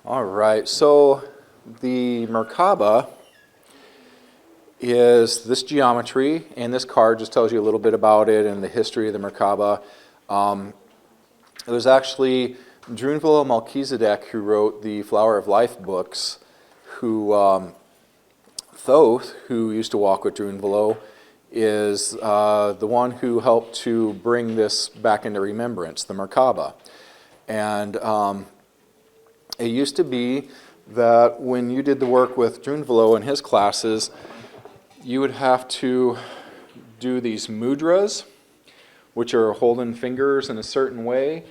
All right, so the Merkaba is this geometry, and this card just tells you a little bit about it and the history of the Merkaba. It was actually Drunvalo Melchizedek who wrote the Flower of Life books, who Thoth, who used to walk with Drunvalo, is the one who helped to bring this back into remembrance, the Merkaba. And it used to be that when you did the work with Drunvalo in his classes, you would have to do these mudras, which are holding fingers in a certain way,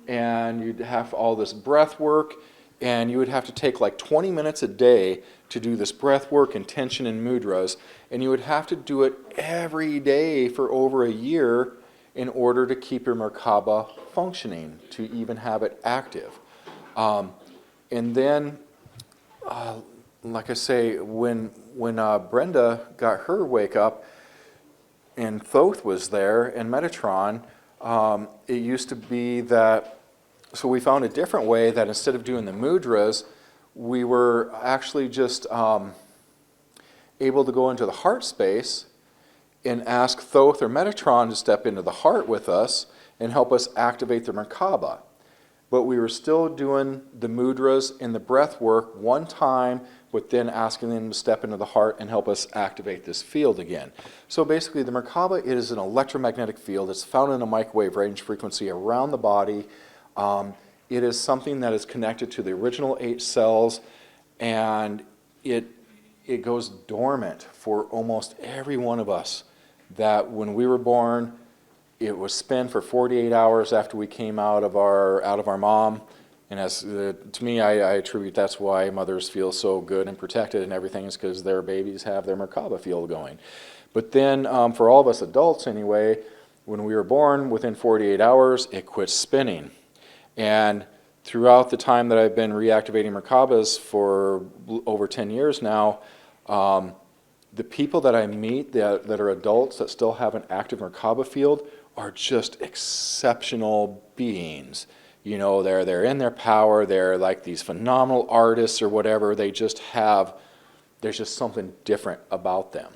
and you'd have all this breath work, and you would have to take like 20 minutes a day to do this breath work, intention, and mudras, and you would have to do it every day for over a year in order to keep your Merkaba functioning, to even have it active. And then, like I say, when Brenda got her wake up and Thoth was there and Metatron, it used to be that, so we found a different way that instead of doing the mudras, we were actually just able to go into the heart space and ask Thoth or Metatron to step into the heart with us and help us activate the Merkaba. But we were still doing the mudras and the breath work one time, but then asking them to step into the heart and help us activate this field again. So basically the Merkaba is an electromagnetic field. It's found in a microwave range frequency around the body. It is something that is connected to the original 8 cells, and it goes dormant for almost every one of us. That when we were born, it was spent for 48 hours after we came out of our mom, and as to me, I attribute that's why mothers feel so good and protected and everything, is because their babies have their Merkaba field going. But then for all of us adults anyway, when we were born, within 48 hours, it quit spinning. And throughout the time that I've been reactivating Merkabas for over 10 years now, the people that I meet that are adults that still have an active Merkaba field are just exceptional beings. You know, they're in their power, they're like these phenomenal artists or whatever. They just have, there's just something different about them.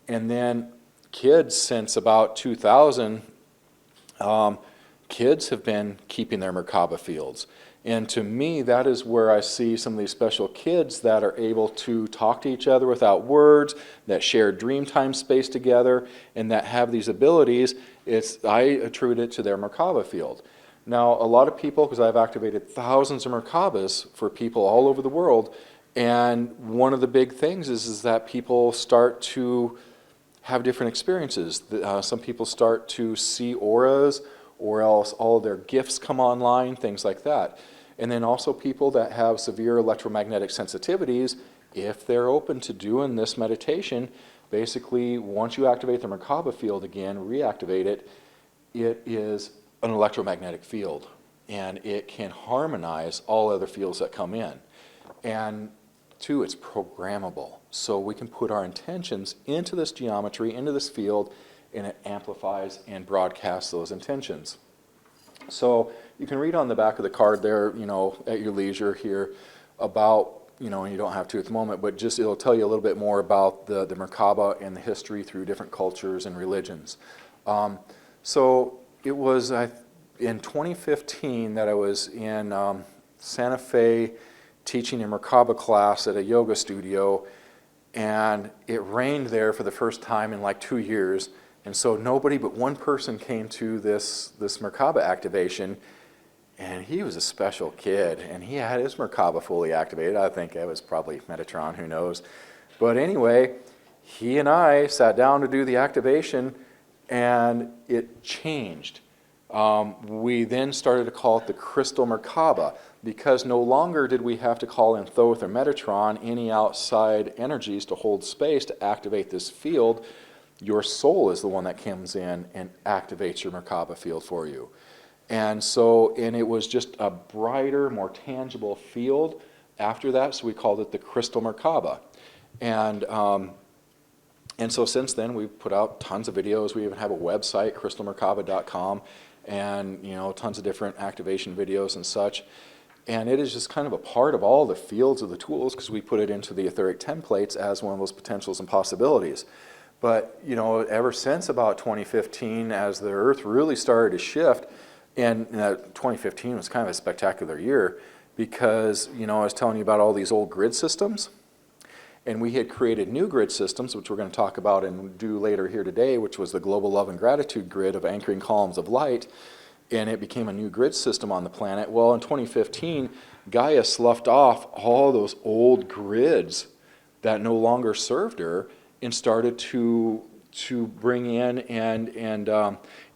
And then kids, since about 2000, kids have been keeping their Merkaba fields. And to me, that is where I see some of these special kids that are able to talk to each other without words, that share dream time space together, and that have these abilities. I attribute it to their Merkaba field. Now, a lot of people, because I've activated thousands of Merkabas for people all over the world, and one of the big things is that people start to have different experiences. Some people start to see auras, or else all of their gifts come online, things like that. And then also people that have severe electromagnetic sensitivities, if they're open to doing this meditation, basically once you activate the Merkaba field again, reactivate it, it is an electromagnetic field, and it can harmonize all other fields that come in. And two, it's programmable. So we can put our intentions into this geometry, into this field, and it amplifies and broadcasts those intentions. So you can read on the back of the card there, you know, at your leisure here about, you know, and you don't have to at the moment, but just it'll tell you a little bit more about the Merkaba and the history through different cultures and religions. So it was in 2015 that I was in Santa Fe teaching a Merkaba class at a yoga studio, and it rained there for the first time in like 2 years. And so nobody but one person came to this Merkaba activation, and he was a special kid, and he had his Merkaba fully activated. I think it was probably Metatron, who knows. But anyway, he and I sat down to do the activation, and it changed. We then started to call it the Crystal Merkaba, because no longer did we have to call in Thoth or Metatron, any outside energies to hold space to activate this field. Your soul is the one that comes in and activates your Merkaba field for you. And so, and it was just a brighter, more tangible field after that, so we called it the Crystal Merkaba. And so since then, we've put out tons of videos. We even have a website, crystalmerkaba.com, and, you know, tons of different activation videos and such. And it is just kind of a part of all the fields of the tools because we put it into the etheric templates as one of those potentials and possibilities. But, you know, ever since about 2015, as the Earth really started to shift, and 2015 was kind of a spectacular year because, you know, I was telling you about all these old grid systems, and we had created new grid systems, which we're going to talk about and do later here today, which was the Global Love and Gratitude grid of anchoring columns of light, and it became a new grid system on the planet. Well, in 2015, Gaia sloughed off all those old grids that no longer served her and started to bring in and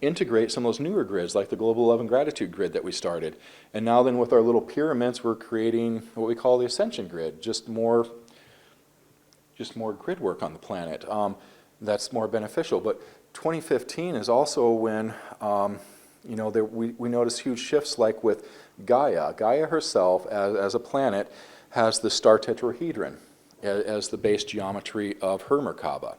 integrate some of those newer grids, like the Global Love and Gratitude grid that we started. And now then with our little pyramids, we're creating what we call the Ascension grid, just more grid work on the planet. That's more beneficial. But 2015 is also when you know, we notice huge shifts, like with Gaia. Gaia herself, as a planet, has the star tetrahedron as the base geometry of her Merkaba.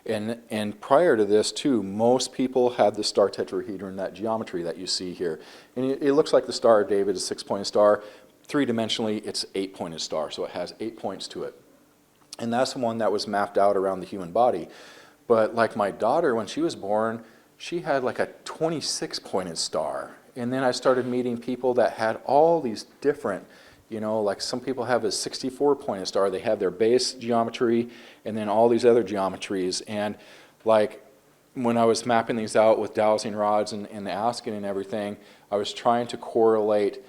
And prior to this, too, most people had the star tetrahedron, that geometry that you see here. And it looks like the Star of David is a 6-pointed star. Three-dimensionally, it's 8-pointed star, so it has 8 points to it. And that's the one that was mapped out around the human body. But like my daughter, when she was born, she had like a 26-pointed star. And then I started meeting people that had all these different, you know, like some people have a 64-pointed star. They have their base geometry and then all these other geometries. And like when I was mapping these out with dowsing rods and the asking and everything, I was trying to correlate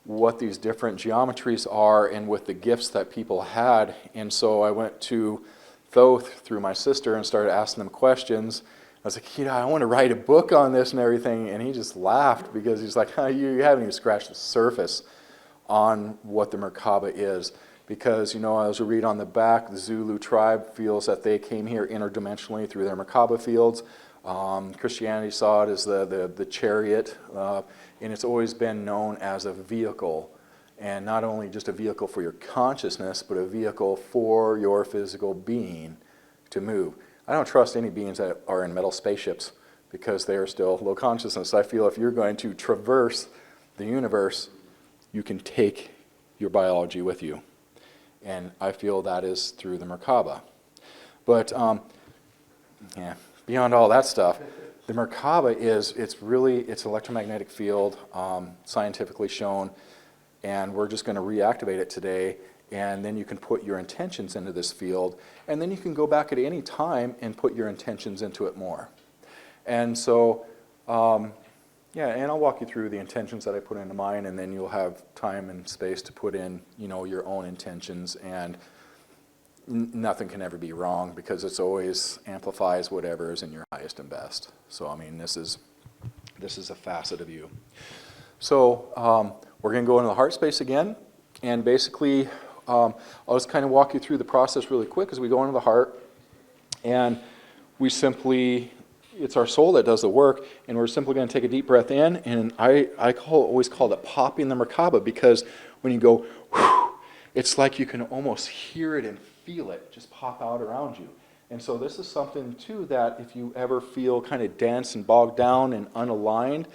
what these different geometries are and with the gifts that people had. And so I went to Thoth through my sister and started asking them questions. I was like, you know, I want to write a book on this and everything. And he just laughed because he's like, oh, you haven't even scratched the surface on what the Merkaba is. Because, you know, as we read on the back, the Zulu tribe feels that they came here interdimensionally through their Merkaba fields. Christianity saw it as the chariot, and it's always been known as a vehicle. And not only just a vehicle for your consciousness, but a vehicle for your physical being to move. I don't trust any beings that are in metal spaceships because they are still low consciousness. I feel if you're going to traverse the universe, you can take your biology with you. And I feel that is through the Merkaba. But yeah, beyond all that stuff, the Merkaba it's electromagnetic field, scientifically shown, and we're just going to reactivate it today. And then you can put your intentions into this field, and then you can go back at any time and put your intentions into it more. And so, yeah, and I'll walk you through the intentions that I put into mine, and then you'll have time and space to put in, you know, your own intentions, and nothing can ever be wrong because it's always amplifies whatever is in your highest and best. So, I mean, this is a facet of you. So, we're going to go into the heart space again, and basically, I'll just kind of walk you through the process really quick as we go into the heart. And we simply, it's our soul that does the work, and we're simply going to take a deep breath in. And I always call it popping the Merkaba, because when you go, whew, it's like you can almost hear it and feel it just pop out around you. And so this is something, too, that if you ever feel kind of dense and bogged down and unaligned,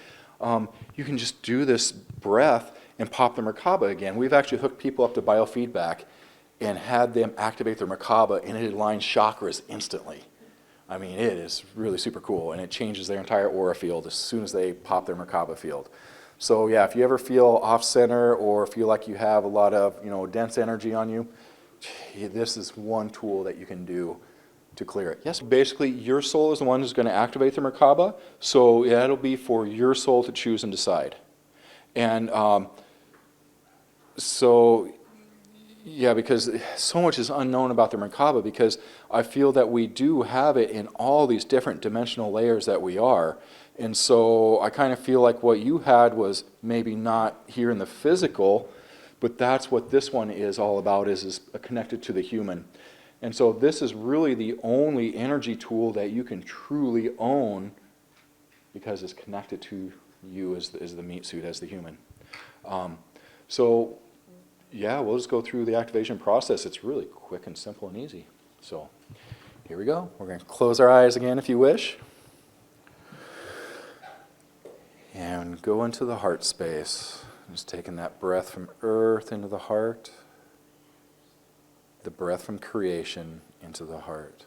you can just do this breath and pop the Merkaba again. We've actually hooked people up to biofeedback and had them activate their Merkaba, and it aligns chakras instantly. I mean, it is really super cool, and it changes their entire aura field as soon as they pop their Merkaba field. So yeah, if you ever feel off-center or feel like you have a lot of, you know, dense energy on you, this is one tool that you can do to clear it. Yes, basically your soul is the one who's going to activate the Merkaba, so that'll be for your soul to choose and decide. And so, yeah, because so much is unknown about the Merkaba, because I feel that we do have it in all these different dimensional layers that we are. And so I kind of feel like what you had was maybe not here in the physical, but that's what this one is all about, is connected to the human. And so this is really the only energy tool that you can truly own, because it's connected to you as the meat suit, as the human. So yeah, we'll just go through the activation process. It's really quick and simple and easy. So here we go. We're going to close our eyes again if you wish. And go into the heart space. Just taking that breath from earth into the heart, the breath from creation into the heart.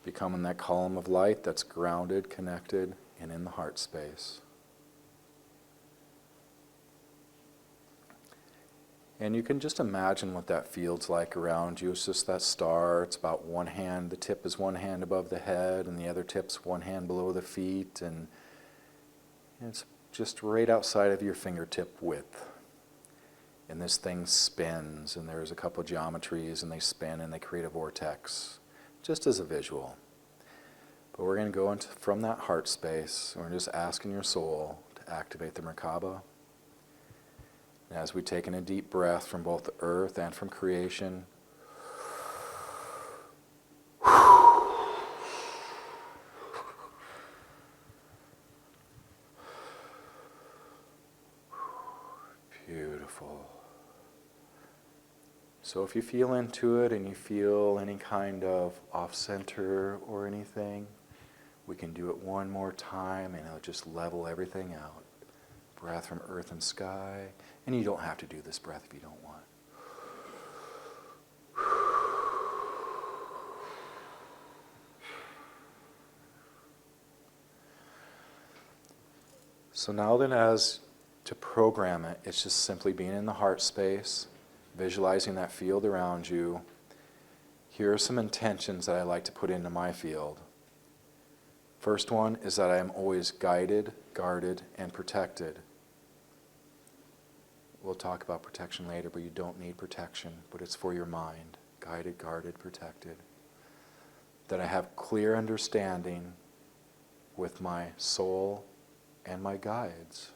Becoming that column of light that's grounded, connected, and in the heart space. And you can just imagine what that feels like around you. It's just that star. It's about one hand, the tip is one hand above the head, and the other tip's one hand below the feet, and it's just right outside of your fingertip width. And this thing spins, and there's a couple of geometries, and they spin and they create a vortex, just as a visual. But we're going to go into from that heart space, and we're just asking your soul to activate the Merkaba. And as we take in a deep breath from both the earth and from creation, beautiful. So if you feel into it and you feel any kind of off-center or anything, we can do it one more time and it'll just level everything out. Breath from earth and sky. And you don't have to do this breath if you don't want. So now then, as to program it, it's just simply being in the heart space, visualizing that field around you. Here are some intentions that I like to put into my field. First one is that I am always guided, guarded, and protected. We'll talk about protection later, but you don't need protection, but it's for your mind. Guided, guarded, protected. That I have clear understanding with my soul and my guides.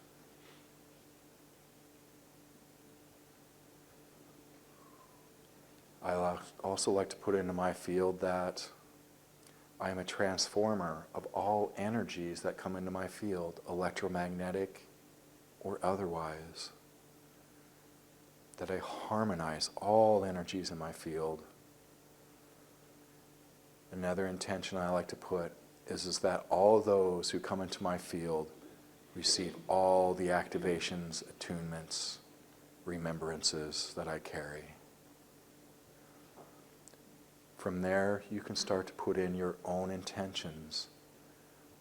I also like to put into my field that I am a transformer of all energies that come into my field, electromagnetic or otherwise. That I harmonize all energies in my field. Another intention I like to put is that all those who come into my field receive all the activations, attunements, remembrances that I carry. From there, you can start to put in your own intentions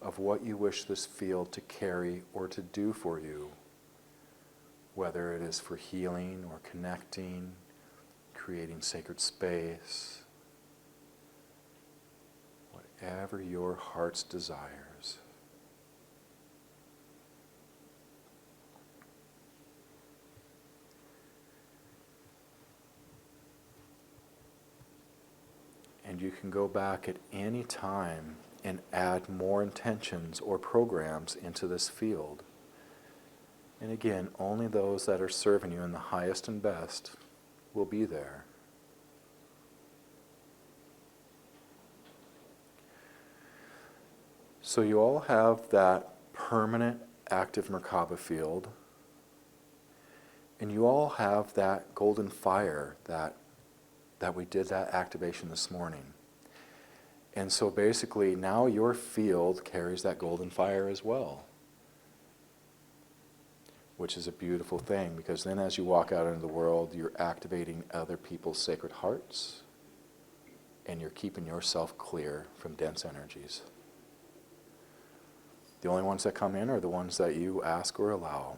of what you wish this field to carry or to do for you. Whether it is for healing or connecting, creating sacred space, whatever your heart's desires. And you can go back at any time and add more intentions or programs into this field. And again, only those that are serving you in the highest and best will be there. So you all have that permanent active Merkaba field, and you all have that golden fire that we did that activation this morning. And so basically now your field carries that golden fire as well. Which is a beautiful thing, because then as you walk out into the world, you're activating other people's sacred hearts, and you're keeping yourself clear from dense energies. The only ones that come in are the ones that you ask or allow.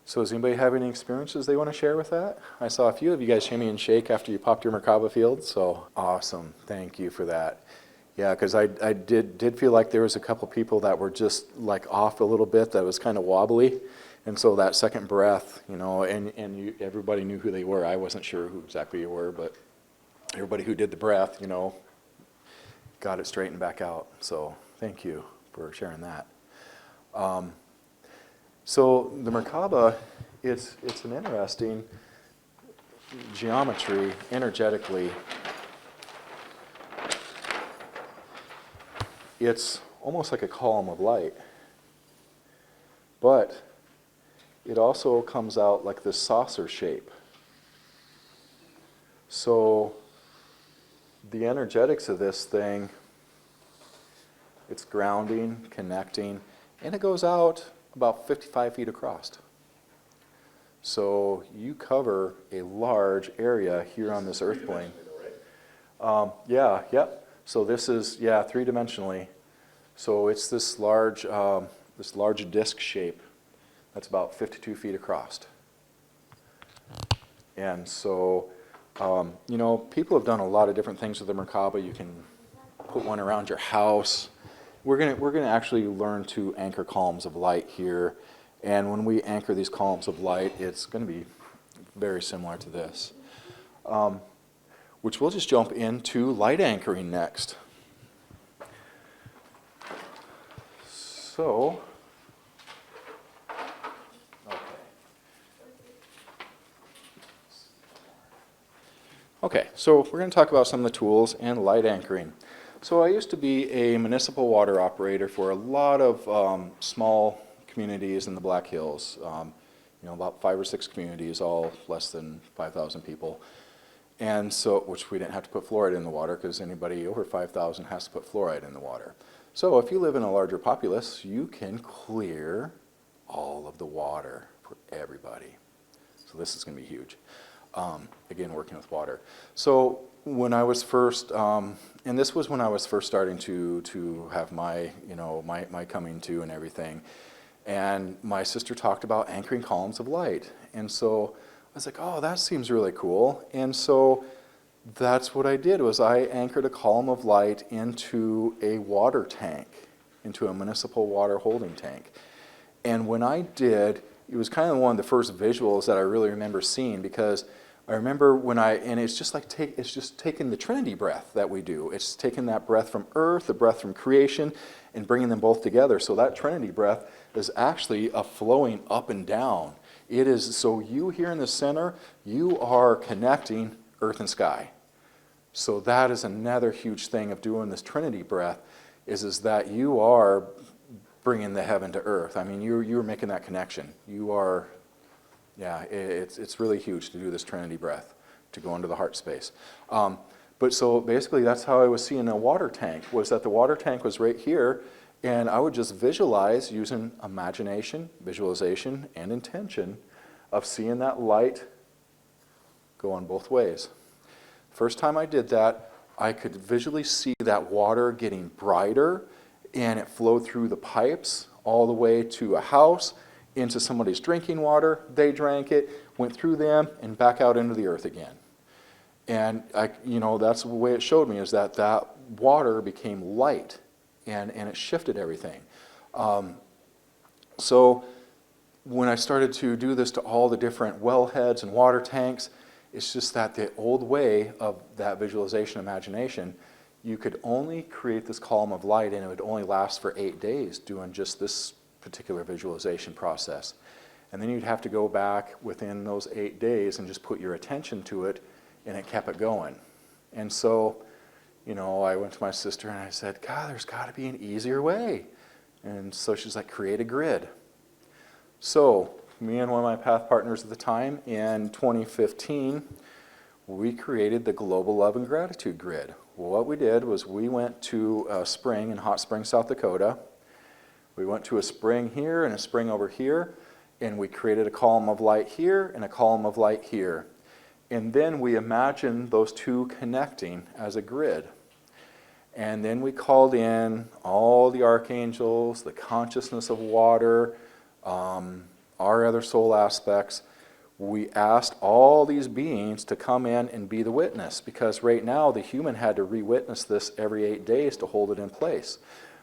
So does anybody have any experiences they want to share with that? I saw a few of you guys shimmy and shake after you popped your Merkaba field, so awesome. Thank you for that. Yeah, because I did feel like there was a couple people that were just like off a little bit, that was kind of wobbly. And so that second breath, everybody knew who they were. I wasn't sure who exactly you were, but everybody who did the breath, got it straightened back out. So thank you for sharing that. So the Merkaba, it's an interesting geometry, energetically. It's almost like a column of light, but it also comes out like this saucer shape. So the energetics of this thing it's grounding, connecting, and it goes out about 55 feet across. So you cover a large area here on this earth plane. Yeah, yep. So this is, yeah, three-dimensionally. So it's this large disc shape that's about 52 feet across. And so, you know, people have done a lot of different things with the Merkaba. You can put one around your house. We're gonna actually learn to anchor columns of light here. And when we anchor these columns of light, it's going to be very similar to this. Which we'll just jump into light anchoring next. So, okay, so we're going to talk about some of the tools and light anchoring. So I used to be a municipal water operator for a lot of small communities in the Black Hills. You know, about 5 or 6 communities, all less than 5,000 people. And so, which we didn't have to put fluoride in the water because anybody over 5,000 has to put fluoride in the water. So if you live in a larger populace, you can clear all of the water for everybody. So this is going to be huge. Again, working with water. So when I was first, and this was when I was first starting to have my, you know, my coming to and everything. And my sister talked about anchoring columns of light. And so I was like, oh, that seems really cool. And so that's what I did, was I anchored a column of light into a water tank, into a municipal water holding tank. And when I did, it was kind of one of the first visuals that I really remember seeing, because I remember when and it's just like it's just taking the Trinity breath that we do. It's taking that breath from earth, the breath from creation, and bringing them both together. So that Trinity breath is actually a flowing up and down. It is, so you here in the center, you are connecting earth and sky. So that is another huge thing of doing this Trinity breath, is that you are bringing the heaven to earth. I mean, you're making that connection. You are, yeah, it's really huge to do this Trinity breath, to go into the heart space. But so basically that's how I was seeing a water tank, was that the water tank was right here, and I would just visualize using imagination, visualization, and intention of seeing that light go on both ways. First time I did that, I could visually see that water getting brighter, and it flowed through the pipes all the way to a house, into somebody's drinking water. They drank it, went through them, and back out into the earth again. And you know, that's the way it showed me, is that that water became light, and it shifted everything. So when I started to do this to all the different wellheads and water tanks, it's just that the old way of that visualization imagination, you could only create this column of light, and it would only last for 8 days doing just this particular visualization process. And then you'd have to go back within those 8 days and just put your attention to it, and it kept it going. And so, you know, I went to my sister and I said, God, there's got to be an easier way. And so she's like, create a grid. So me and one of my path partners at the time, in 2015, we created the Global Love and Gratitude Grid. Well, what we did was we went to a spring in Hot Springs, South Dakota. We went to a spring here and a spring over here, and we created a column of light here and a column of light here. And then we imagined those two connecting as a grid. And then we called in all the archangels, the consciousness of water, our other soul aspects. We asked all these beings to come in and be the witness, because right now the human had to re-witness this every 8 days to hold it in place.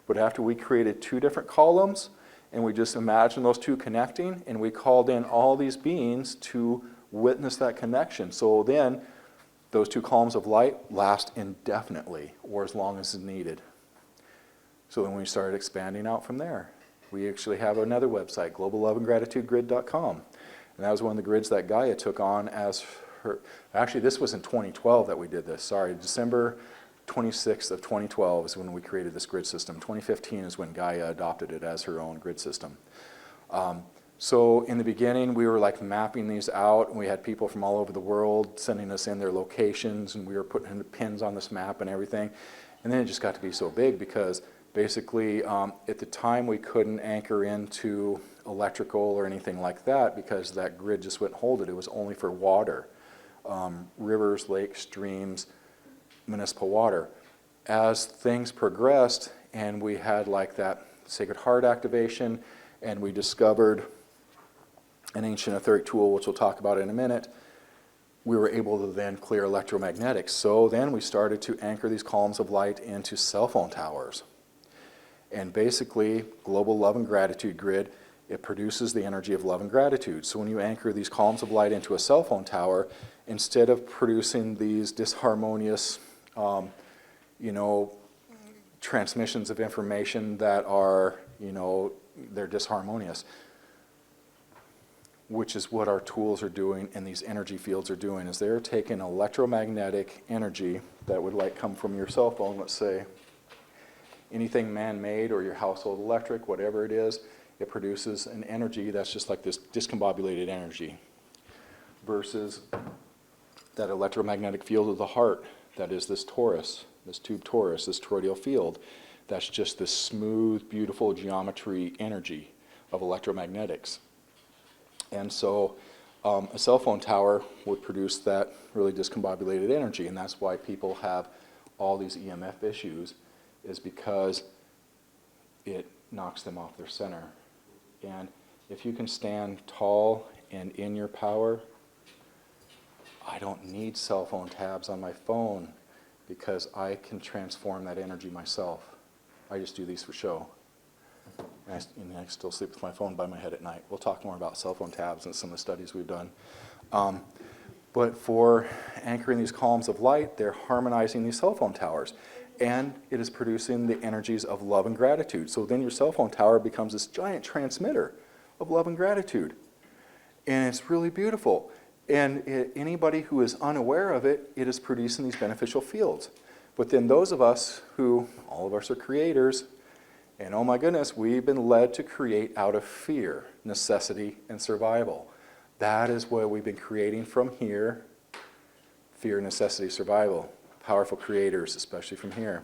But after we created 2 different columns, and we just imagined those two connecting, and we called in all these beings to witness that connection. So then those 2 columns of light last indefinitely, or as long as is needed. So then we started expanding out from there. We actually have another website, globalloveandgratitudegrid.com. And that was one of the grids that Gaia took on as her, actually this was in 2012 that we did this, sorry, December 26th of 2012 is when we created this grid system. 2015 is when Gaia adopted it as her own grid system. So in the beginning, we were like mapping these out, and we had people from all over the world sending us in their locations, and we were putting the pins on this map and everything. And then it just got to be so big because Basically, at the time we couldn't anchor into electrical or anything like that because that grid just wouldn't hold it. It was only for water, rivers, lakes, streams, municipal water. As things progressed and we had like that Sacred Heart activation and we discovered an ancient etheric tool, which we'll talk about in a minute, we were able to then clear electromagnetics. So then we started to anchor these columns of light into cell phone towers. And basically, global love and gratitude grid, it produces the energy of love and gratitude. So when you anchor these columns of light into a cell phone tower, instead of producing these disharmonious, transmissions of information that are, they're disharmonious, which is what our tools are doing and these energy fields are doing, is they're taking electromagnetic energy that would like come from your cell phone, let's say, anything man-made or your household electric, whatever it is, it produces an energy that's just like this discombobulated energy versus that electromagnetic field of the heart that is this torus, this tube torus, this toroidal field, that's just this smooth, beautiful geometry energy of electromagnetics. And so a cell phone tower would produce that really discombobulated energy, and that's why people have all these EMF issues, is because it knocks them off their center. And if you can stand tall and in your power, I don't need cell phone tabs on my phone because I can transform that energy myself. I just do these for show. And I still sleep with my phone by my head at night. We'll talk more about cell phone tabs and some of the studies we've done. But for anchoring these columns of light, they're harmonizing these cell phone towers. And it is producing the energies of love and gratitude. So then your cell phone tower becomes this giant transmitter of love and gratitude. And it's really beautiful. And anybody who is unaware of it, it is producing these beneficial fields. But then those of us who, all of us are creators, and oh my goodness, we've been led to create out of fear, necessity, and survival. That is what we've been creating from here, fear, necessity, survival. Powerful creators, especially from here.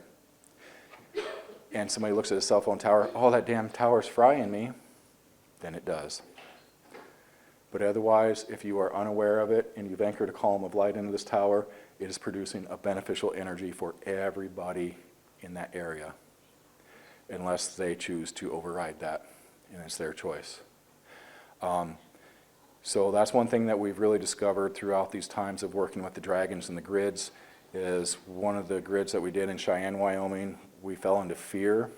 And somebody looks at a cell phone tower, oh, that damn tower's frying me, then it does. But otherwise, if you are unaware of it and you've anchored a column of light into this tower, it is producing a beneficial energy for everybody in that area, unless they choose to override that, and it's their choice. So that's one thing that we've really discovered throughout these times of working with the dragons and the grids, is one of the grids that we did in Cheyenne, Wyoming, we fell into fear,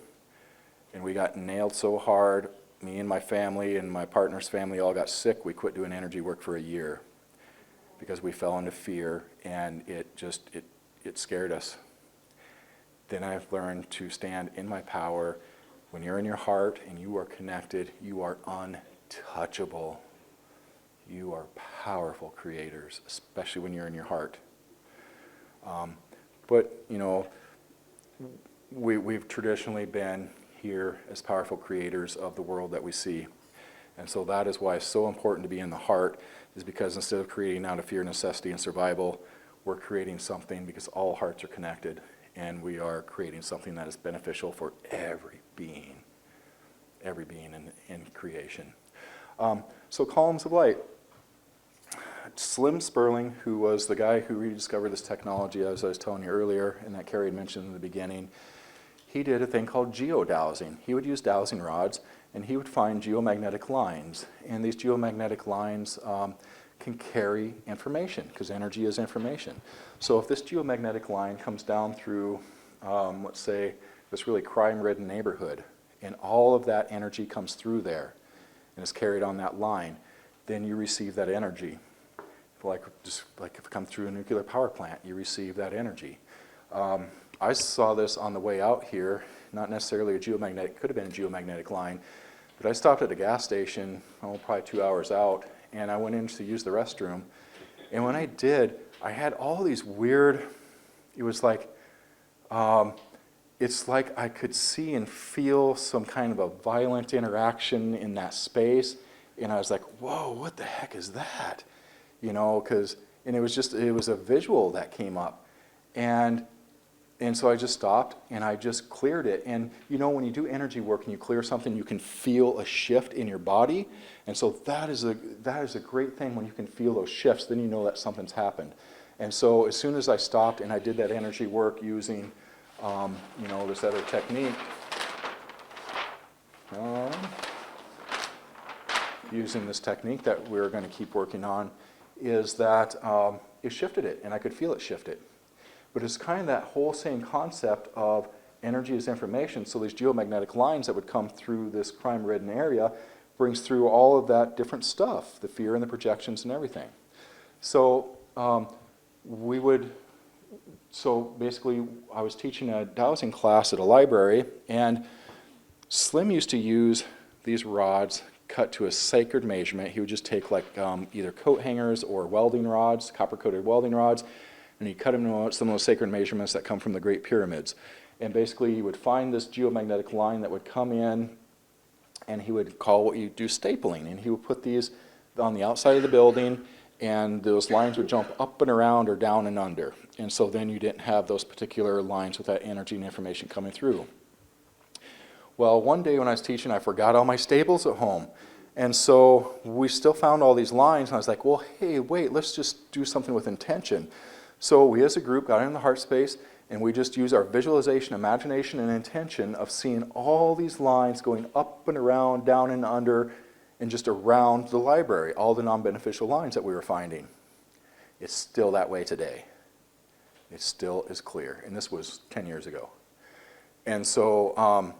and we got nailed so hard. Me and my family and my partner's family all got sick. We quit doing energy work for a year because we fell into fear, and it scared us. Then I've learned to stand in my power. When you're in your heart and you are connected, you are untouchable. You are powerful creators, especially when you're in your heart. But we've traditionally been here as powerful creators of the world that we see. And so that is why it's so important to be in the heart, is because instead of creating out of fear, necessity, and survival, we're creating something because all hearts are connected, and we are creating something that is beneficial for every being in creation. So columns of light. Slim Spurling, who was the guy who rediscovered this technology, as I was telling you earlier, and that Carrie had mentioned in the beginning, he did a thing called geodowsing. He would use dowsing rods, and he would find geomagnetic lines. And these geomagnetic lines can carry information, because energy is information. So if this geomagnetic line comes down through, let's say, this really crime-ridden neighborhood, and all of that energy comes through there and is carried on that line, then you receive that energy. Just like if it comes through a nuclear power plant, you receive that energy. I saw this on the way out here, not necessarily a geomagnetic, could have been a geomagnetic line, but I stopped at a gas station, probably 2 hours out, and I went in to use the restroom. And when I did, I had all these weird, it was like, it's like I could see and feel some kind of a violent interaction in that space, and I was like, whoa, what the heck is that? And it was a visual that came up. And And so I just stopped and I just cleared it. And you know, when you do energy work and you clear something, you can feel a shift in your body. And so that is a great thing when you can feel those shifts, then you know that something's happened. And so as soon as I stopped and I did that energy work using, you know, this other technique, using this technique that we're going to keep working on, is that it shifted it, and I could feel it shift it. But it's kind of that whole same concept of energy is information. So these geomagnetic lines that would come through this crime ridden area brings through all of that different stuff, the fear and the projections and everything. So so basically I was teaching a dowsing class at a library, and Slim used to use these rods cut to a sacred measurement. He would just take like either coat hangers or welding rods, copper-coated welding rods, and he'd cut them to some of those sacred measurements that come from the Great Pyramids. And basically he would find this geomagnetic line that would come in, and he would call what you do stapling, and he would put these on the outside of the building, and those lines would jump up and around or down and under. And so then you didn't have those particular lines with that energy and information coming through. Well, one day when I was teaching, I forgot all my staples at home. And so we still found all these lines, and I was like, well, hey, wait, let's just do something with intention. So we as a group got in the heart space, and we just used our visualization, imagination, and intention of seeing all these lines going up and around, down and under, and just around the library, all the non-beneficial lines that we were finding. It's still that way today. It still is clear, and this was 10 years ago. And so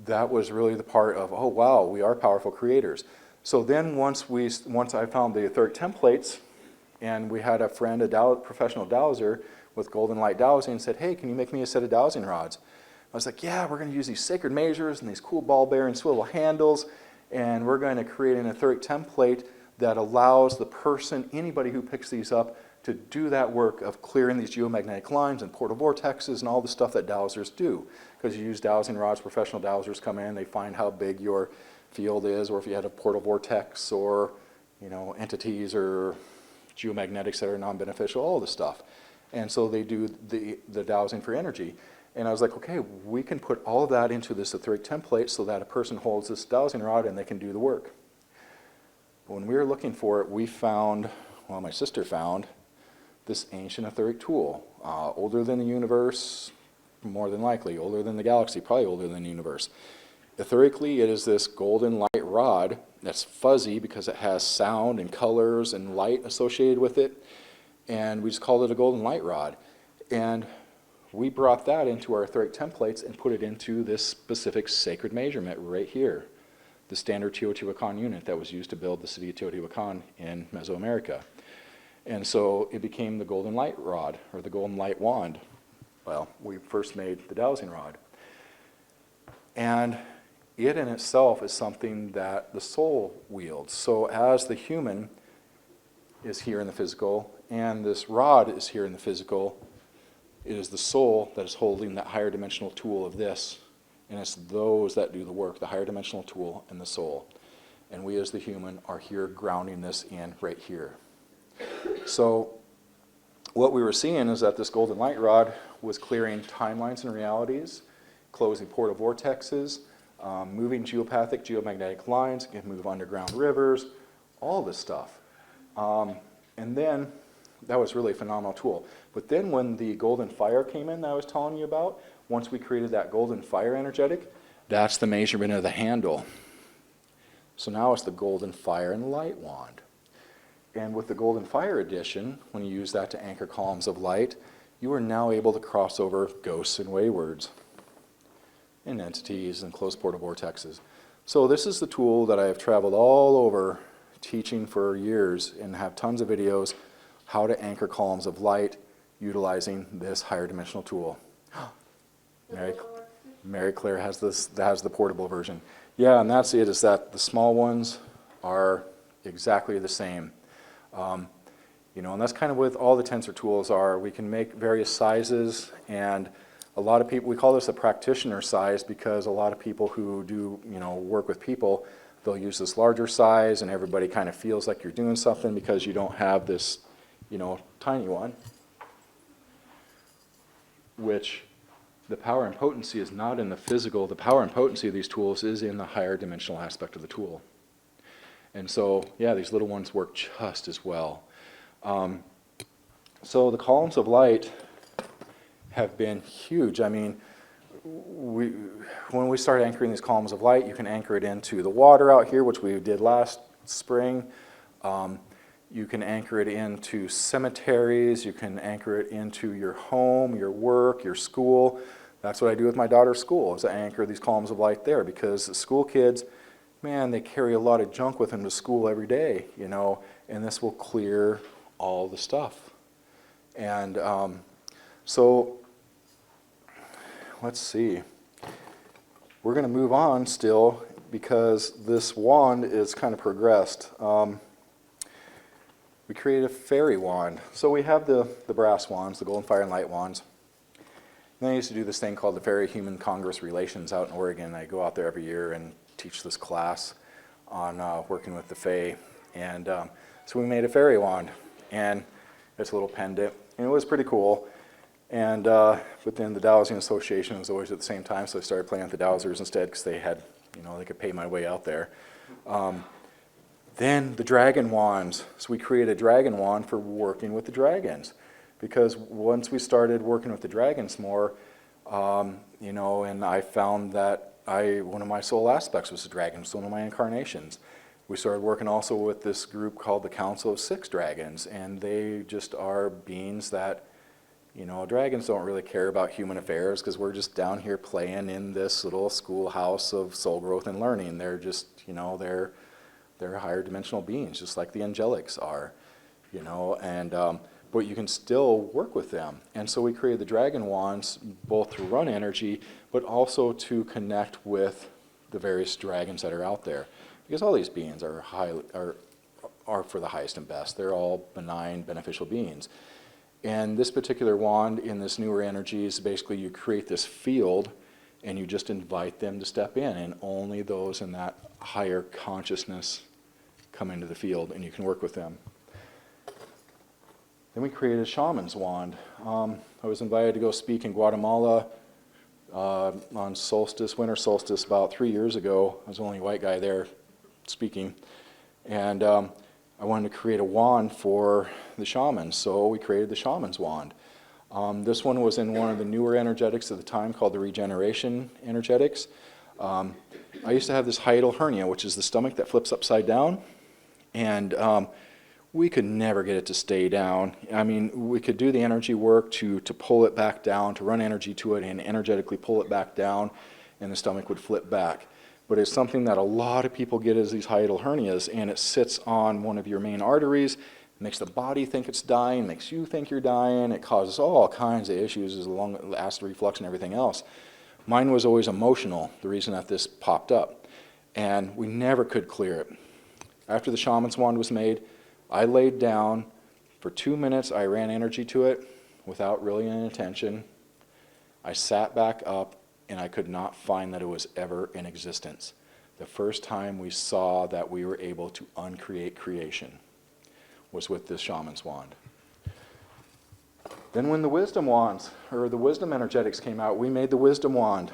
that was really the part of, oh wow, we are powerful creators. So then once I found the Etheric templates, and we had a friend, a professional dowser with golden light dowsing, said, hey, can you make me a set of dowsing rods? I was like, yeah, we're going to use these sacred measures and these cool ball bearing swivel handles, and we're going to create an Etheric template that allows the person, anybody who picks these up, to do that work of clearing these geomagnetic lines and portal vortexes and all the stuff that dowsers do. Because you use dowsing rods, professional dowsers come in, they find how big your field is, or if you had a portal vortex, or you know, entities or geomagnetics that are non-beneficial, all this stuff. And so they do the dowsing for energy. And I was like, okay, we can put all of that into this Etheric template so that a person holds this dowsing rod and they can do the work. But when we were looking for it, we found, well, my sister found this ancient Etheric tool, older than the universe, more than likely, older than the galaxy, probably older than the universe. Etherically, it is this golden light rod that's fuzzy because it has sound and colors and light associated with it, and we just called it a golden light rod. And we brought that into our Etheric templates and put it into this specific sacred measurement right here, the standard Teotihuacan unit that was used to build the city of Teotihuacan in Mesoamerica. And so it became the golden light rod, or the golden light wand. Well, we first made the dowsing rod. And it in itself is something that the soul wields. So as the human is here in the physical, and this rod is here in the physical, it is the soul that is holding that higher dimensional tool of this. And it's those that do the work, the higher dimensional tool and the soul. And we as the human are here grounding this in right here. So what we were seeing is that this golden light rod was clearing timelines and realities, closing portal vortexes, moving geopathic, geomagnetic lines, can move underground rivers, all this stuff. And then that was really a phenomenal tool. But then when the golden fire came in that I was telling you about, once we created that golden fire energetic, that's the measurement of the handle. So now it's the golden fire and light wand. And with the golden fire edition, when you use that to anchor columns of light, you are now able to cross over ghosts and waywards and entities and closed portal vortexes. So this is the tool that I have traveled all over teaching for years and have tons of videos how to anchor columns of light utilizing this higher dimensional tool. Mary Claire has the portable version. Yeah, and that's it, is that the small ones are exactly the same. You know, and that's kind of what all the tensor tools are. We can make various sizes, and a lot of people, we call this a practitioner size because a lot of people who do, you know, work with people, they'll use this larger size and everybody kind of feels like you're doing something because you don't have this, you know, tiny one, which the power and potency is not in the physical. The power and potency of these tools is in the higher dimensional aspect of the tool. And so, yeah, these little ones work just as well. So the columns of light have been huge. I mean, when we start anchoring these columns of light, you can anchor it into the water out here, which we did last spring. You can anchor it into cemeteries. You can anchor it into your home, your work, your school. That's what I do with my daughter's school, is I anchor these columns of light there, because the school kids, man, they carry a lot of junk with them to school every day, you know, and this will clear all the stuff. And so let's see. We're going to move on still, because this wand is kind of progressed. We created a fairy wand. So we have the brass wands, the golden fire and light wands. And then I used to do this thing called the Fairy Human Congress Relations out in Oregon. I go out there every year and teach this class on working with the Fae. And so we made a fairy wand, and it's a little pendant, and it was pretty cool. And but then the Dowsing Association was always at the same time, so I started playing with the Dowsers instead, because they had, you know, they could pay my way out there. Then the dragon wands. So we created a dragon wand for working with the dragons, because once we started working with the dragons more, you know, and I found that one of my soul aspects was the dragon, was one of my incarnations. We started working also with this group called the Council of Six Dragons, and they just are beings that, you know, dragons don't really care about human affairs, because we're just down here playing in this little schoolhouse of soul growth and learning. They're just, you know, they're higher dimensional beings, just like the angelics are, you know, and but you can still work with them. And so we created the dragon wands, both to run energy, but also to connect with the various dragons that are out there, because all these beings are for the highest and best. They're all benign, beneficial beings. And this particular wand in this newer energy is basically you create this field and you just invite them to step in, and only those in that higher consciousness come into the field, and you can work with them. Then we created a shaman's wand. I was invited to go speak in Guatemala on solstice, winter solstice, about 3 years ago. I was the only white guy there speaking. And I wanted to create a wand for the shamans, so we created the shaman's wand. This one was in one of the newer energetics at the time called the regeneration energetics. I used to have this hiatal hernia, which is the stomach that flips upside down, and we could never get it to stay down. I mean, we could do the energy work to pull it back down, to run energy to it and energetically pull it back down, and the stomach would flip back. But it's something that a lot of people get as these hiatal hernias, and it sits on one of your main arteries, makes the body think it's dying, makes you think you're dying. It causes all kinds of issues along acid reflux and everything else. Mine was always emotional, the reason that this popped up, and we never could clear it. After the shaman's wand was made, I laid down for 2 minutes. I ran energy to it without really any intention. I sat back up, and I could not find that it was ever in existence. The first time we saw that we were able to uncreate creation was with this shaman's wand. Then when the wisdom wands, or the wisdom energetics came out, we made the wisdom wand.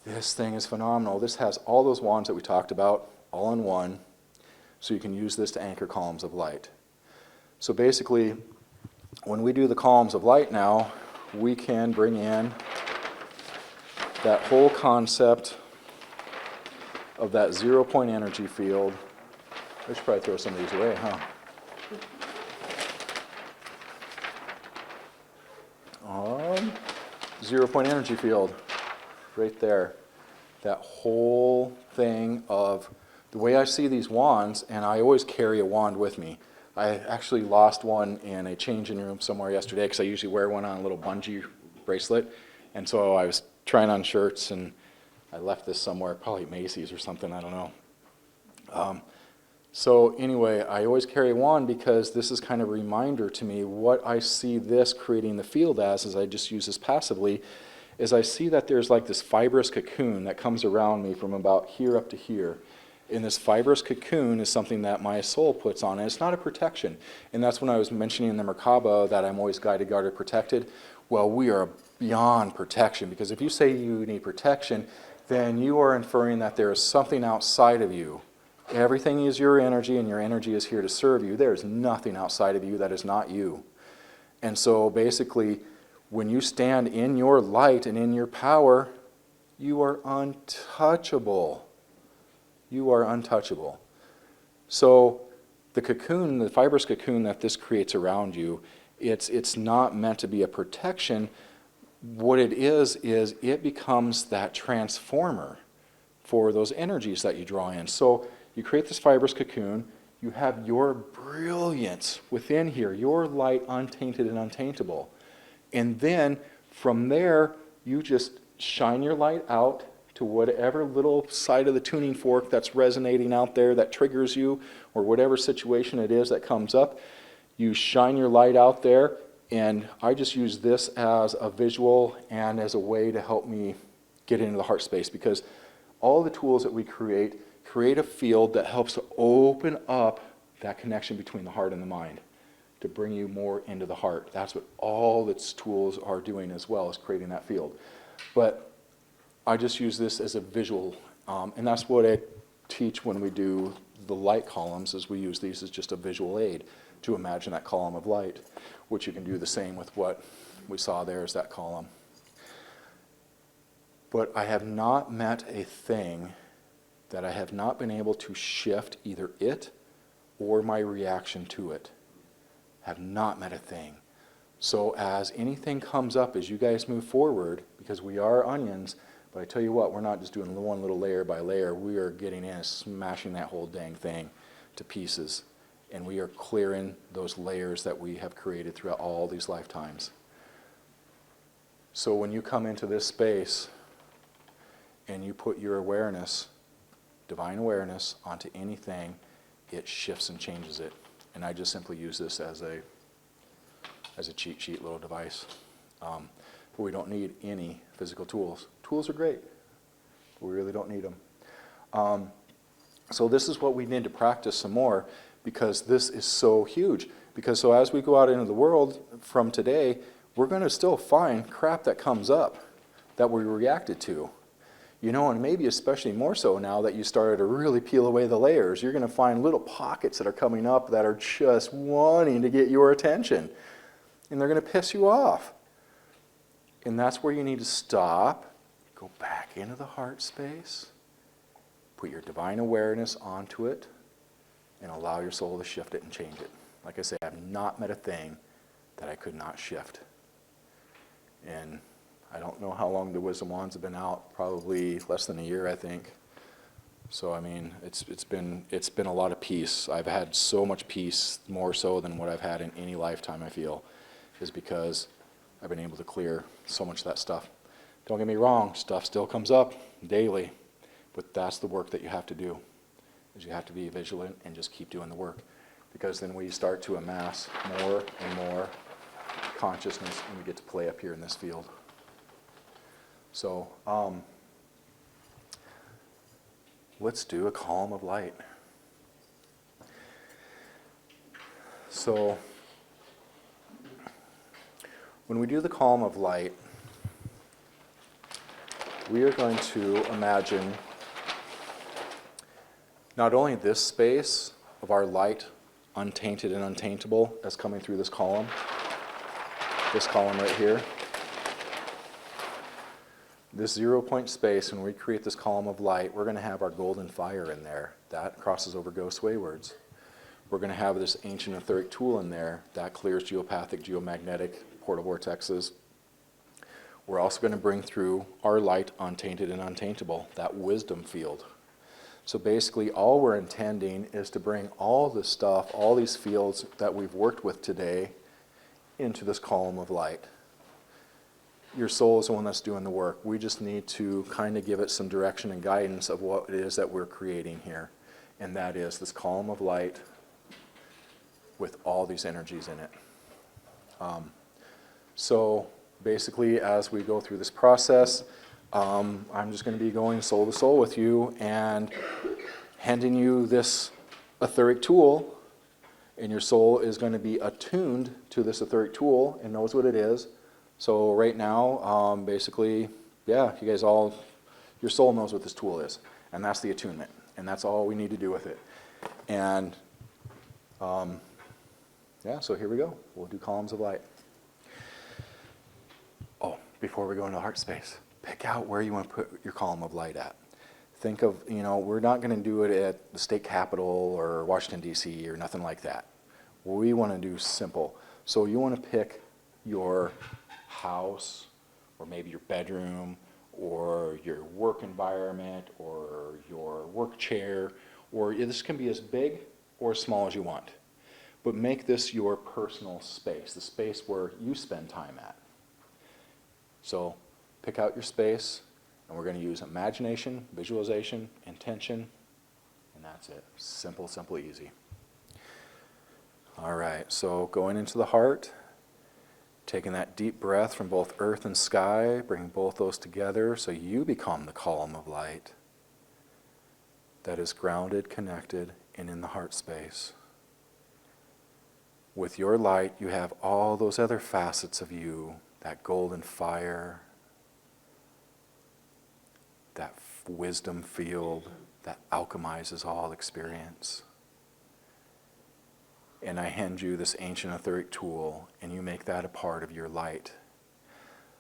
This thing is phenomenal. This has all those wands that we talked about all in one, so you can use this to anchor columns of light. So basically, when we do the columns of light now, we can bring in that whole concept of that 0-point energy field. I should probably throw some of these away, huh? 0-point energy field, right there. That whole thing of the way I see these wands, and I always carry a wand with me. I actually lost one in a changing room somewhere yesterday, because I usually wear one on a little bungee bracelet, and so I was trying on shirts, and I left this somewhere, probably Macy's or something, I don't know. So anyway, I always carry a wand, because this is kind of a reminder to me what I see this creating the field as I just use this passively, is I see that there's like this fibrous cocoon that comes around me from about here up to here. And this fibrous cocoon is something that my soul puts on, and it's not a protection. And that's when I was mentioning in the Merkaba that I'm always guided, guarded, protected. Well, we are beyond protection, because if you say you need protection, then you are inferring that there is something outside of you. Everything is your energy, and your energy is here to serve you. There is nothing outside of you that is not you. And so basically, when you stand in your light and in your power, you are untouchable. You are untouchable. So the cocoon, the fibrous cocoon that this creates around you, it's not meant to be a protection. What it is it becomes that transformer for those energies that you draw in. So you create this fibrous cocoon, you have your brilliance within here, your light untainted and untaintable. And then from there, you just shine your light out to whatever little side of the tuning fork that's resonating out there that triggers you, or whatever situation it is that comes up. You shine your light out there, and I just use this as a visual and as a way to help me get into the heart space, because all the tools that we create a field that helps to open up that connection between the heart and the mind, to bring you more into the heart. That's what all its tools are doing as well, is creating that field. But I just use this as a visual, and that's what I teach when we do the light columns, is we use these as just a visual aid to imagine that column of light, which you can do the same with what we saw there as that column. But I have not met a thing that I have not been able to shift either it or my reaction to it. Have not met a thing. So as anything comes up as you guys move forward, because we are onions, but I tell you what, we're not just doing one little layer by layer. We are getting in and smashing that whole dang thing to pieces. And we are clearing those layers that we have created throughout all these lifetimes. So when you come into this space and you put your awareness, divine awareness, onto anything, it shifts and changes it. And I just simply use this as a cheat sheet little device. But we don't need any physical tools. Tools are great, but we really don't need them. So this is what we need to practice some more, because this is so huge. Because so as we go out into the world from today, we're going to still find crap that comes up that we reacted to. You know, and maybe especially more so now that you started to really peel away the layers, you're going to find little pockets that are coming up that are just wanting to get your attention. And they're going to piss you off. And that's where you need to stop, go back into the heart space, put your divine awareness onto it, and allow your soul to shift it and change it. Like I say, I've not met a thing that I could not shift. And I don't know how long the Wisdom Wands have been out, probably less than a year, I think. So I mean, it's been a lot of peace. I've had so much peace, more so than what I've had in any lifetime, I feel, is because I've been able to clear so much of that stuff. Don't get me wrong, stuff still comes up daily, but that's the work that you have to do, is you have to be vigilant and just keep doing the work, because then we start to amass more and more consciousness, and we get to play up here in this field. So let's do a column of light. So when we do the column of light, we are going to imagine not only this space of our light, untainted and untaintable, as coming through this column right here. This 0 point space, when we create this column of light, we're going to have our golden fire in there. That crosses over ghost waywards. We're going to have this ancient etheric tool in there that clears geopathic, geomagnetic, portal vortexes. We're also going to bring through our light, untainted and untaintable, that wisdom field. So basically all we're intending is to bring all this stuff, all these fields that we've worked with today, into this column of light. Your soul is the one that's doing the work. We just need to kind of give it some direction and guidance of what it is that we're creating here. And that is this column of light with all these energies in it. So basically, as we go through this process, I'm just going to be going soul to soul with you and handing you this etheric tool, and your soul is going to be attuned to this etheric tool and knows what it is. So right now, basically, yeah, you guys all, your soul knows what this tool is, and that's the attunement, and that's all we need to do with it. And yeah, so here we go. We'll do columns of light. Oh, before we go into heart space, pick out where you want to put your column of light at. Think of, we're not going to do it at the state capitol or Washington, D.C. or nothing like that. We want to do simple. So you want to pick your house, or maybe your bedroom, or your work environment, or your work chair, or this can be as big or as small as you want. But make this your personal space, the space where you spend time at. So pick out your space, and we're going to use imagination, visualization, intention, and that's it. Simple, simple, easy. All right, so going into the heart, taking that deep breath from both earth and sky, bringing both those together so you become the column of light that is grounded, connected, and in the heart space. With your light, you have all those other facets of you, that golden fire, that wisdom field that alchemizes all experience. And I hand you this ancient etheric tool, and you make that a part of your light.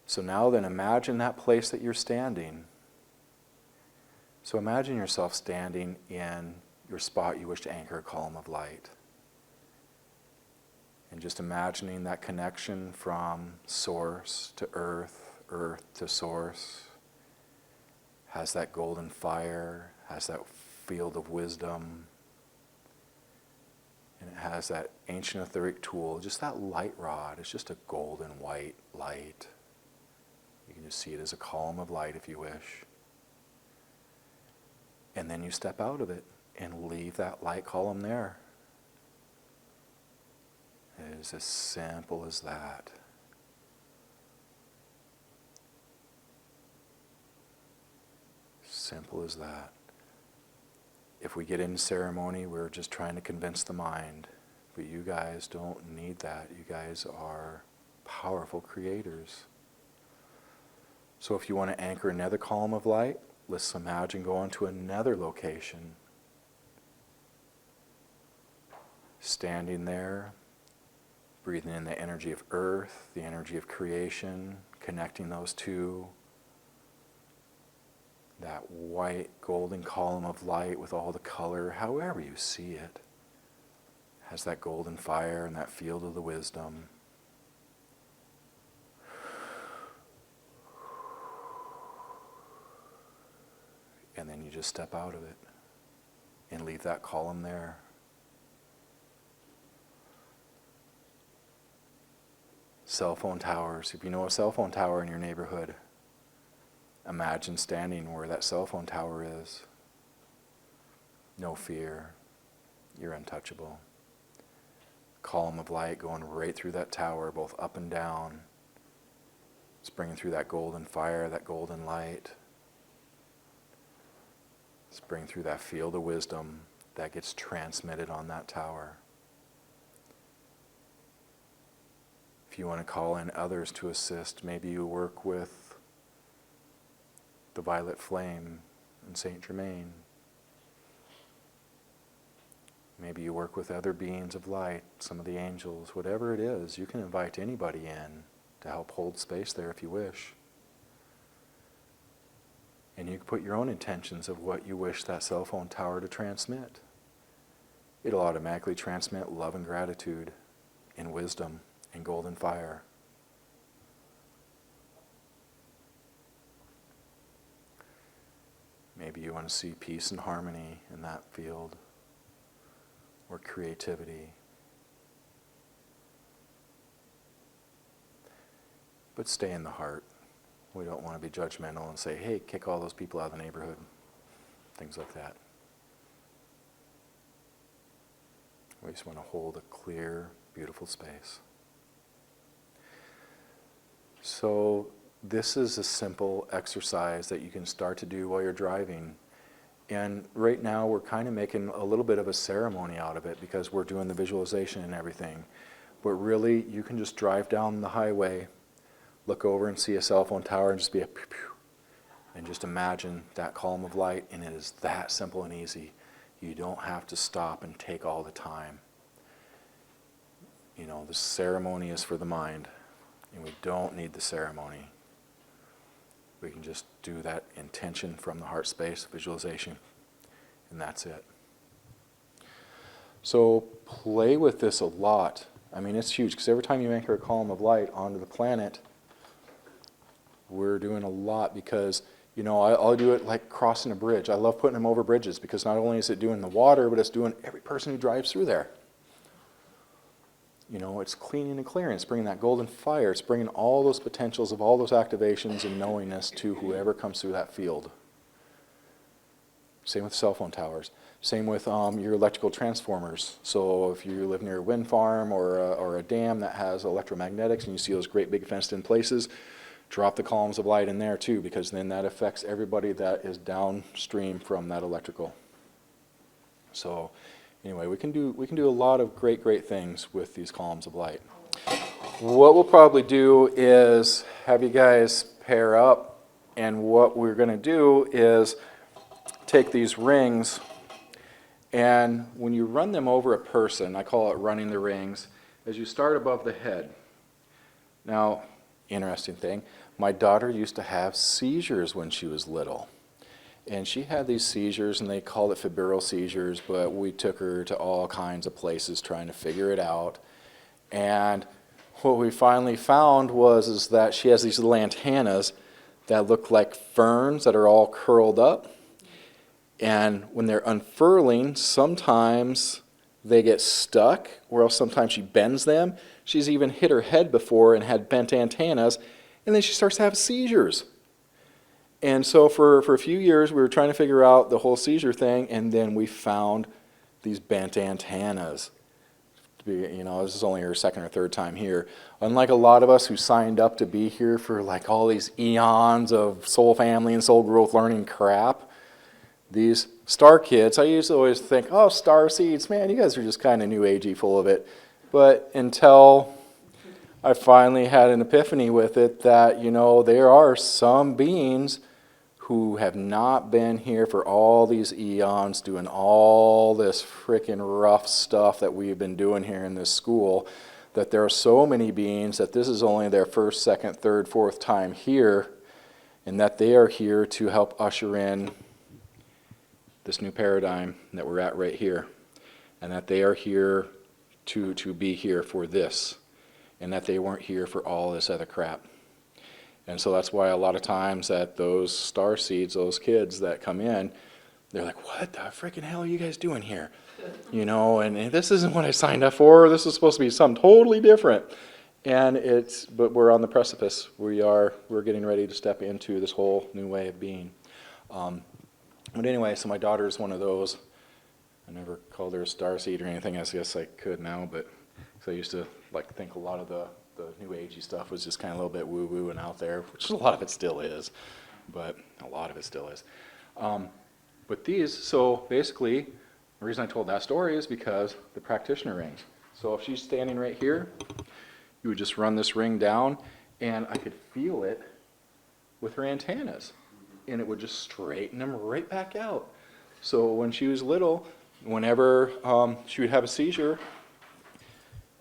So now then, imagine that place that you're standing. So imagine yourself standing in your spot you wish to anchor a column of light. And just imagining that connection from source to earth, earth to source, has that golden fire, has that field of wisdom, and it has that ancient etheric tool, just that light rod. It's just a golden white light. You can just see it as a column of light if you wish. And then you step out of it and leave that light column there. It is as simple as that. Simple as that. If we get into ceremony, we're just trying to convince the mind. But you guys don't need that. You guys are powerful creators. So if you want to anchor another column of light, let's imagine going to another location. Standing there, breathing in the energy of earth, the energy of creation, connecting those two. That white golden column of light with all the color, however you see it, has that golden fire and that field of the wisdom. And then you just step out of it and leave that column there. Cell phone towers. If you know a cell phone tower in your neighborhood, imagine standing where that cell phone tower is. No fear. You're untouchable. Column of light going right through that tower, both up and down. It's bringing through that golden fire, that golden light. It's bringing through that field of wisdom that gets transmitted on that tower. If you want to call in others to assist, maybe you work with the violet flame in Saint Germain. Maybe you work with other beings of light, some of the angels, whatever it is. You can invite anybody in to help hold space there if you wish. And you can put your own intentions of what you wish that cell phone tower to transmit. It'll automatically transmit love and gratitude and wisdom and golden fire. Maybe you want to see peace and harmony in that field, or creativity. But stay in the heart. We don't want to be judgmental and say, hey, kick all those people out of the neighborhood. Things like that. We just want to hold a clear, beautiful space. So this is a simple exercise that you can start to do while you're driving. And right now we're kind of making a little bit of a ceremony out of it because we're doing the visualization and everything. But really, you can just drive down the highway, look over and see a cell phone tower and just be a pew pew. And just imagine that column of light, and it is that simple and easy. You don't have to stop and take all the time. You know, the ceremony is for the mind, and we don't need the ceremony. We can just do that intention from the heart space, visualization, and that's it. So play with this a lot. I mean, it's huge, because every time you anchor a column of light onto the planet, we're doing a lot, because, you know, I'll do it like crossing a bridge. I love putting them over bridges, because not only is it doing the water, but it's doing every person who drives through there. You know, it's cleaning and clearing. It's bringing that golden fire. It's bringing all those potentials of all those activations and knowingness to whoever comes through that field. Same with cell phone towers. Same with your electrical transformers. So if you live near a wind farm or a dam that has electromagnetics and you see those great big fenced-in places, drop the columns of light in there too, because then that affects everybody that is downstream from that electrical. So anyway, we can do a lot of great things with these columns of light. What we'll probably do is have you guys pair up, and what we're going to do is take these rings, and when you run them over a person, I call it running the rings, as you start above the head. Now, interesting thing, my daughter used to have seizures when she was little. And she had these seizures, and they called it febrile seizures, but we took her to all kinds of places trying to figure it out. And what we finally found is that she has these little antennas that look like ferns that are all curled up. And when they're unfurling, sometimes they get stuck, or else sometimes she bends them. She's even hit her head before and had bent antennas, and then she starts to have seizures. And so for a few years, we were trying to figure out the whole seizure thing, and then we found these bent antennas. You know, this is only her second or third time here. Unlike a lot of us who signed up to be here for like all these eons of soul family and soul growth learning crap, these star kids, I used to always think, oh, star seeds, man, you guys are just kind of new agey full of it. But until I finally had an epiphany with it that, you know, there are some beings who have not been here for all these eons doing all this freaking rough stuff that we've been doing here in this school, that there are so many beings that this is only their first, second, third, fourth time here, and that they are here to help usher in this new paradigm that we're at right here, and that they are here to be here for this, and that they weren't here for all this other crap. And so that's why a lot of times that those star seeds, those kids that come in, they're like, what the freaking hell are you guys doing here? You know, and this isn't what I signed up for. This is supposed to be something totally different. And but we're on the precipice. We're getting ready to step into this whole new way of being. But anyway, so my daughter's one of those. I never called her a star seed or anything. I guess I could now, but so I used to like think a lot of the new agey stuff was just kind of a little bit woo-woo and out there, which a lot of it still is, but a lot of it still is. But these, so basically, the reason I told that story is because the practitioner rings. So if she's standing right here, you would just run this ring down, and I could feel it with her antennas, and it would just straighten them right back out. So when she was little, whenever she would have a seizure,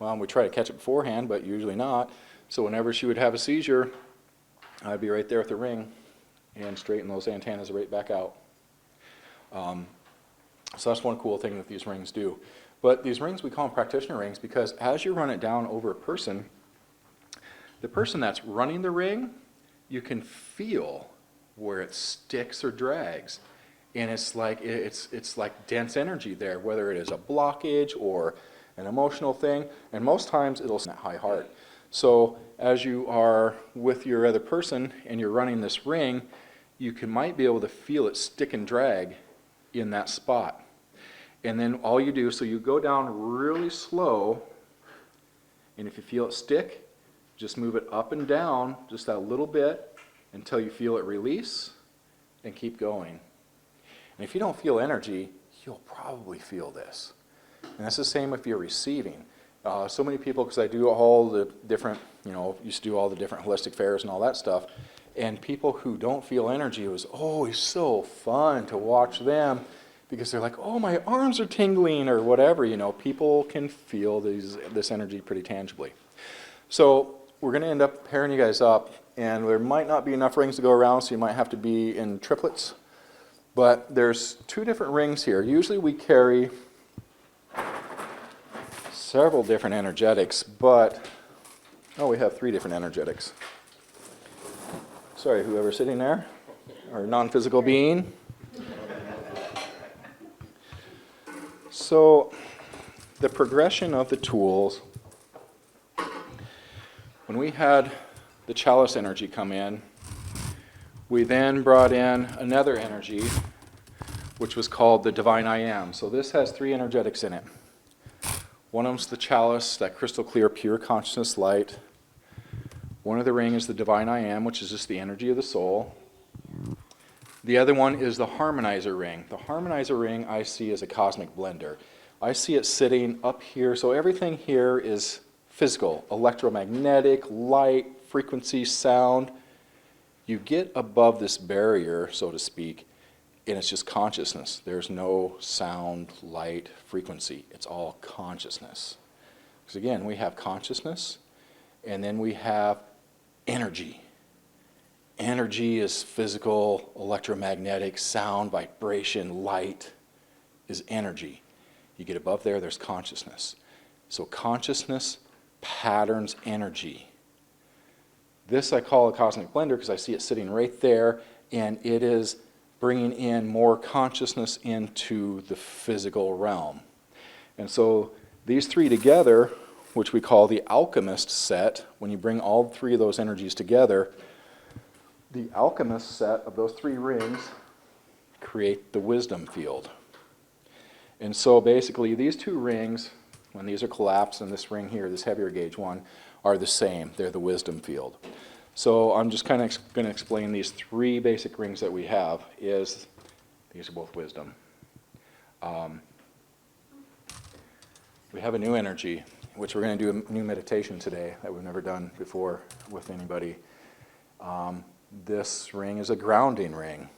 well, we try to catch it beforehand, but usually not. So whenever she would have a seizure, I'd be right there with the ring and straighten those antennas right back out. So that's one cool thing that these rings do. But these rings, we call them practitioner rings, because as you run it down over a person, the person that's running the ring, you can feel where it sticks or drags. And it's like dense energy there, whether it is a blockage or an emotional thing, and most times it'll snap high heart. So as you are with your other person and you're running this ring, you might be able to feel it stick and drag in that spot. And then all you do, so you go down really slow, and if you feel it stick, just move it up and down just that little bit until you feel it release, and keep going. And if you don't feel energy, you'll probably feel this. And that's the same if you're receiving. So many people, because I do all the different, used to do all the different holistic fairs and all that stuff, and people who don't feel energy, it was always so fun to watch them, because they're like, oh, my arms are tingling or whatever. People can feel this energy pretty tangibly. So we're going to end up pairing you guys up, and there might not be enough rings to go around, so you might have to be in triplets. But there's 2 different rings here. Usually we carry several different energetics, but, we have 3 different energetics. Sorry, whoever's sitting there, or non-physical being. So the progression of the tools, when we had the chalice energy come in, we then brought in another energy, which was called the Divine I Am. So this has 3 energetics in it. One of them's the chalice, that crystal clear, pure consciousness light. One of the ring is the Divine I Am, which is just the energy of the soul. The other one is the harmonizer ring. The harmonizer ring I see as a cosmic blender. I see it sitting up here, so everything here is physical, electromagnetic, light, frequency, sound. You get above this barrier, so to speak, and it's just consciousness. There's no sound, light, frequency. It's all consciousness. Because again, we have consciousness, and then we have energy. Energy is physical, electromagnetic, sound, vibration, light is energy. You get above there, there's consciousness. So consciousness patterns energy. This I call a cosmic blender because I see it sitting right there, and it is bringing in more consciousness into the physical realm. And so these 3 together, which we call the alchemist set, when you bring all 3 of those energies together, the alchemist set of those 3 rings create the wisdom field. And so basically these 2 rings, when these are collapsed, and this ring here, this heavier gauge one, are the same. They're the wisdom field. So I'm just kind of going to explain these 3 basic rings that we have. These are both wisdom. We have a new energy, which we're going to do a new meditation today that we've never done before with anybody. This ring is a grounding ring.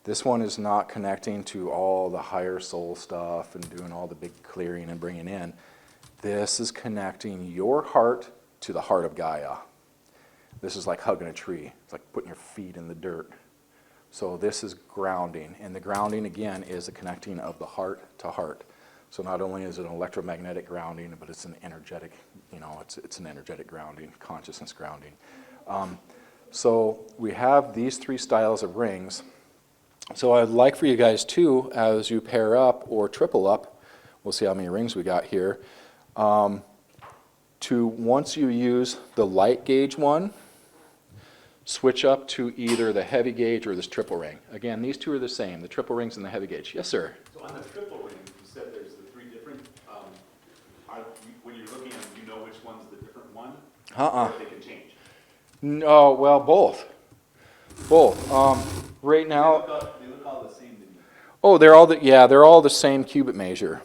This one is not connecting to all the higher soul stuff and doing all the big clearing and bringing in. This is connecting your heart to the heart of Gaia. This is like hugging a tree. It's like putting your feet in the dirt. So this is grounding. And the grounding, again, is the connecting of the heart to heart. So not only is it an electromagnetic grounding, but it's an energetic, it's an energetic grounding, consciousness grounding. So we have these 3 styles of rings. So I'd like for you guys too, as you pair up or triple up, we'll see how many rings we got here, to once you use the light gauge one, switch up to either the heavy gauge or this triple ring. Again, these 2 are the same, the triple rings and the heavy gauge. Yes, sir? So on the triple ring, you said there's the 3 different, when you're looking at them, do you know which one's the different one? Or they can change? No, well, both. Both. Right now... They look all the same to me. Oh, they're all the same cubit measure.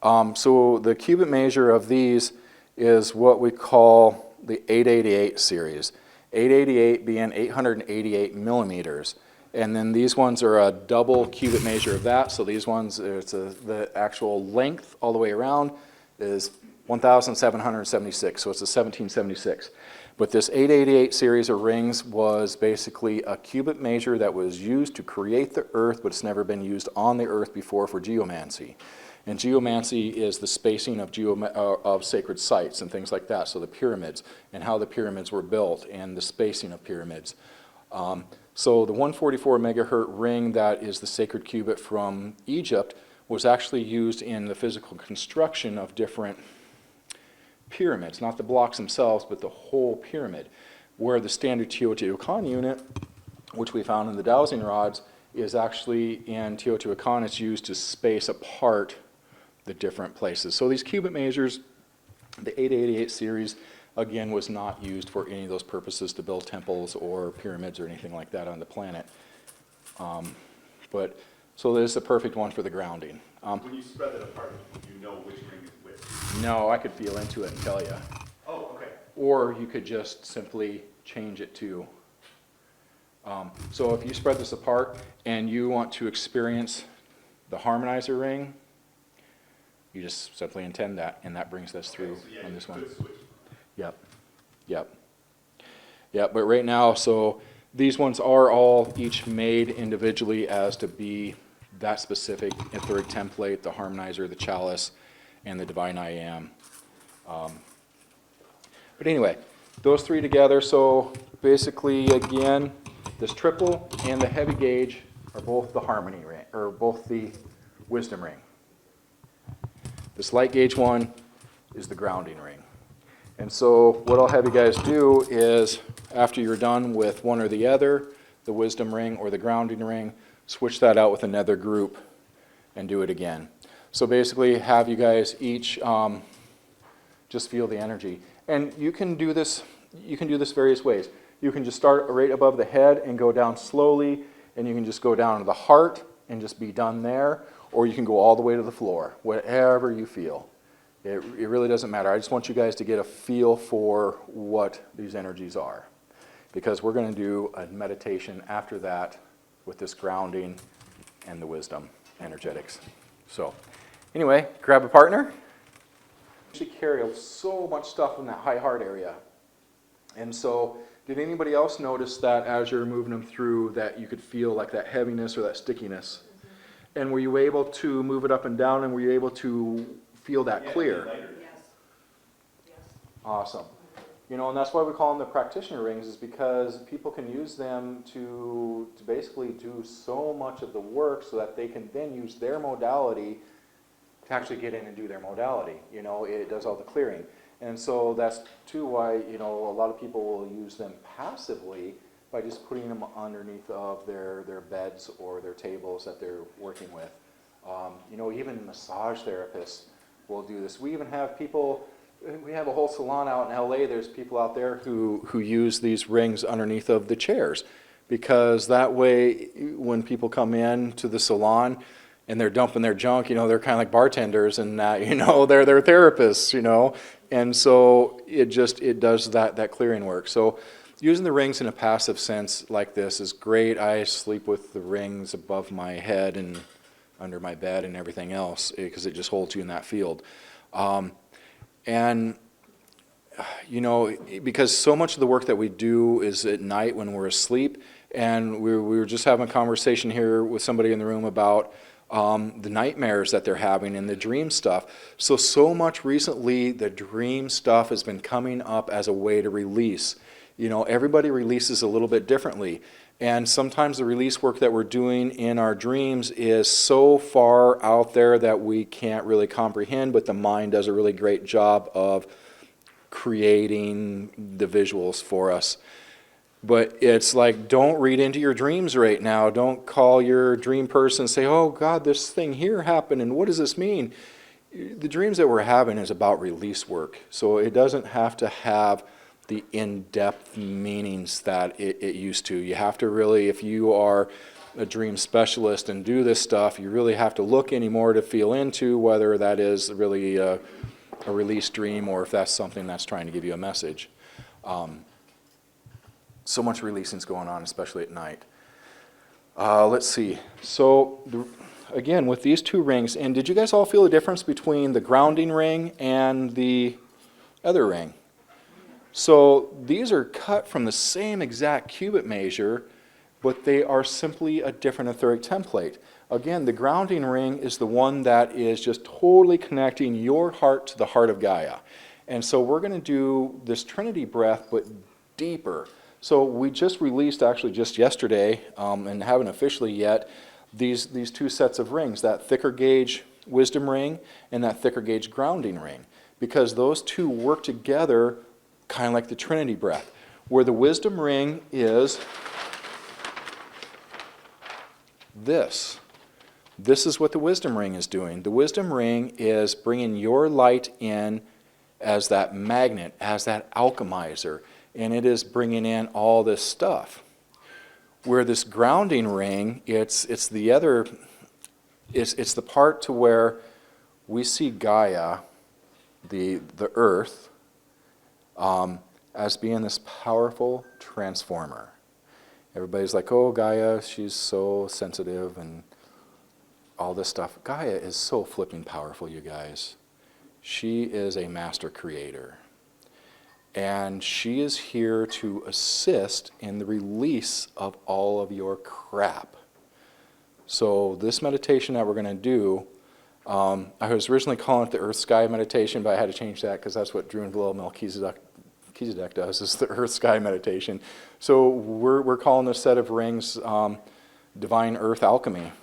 So the cubit measure of these is what we call the 888 series. 888 being 888 millimeters. And then these ones are a double cubit measure of that. So these ones, the actual length all the way around is 1,776. So it's a 1776. But this 888 series of rings was basically a cubit measure that was used to create the earth, but it's never been used on the earth before for geomancy. And geomancy is the spacing of sacred sites and things like that. So the pyramids and how the pyramids were built and the spacing of pyramids. So the 144 megahertz ring that is the sacred cubit from Egypt was actually used in the physical construction of different pyramids, not the blocks themselves, but the whole pyramid, where the standard Teotihuacan unit, which we found in the dowsing rods, is actually in Teotihuacan. It's used to space apart the different places. So these cubit measures, the 888 series, again, was not used for any of those purposes to build temples or pyramids or anything like that on the planet. So this is a perfect one for the grounding. When you spread that apart, do you know which ring is which? No, I could feel into it and tell you. Oh, okay. Or you could just simply change it to. So if you spread this apart and you want to experience the harmonizer ring, you just simply intend that, and that brings this through So yeah, on this one. good switch. Yep, yep. Yep, but right now, so these ones are all each made individually as to be that specific etheric template, the harmonizer, the chalice, and the divine I am. But anyway, those three together, so basically, again, this triple and the heavy gauge are both the harmony ring, or both the wisdom ring. This light gauge one is the grounding ring. And so what I'll have you guys do is, after you're done with one or the other, the wisdom ring or the grounding ring, switch that out with another group and do it again. So basically have you guys each just feel the energy. And you can do this various ways. You can just start right above the head and go down slowly, and you can just go down to the heart and just be done there, or you can go all the way to the floor, whatever you feel. It really doesn't matter. I just want you guys to get a feel for what these energies are, because we're going to do a meditation after that with this grounding and the wisdom energetics. So anyway, grab a partner. You carry so much stuff in that high heart area. And so did anybody else notice that as you're moving them through that you could feel like that heaviness or that stickiness? Mm-hmm. And were you able to move it up and down, and were you able to feel that clear? Yes. Yes. Awesome. You know, and that's why we call them the practitioner rings, is because people can use them to basically do so much of the work so that they can then use their modality to actually get in and do their modality. You know, it does all the clearing. And so that's too why, you know, a lot of people will use them passively by just putting them underneath of their beds or their tables that they're working with. You know, even massage therapists will do this. We even have people, we have a whole salon out in LA, there's people out there who use these rings underneath of the chairs, because that way when people come in to the salon and they're dumping their junk, you know, they're kind of like bartenders, and you know, they're therapists, you know, and so it does that clearing work. So using the rings in a passive sense like this is great. I sleep with the rings above my head and under my bed and everything else, because it just holds you in that field. And you know, because so much of the work that we do is at night when we're asleep, and we were just having a conversation here with somebody in the room about the nightmares that they're having and the dream stuff. So much recently, the dream stuff has been coming up as a way to release. You know, everybody releases a little bit differently. And sometimes the release work that we're doing in our dreams is so far out there that we can't really comprehend, but the mind does a really great job of creating the visuals for us. But it's like, don't read into your dreams right now. Don't call your dream person and say, oh God, this thing here happened, and what does this mean? The dreams that we're having is about release work. So it doesn't have to have the in-depth meanings that it used to. You have to really, if you are a dream specialist and do this stuff, you really have to look anymore to feel into whether that is really a release dream or if that's something that's trying to give you a message. So much releasing is going on, especially at night. Let's see. So again, with these two rings, and did you guys all feel the difference between the grounding ring and the other ring? So these are cut from the same exact cubit measure, but they are simply a different etheric template. Again, the grounding ring is the one that is just totally connecting your heart to the heart of Gaia. And so we're going to do this Trinity breath, but deeper. So we just released, actually just yesterday, and haven't officially yet, these two sets of rings, that thicker gauge wisdom ring and that thicker gauge grounding ring, because those two work together kind of like the Trinity breath, where the wisdom ring is this. This is what the wisdom ring is doing. The wisdom ring is bringing your light in as that magnet, as that alchemizer, and it is bringing in all this stuff. Where this grounding ring, it's the part to where we see Gaia the earth as being this powerful transformer. Everybody's like, oh, Gaia, she's so sensitive and all this stuff. Gaia is so flipping powerful, you guys. She is a master creator. And she is here to assist in the release of all of your crap. So this meditation that we're going to do, I was originally calling it the Earth Sky meditation, but I had to change that because that's what Drunvalo Melchizedek does, is the Earth Sky meditation. So we're calling this set of rings Divine Earth Alchemy,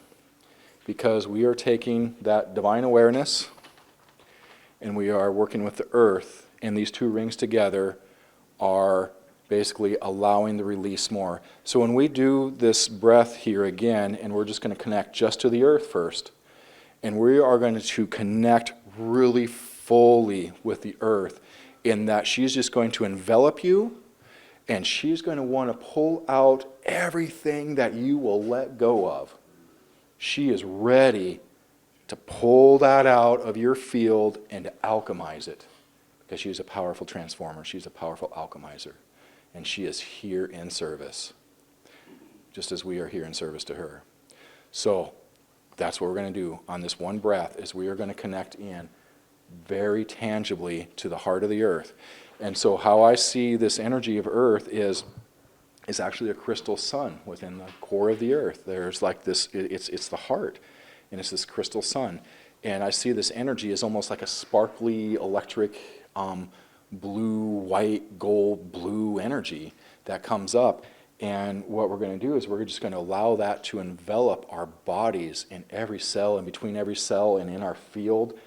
because we are taking that divine awareness and we are working with the earth, and these two rings together are basically allowing the release more. So when we do this breath here again, and we're just going to connect just to the earth first, and we are going to connect really fully with the earth, in that she's just going to envelop you, and she's going to want to pull out everything that you will let go of. She is ready to pull that out of your field and to alchemize it, because she's a powerful transformer. She's a powerful alchemizer, and she is here in service, just as we are here in service to her. So that's what we're going to do on this one breath, is we are going to connect in very tangibly to the heart of the earth. And so how I see this energy of earth is actually a crystal sun within the core of the earth. There's like this, it's the heart, and it's this crystal sun. And I see this energy as almost like a sparkly electric blue, white, gold, blue energy that comes up. And what we're going to do is we're just going to allow that to envelop our bodies in every cell, in between every cell and in our field.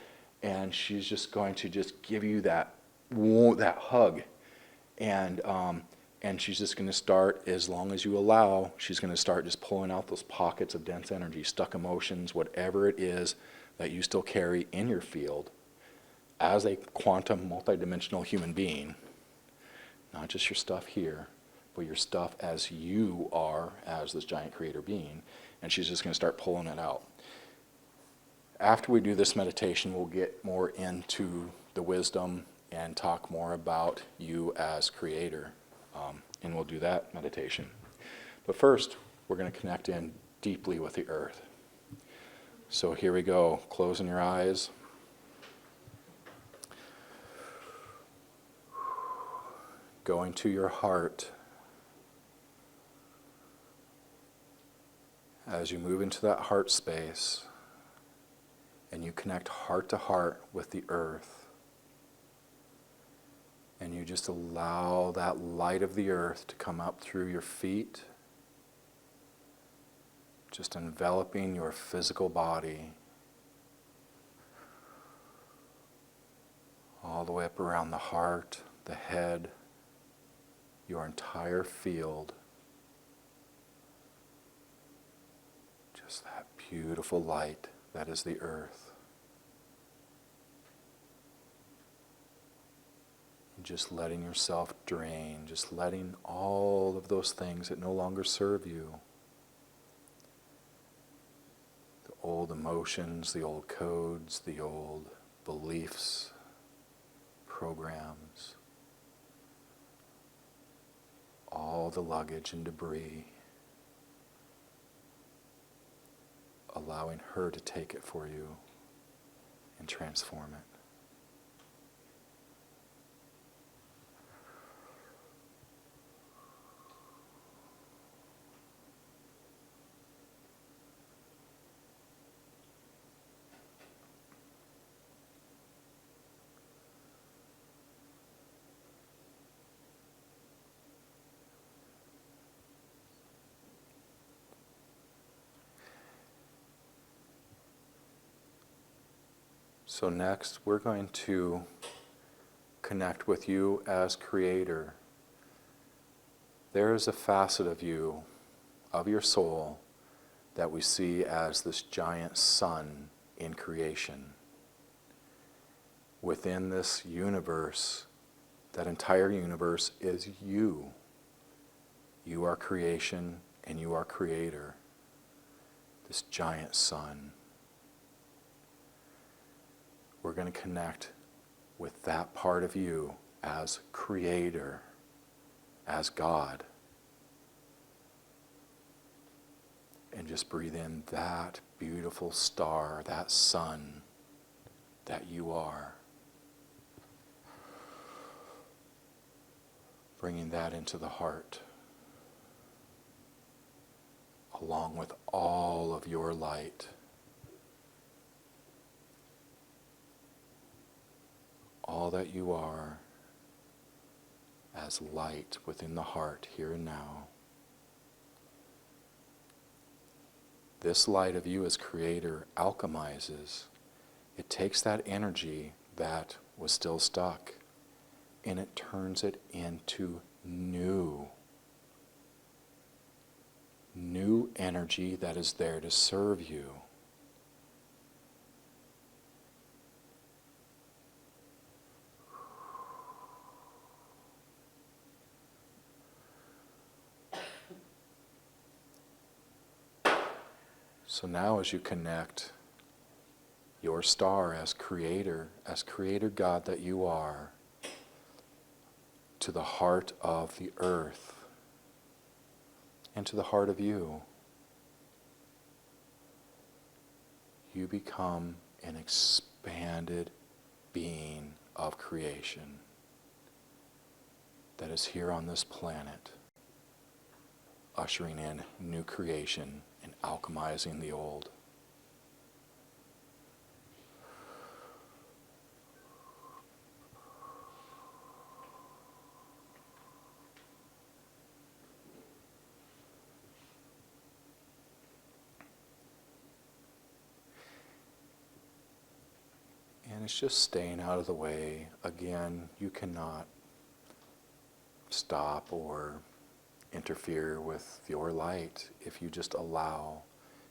And she's just going to just give you that hug. And she's just going to start, as long as you allow, she's going to start just pulling out those pockets of dense energy, stuck emotions, whatever it is that you still carry in your field as a quantum, multidimensional human being. Not just your stuff here, but your stuff as you are, as this giant creator being. And she's just going to start pulling it out. After we do this meditation, we'll get more into the wisdom and talk more about you as creator. And we'll do that meditation. But first, we're going to connect in deeply with the earth. So here we go. Closing your eyes. Going to your heart. As you move into that heart space, and you connect heart to heart with the earth, and you just allow that light of the earth to come up through your feet, just enveloping your physical body, all the way up around the heart, the head, your entire field. Just that beautiful light that is the earth. Just letting yourself drain, just letting all of those things that no longer serve you, the old emotions, the old codes, the old beliefs, programs, all the luggage and debris, allowing her to take it for you and transform it. So next, we're going to connect with you as creator. There is a facet of you, of your soul, that we see as this giant sun in creation. Within this universe, that entire universe is you. You are creation and you are creator. This giant sun. We're going to connect with that part of you as creator, as God. And just breathe in that beautiful star, that sun that you are. Bringing that into the heart, along with all of your light. All that you are as light within the heart, here and now. This light of you as creator alchemizes. It takes that energy that was still stuck and it turns it into new energy that is there to serve you. So now as you connect your star as creator God that you are, to the heart of the earth and to the heart of you, you become an expanded being of creation that is here on this planet, ushering in new creation and alchemizing the old. And it's just staying out of the way. Again, you cannot stop or interfere with your light if you just allow.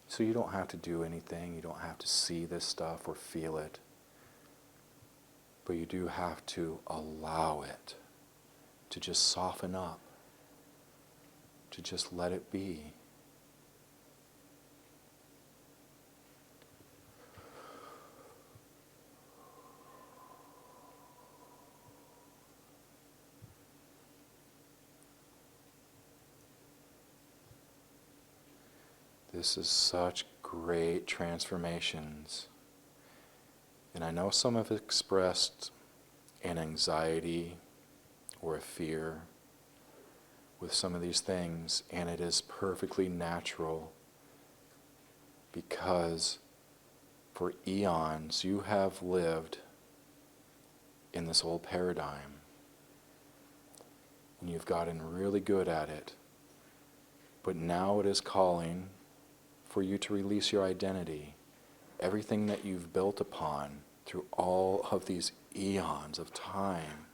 So you don't have to do anything. You don't have to see this stuff or feel it. But you do have to allow it to just soften up, to just let it be. This is such great transformations. And I know some have expressed an anxiety or a fear with some of these things, and it is perfectly natural because for eons you have lived in this old paradigm and you've gotten really good at it. But now it is calling for you to release your identity, everything that you've built upon through all of these eons of time.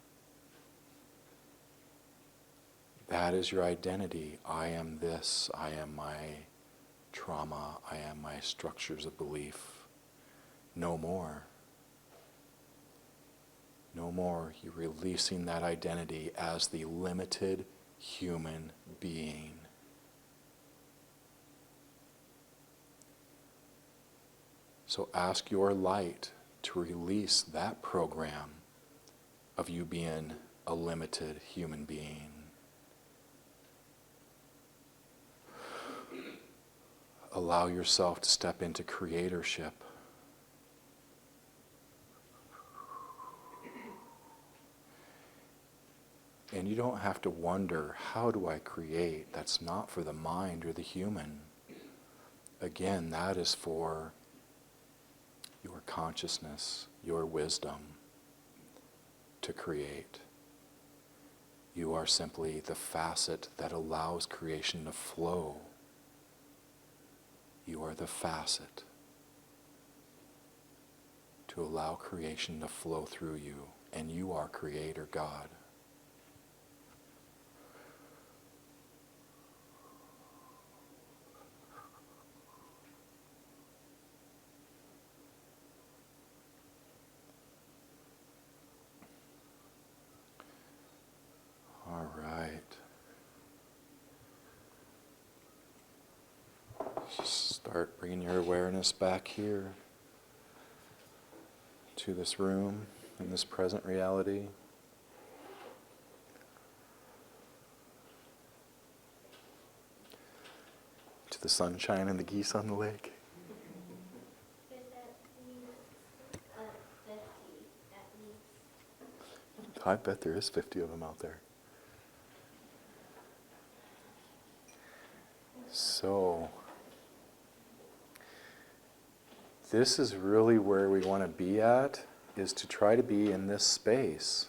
That is your identity. I am this. I am my trauma. I am my structures of belief. No more. No more. You're releasing that identity as the limited human being. So ask your light to release that program of you being a limited human being. Allow yourself to step into creatorship. And you don't have to wonder, how do I create? That's not for the mind or the human. Again, that is for your consciousness, your wisdom to create. You are simply the facet that allows creation to flow. You are the facet to allow creation to flow through you, and you are Creator God. All right. Just start bringing your awareness back here to this room in this present reality. To the sunshine and the geese on the lake. I bet there is 50 of them out there. So, this is really where we want to be at, is to try to be in this space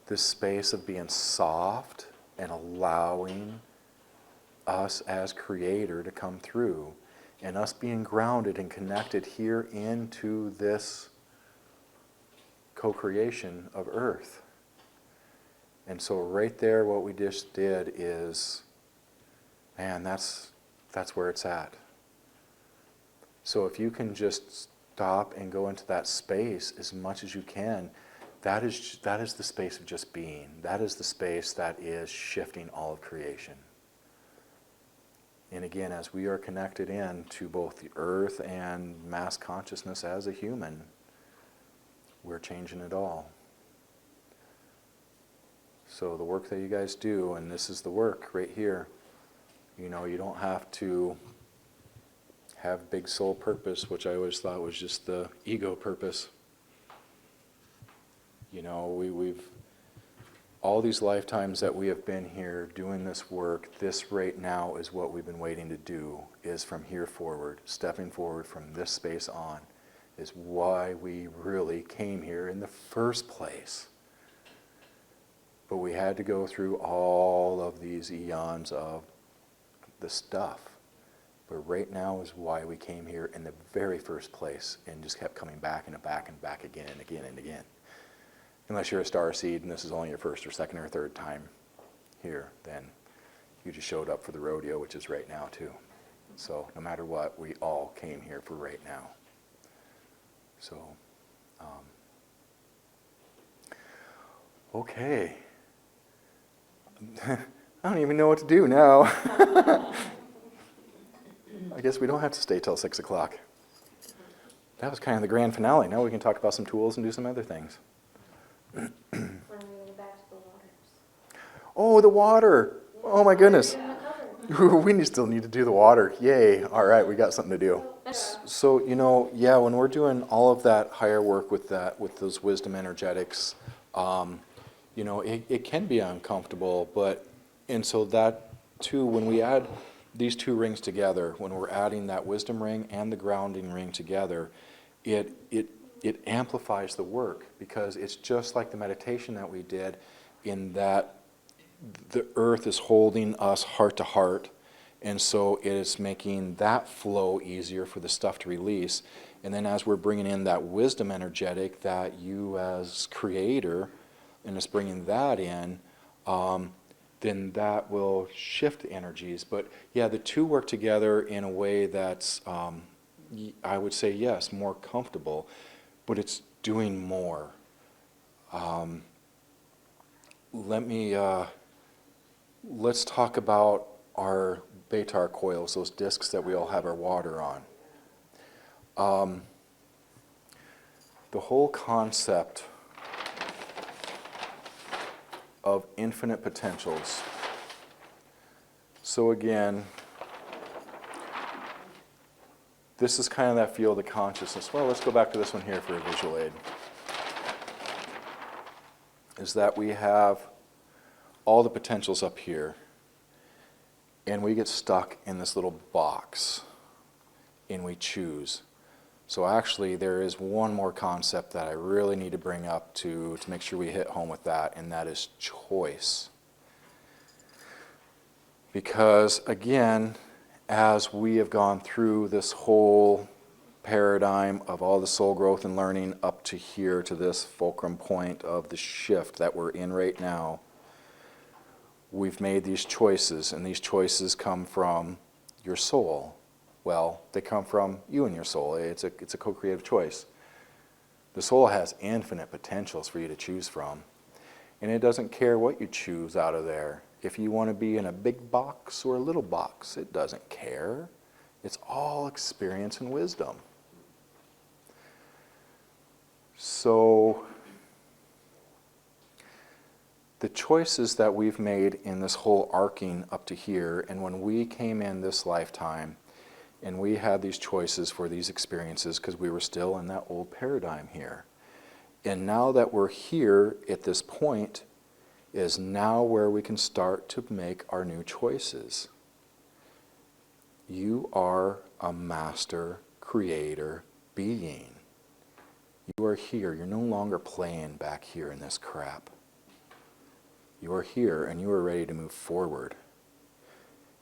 of being soft and allowing us as creator to come through, and us being grounded and connected here into this co-creation of Earth. And so right there, what we just did is, man, that's where it's at. So if you can just stop and go into that space as much as you can, that is the space of just being. That is the space that is shifting all of creation. And again, as we are connected in to both the earth and mass consciousness as a human, we're changing it all. So the work that you guys do, and this is the work right here, you know, you don't have to have big soul purpose, which I always thought was just the ego purpose. You know, we've all these lifetimes that we have been here doing this work, this right now is what we've been waiting to do, is from here forward, stepping forward from this space on, is why we really came here in the first place. But we had to go through all of these eons of the stuff. But right now is why we came here in the very first place and just kept coming back and back and back again and again and again. Unless you're a starseed and this is only your first or second or third time here, then you just showed up for the rodeo, which is right now too. So no matter what, we all came here for right now. So, okay. I don't even know what to do now. I guess we don't have to stay till 6 o'clock. That was kind of the grand finale. Now we can talk about some tools and do some other things. When we go back to the waters. Oh, the water. Oh my goodness. In the cupboard. We still need to do the water. Yay. All right, we got something to do. So, you know, yeah, when we're doing all of that higher work with those wisdom energetics, you know, it can be uncomfortable, and so that too, when we add these two rings together, when we're adding that wisdom ring and the grounding ring together, it amplifies the work, because it's just like the meditation that we did, in that the earth is holding us heart to heart, and so it is making that flow easier for the stuff to release. And then as we're bringing in that wisdom energetic, that you as creator, and it's bringing that in, then that will shift the energies. But yeah, the two work together in a way that's, I would say, yes, more comfortable, but it's doing more. Let's talk about our Betar coils, those discs that we all have our water on. The whole concept of infinite potentials. So again, this is kind of that field of consciousness. Well, let's go back to this one here for a visual aid. Is that we have all the potentials up here, and we get stuck in this little box, and we choose. So actually, there is one more concept that I really need to bring up to make sure we hit home with that, and that is choice. Because again, as we have gone through this whole paradigm of all the soul growth and learning up to here, to this fulcrum point of the shift that we're in right now, we've made these choices, and these choices come from your soul. Well, they come from you and your soul. It's a co-creative choice. The soul has infinite potentials for you to choose from. And it doesn't care what you choose out of there. If you want to be in a big box or a little box, it doesn't care. It's all experience and wisdom. So the choices that we've made in this whole arcing up to here, and when we came in this lifetime, and we had these choices for these experiences because we were still in that old paradigm here. And now that we're here at this point is now where we can start to make our new choices. You are a master creator being. You are here. You're no longer playing back here in this crap. You are here and you are ready to move forward.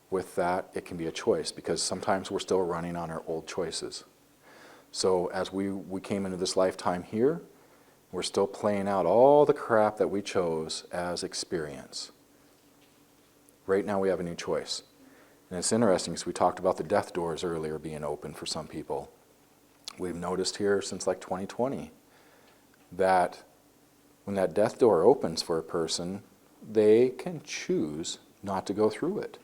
With that, it can be a choice because sometimes we're still running on our old choices. So as we came into this lifetime here, we're still playing out all the crap that we chose as experience. Right now we have a new choice. And it's interesting because we talked about the death doors earlier being open for some people. We've noticed here since like 2020 that when that death door opens for a person, they can choose not to go through it.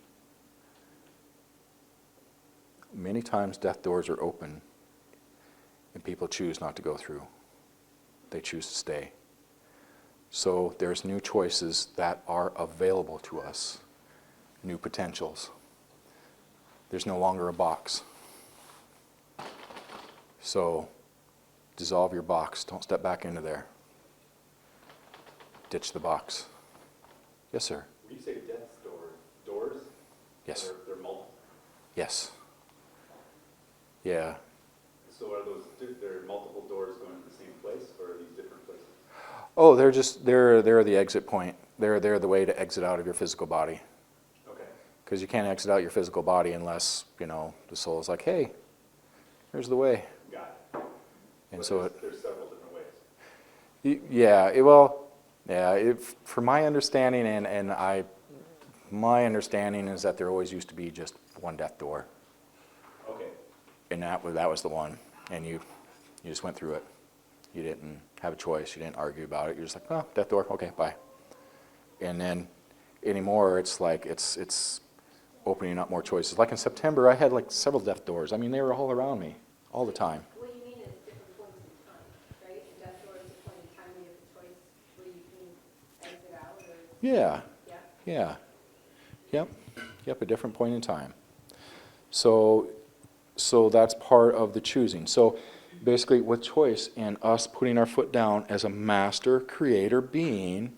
Many times death doors are open and people choose not to go through. They choose to stay. So there's new choices that are available to us, new potentials. There's no longer a box. So dissolve your box. Don't step back into there. Ditch the box. Yes, sir. When you say death's doors? Yes. They're multiple. Yes. Yeah. So are there multiple doors going to the same place, or are these different places? Oh, they're the exit point. They're the way to exit out of your physical body. Okay. Because you can't exit out your physical body unless, the soul is like, hey, here's the way. Got it. And But so there's several different ways. for my understanding, my understanding is that there always used to be just one death door. Okay. And that was the one. And you just went through it. You didn't have a choice. You didn't argue about it. You're just like, oh, death door, okay, bye. And then anymore, it's like it's opening up more choices. Like in September, I had like several death doors. I mean, they were all around me all the time. What you mean is different points in time, right? A death door is a point in time where you have a choice where you can exit out or... Yeah. Yeah. Yeah. Yep, a different point in time. So that's part of the choosing. So basically with choice and us putting our foot down as a master creator being,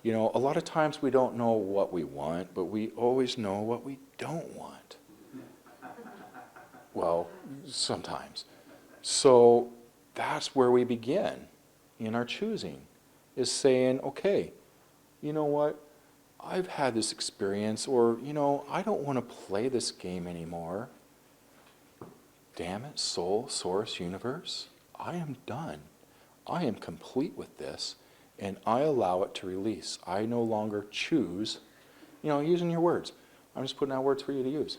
a lot of times we don't know what we want, but we always know what we don't want. Well, sometimes. So that's where we begin in our choosing, is saying, okay, you know what? I've had this experience, or, I don't want to play this game anymore. Damn it, soul, source, universe, I am done. I am complete with this, and I allow it to release. I no longer choose, using your words. I'm just putting out words for you to use.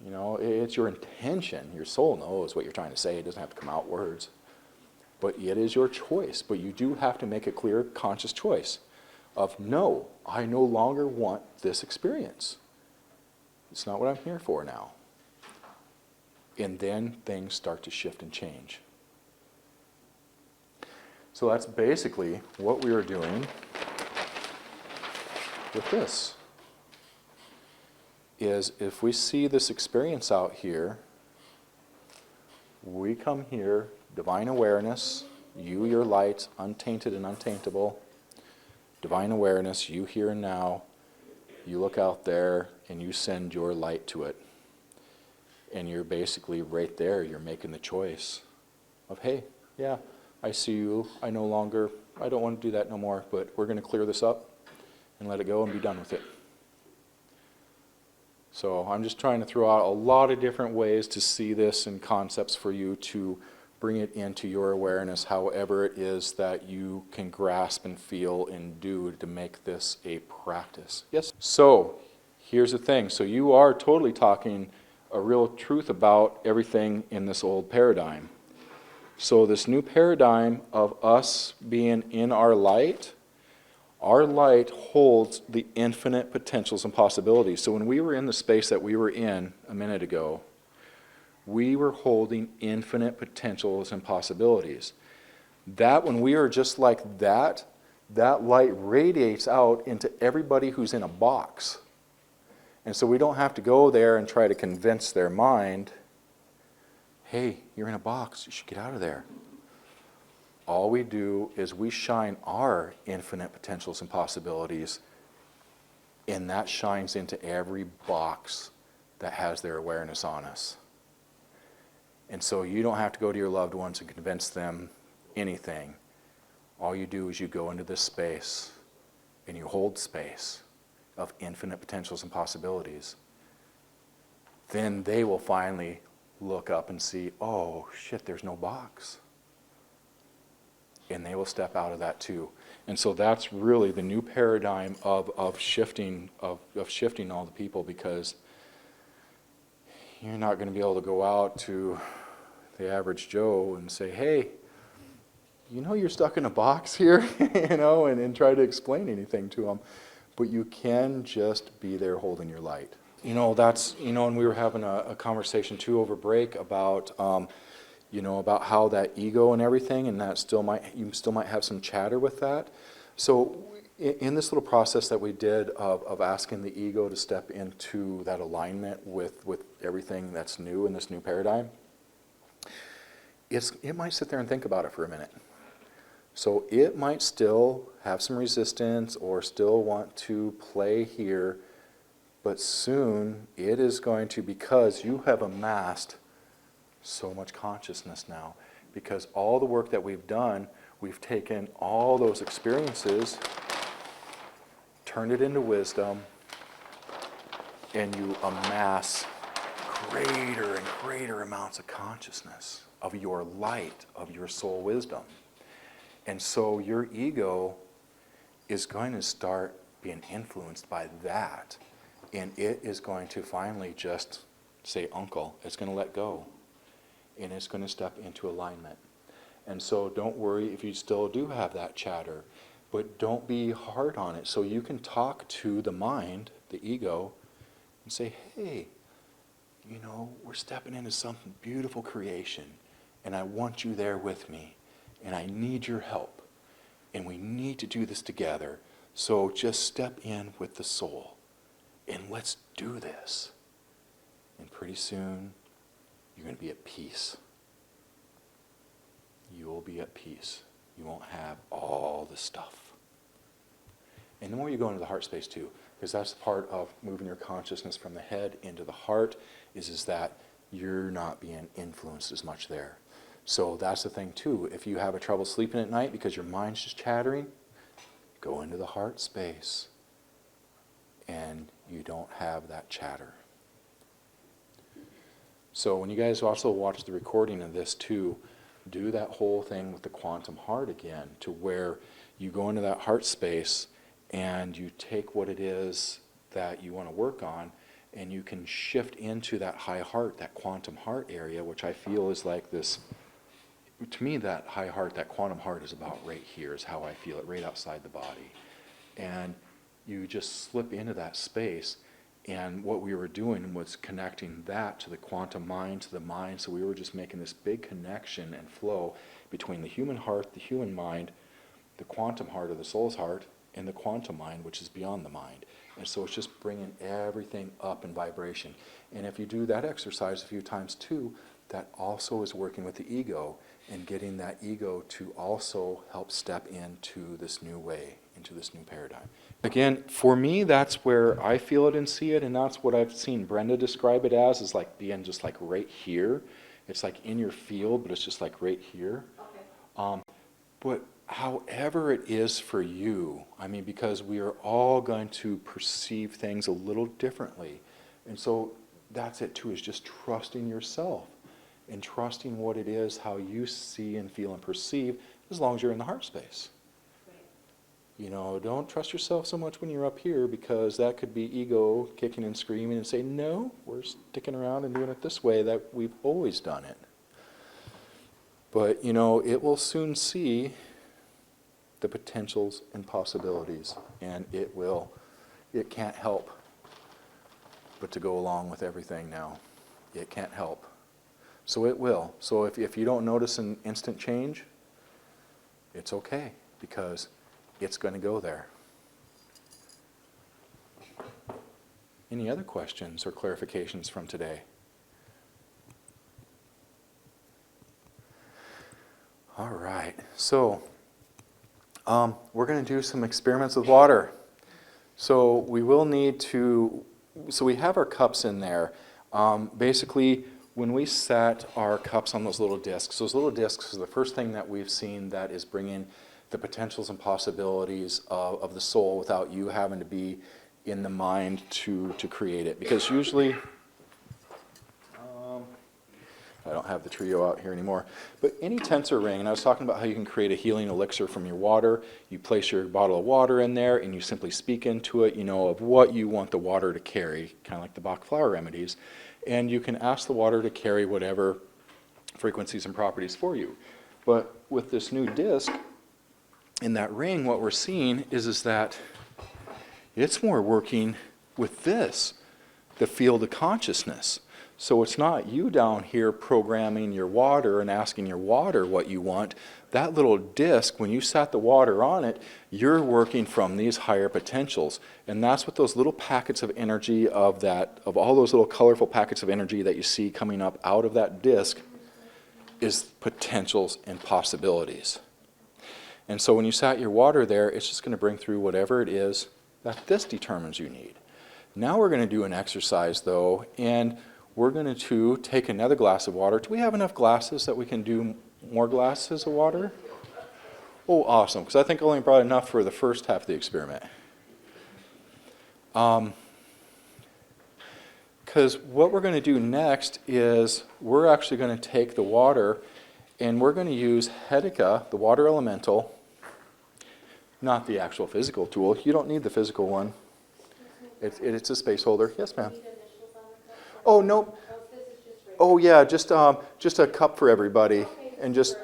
It's your intention. Your soul knows what you're trying to say. It doesn't have to come out words. But it is your choice. But you do have to make a clear, conscious choice of, no, I no longer want this experience. It's not what I'm here for now. And then things start to shift and change. So that's basically what we are doing with this. Is if we see this experience out here, we come here, divine awareness, you, your light, untainted and untaintable, divine awareness, you here and now, you look out there and you send your light to it. And you're basically right there, you're making the choice of, hey, yeah, I see you, I don't want to do that no more, but we're going to clear this up and let it go and be done with it. So I'm just trying to throw out a lot of different ways to see this and concepts for you to bring it into your awareness, however it is that you can grasp and feel and do to make this a practice. Yes? So here's the thing. So you are totally talking a real truth about everything in this old paradigm. So this new paradigm of us being in our light holds the infinite potentials and possibilities. So when we were in the space that we were in a minute ago, we were holding infinite potentials and possibilities. That when we are just like that, that light radiates out into everybody who's in a box. And so we don't have to go there and try to convince their mind, hey, you're in a box, you should get out of there. All we do is we shine our infinite potentials and possibilities, and that shines into every box that has their awareness on us. And so you don't have to go to your loved ones and convince them anything. All you do is you go into this space and you hold space of infinite potentials and possibilities. Then they will finally look up and see, oh shit, there's no box. And they will step out of that too. And so that's really the new paradigm of shifting all the people, because you're not going to be able to go out to the average Joe and say, hey, you know you're stuck in a box here, and try to explain anything to them. But you can just be there holding your light. And we were having a conversation too over break about, about how that ego and everything, and that you still might have some chatter with that. So in this little process that we did of asking the ego to step into that alignment with everything that's new in this new paradigm, it might sit there and think about it for a minute. So it might still have some resistance or still want to play here, but soon it is going to, because you have amassed so much consciousness now, because all the work that we've done, we've taken all those experiences, turned it into wisdom, and you amass greater and greater amounts of consciousness of your light, of your soul wisdom. And so your ego is going to start being influenced by that, and it is going to finally just say, uncle, it's going to let go, and it's going to step into alignment. And so don't worry if you still do have that chatter, but don't be hard on it. So you can talk to the mind, the ego, and say, hey, we're stepping into something beautiful creation, and I want you there with me, and I need your help, and we need to do this together. So just step in with the soul, and let's do this. And pretty soon, you're going to be at peace. You will be at peace. You won't have all the stuff. And the more you go into the heart space too, because that's part of moving your consciousness from the head into the heart, is that you're not being influenced as much there. So that's the thing too. If you have a trouble sleeping at night because your mind's just chattering, go into the heart space and you don't have that chatter. So when you guys also watch the recording of this too, do that whole thing with the quantum heart again, to where you go into that heart space and you take what it is that you want to work on, and you can shift into that high heart, that quantum heart area, which I feel is like this. To me, that high heart, that quantum heart is about right here, is how I feel it, right outside the body. And you just slip into that space, and what we were doing was connecting that to the quantum mind, to the mind, so we were just making this big connection and flow between the human heart, the human mind, the quantum heart or the soul's heart, and the quantum mind, which is beyond the mind. And so it's just bringing everything up in vibration. And if you do that exercise a few times too, that also is working with the ego and getting that ego to also help step into this new way, into this new paradigm. Again, for me, that's where I feel it and see it, and that's what I've seen Brenda describe it as, is like being just like right here. It's like in your field, but it's just like right here. Okay. But however it is for you, because we are all going to perceive things a little differently. And so that's it too, is just trusting yourself and trusting what it is, how you see and feel and perceive, as long as you're in the heart space. Don't trust yourself so much when you're up here, because that could be ego kicking and screaming and saying, no, we're sticking around and doing it this way that we've always done it. But, it will soon see the potentials and possibilities, and it can't help but to go along with everything now. It can't help. So it will. So if you don't notice an instant change, it's okay, because it's going to go there. Any other questions or clarifications from today? All right, so we're going to do some experiments with water. So we will need to, so we have our cups in there. Basically, when we set our cups on those little discs are the first thing that we've seen that is bringing the potentials and possibilities of the soul without you having to be in the mind to create it. Because usually, I don't have the trio out here anymore, but any tensor ring, and I was talking about how you can create a healing elixir from your water. You place your bottle of water in there and you simply speak into it, of what you want the water to carry, kind of like the Bach flower remedies. And you can ask the water to carry whatever frequencies and properties for you. But with this new disc in that ring, what we're seeing is that it's more working with this, the field of consciousness. So it's not you down here programming your water and asking your water what you want. That little disc, when you set the water on it, you're working from these higher potentials. And that's what those little packets of energy of all those little colorful packets of energy that you see coming up out of that disc is potentials and possibilities. And so when you set your water there, it's just going to bring through whatever it is that this determines you need. Now we're going to do an exercise though, and we're going to take another glass of water. Do we have enough glasses that we can do more glasses of water? Oh, awesome, because I think I only brought enough for the first half of the experiment. Because what we're going to do next is we're actually going to take the water and we're going to use Hetica, the water elemental, not the actual physical tool. You don't need the physical one. It's a space holder. Yes, ma'am. Oh, no. Oh, yeah, just a cup for everybody. And just,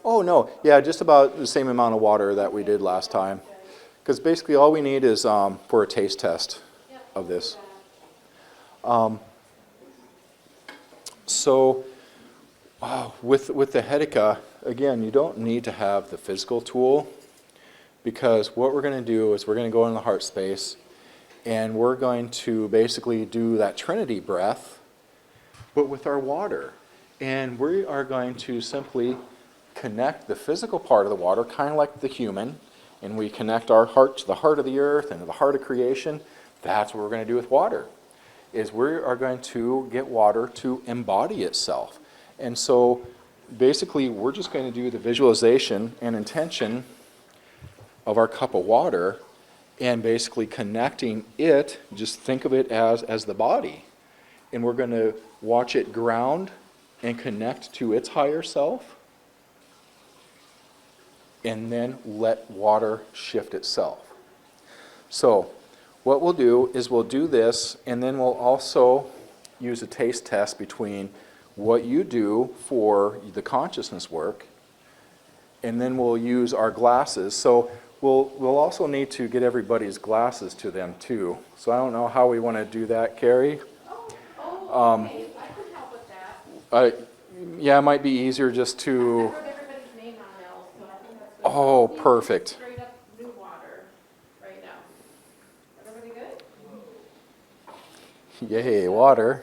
oh, no. Yeah, just about the same amount of water that we did last time. Because basically all we need is for a taste test of this. So with the Hetica, again, you don't need to have the physical tool. Because what we're going to do is we're going to go in the heart space and we're going to basically do that Trinity breath, but with our water. And we are going to simply connect the physical part of the water, kind of like the human, and we connect our heart to the heart of the earth and to the heart of creation. That's what we're going to do with water, is we are going to get water to embody itself. And so basically we're just going to do the visualization and intention of our cup of water and basically connecting it, just think of it as the body. And we're going to watch it ground and connect to its higher self and then let water shift itself. So what we'll do is we'll do this and then we'll also use a taste test between what you do for the consciousness work and then we'll use our glasses. So we'll also need to get everybody's glasses to them too. So I don't know how we want to do that, Carrie. Okay. I could help with that. Yeah, it might be easier just to. I wrote everybody's name on now, so I think that's good. Oh, perfect. Straight up new water right now. Everybody good? Yay, water.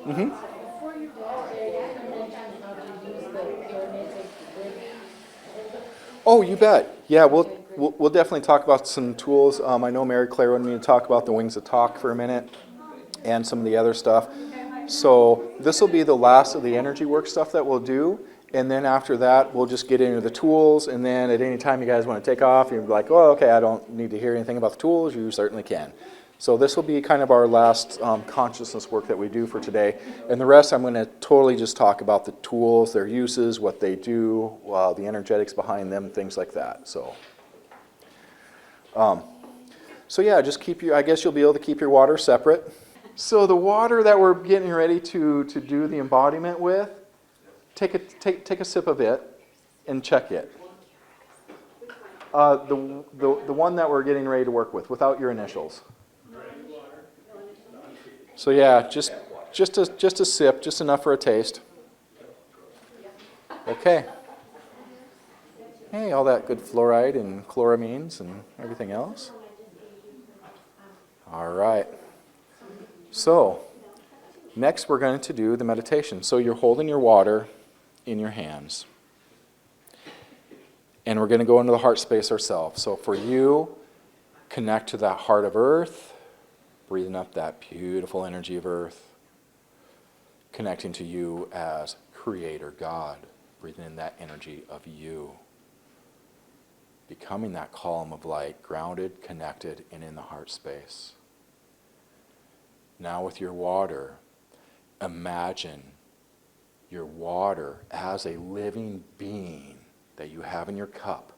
Mm-hmm. Oh, you bet. Yeah, we'll definitely talk about some tools. I know Mary Claire wanted me to talk about the Wings of Talk for a minute and some of the other stuff. So this will be the last of the energy work stuff that we'll do. And then after that, we'll just get into the tools. And then at any time you guys want to take off, you're like, oh, okay, I don't need to hear anything about the tools. You certainly can. So this will be kind of our last consciousness work that we do for today. And the rest, I'm going to totally just talk about the tools, their uses, what they do, the energetics behind them, things like that. So yeah, just I guess you'll be able to keep your water separate. So the water that we're getting ready to do the embodiment with, take a sip of it and check it. The one that we're getting ready to work with, without your initials. So yeah, just a sip, just enough for a taste. Okay. Hey, all that good fluoride and chloramines and everything else. All right. So, next we're going to do the meditation. So you're holding your water in your hands. And we're going to go into the heart space ourselves. So for you, connect to that heart of earth, breathing up that beautiful energy of earth, connecting to you as Creator God, breathing in that energy of you, becoming that column of light, grounded, connected, and in the heart space. Now with your water, imagine your water as a living being that you have in your cup,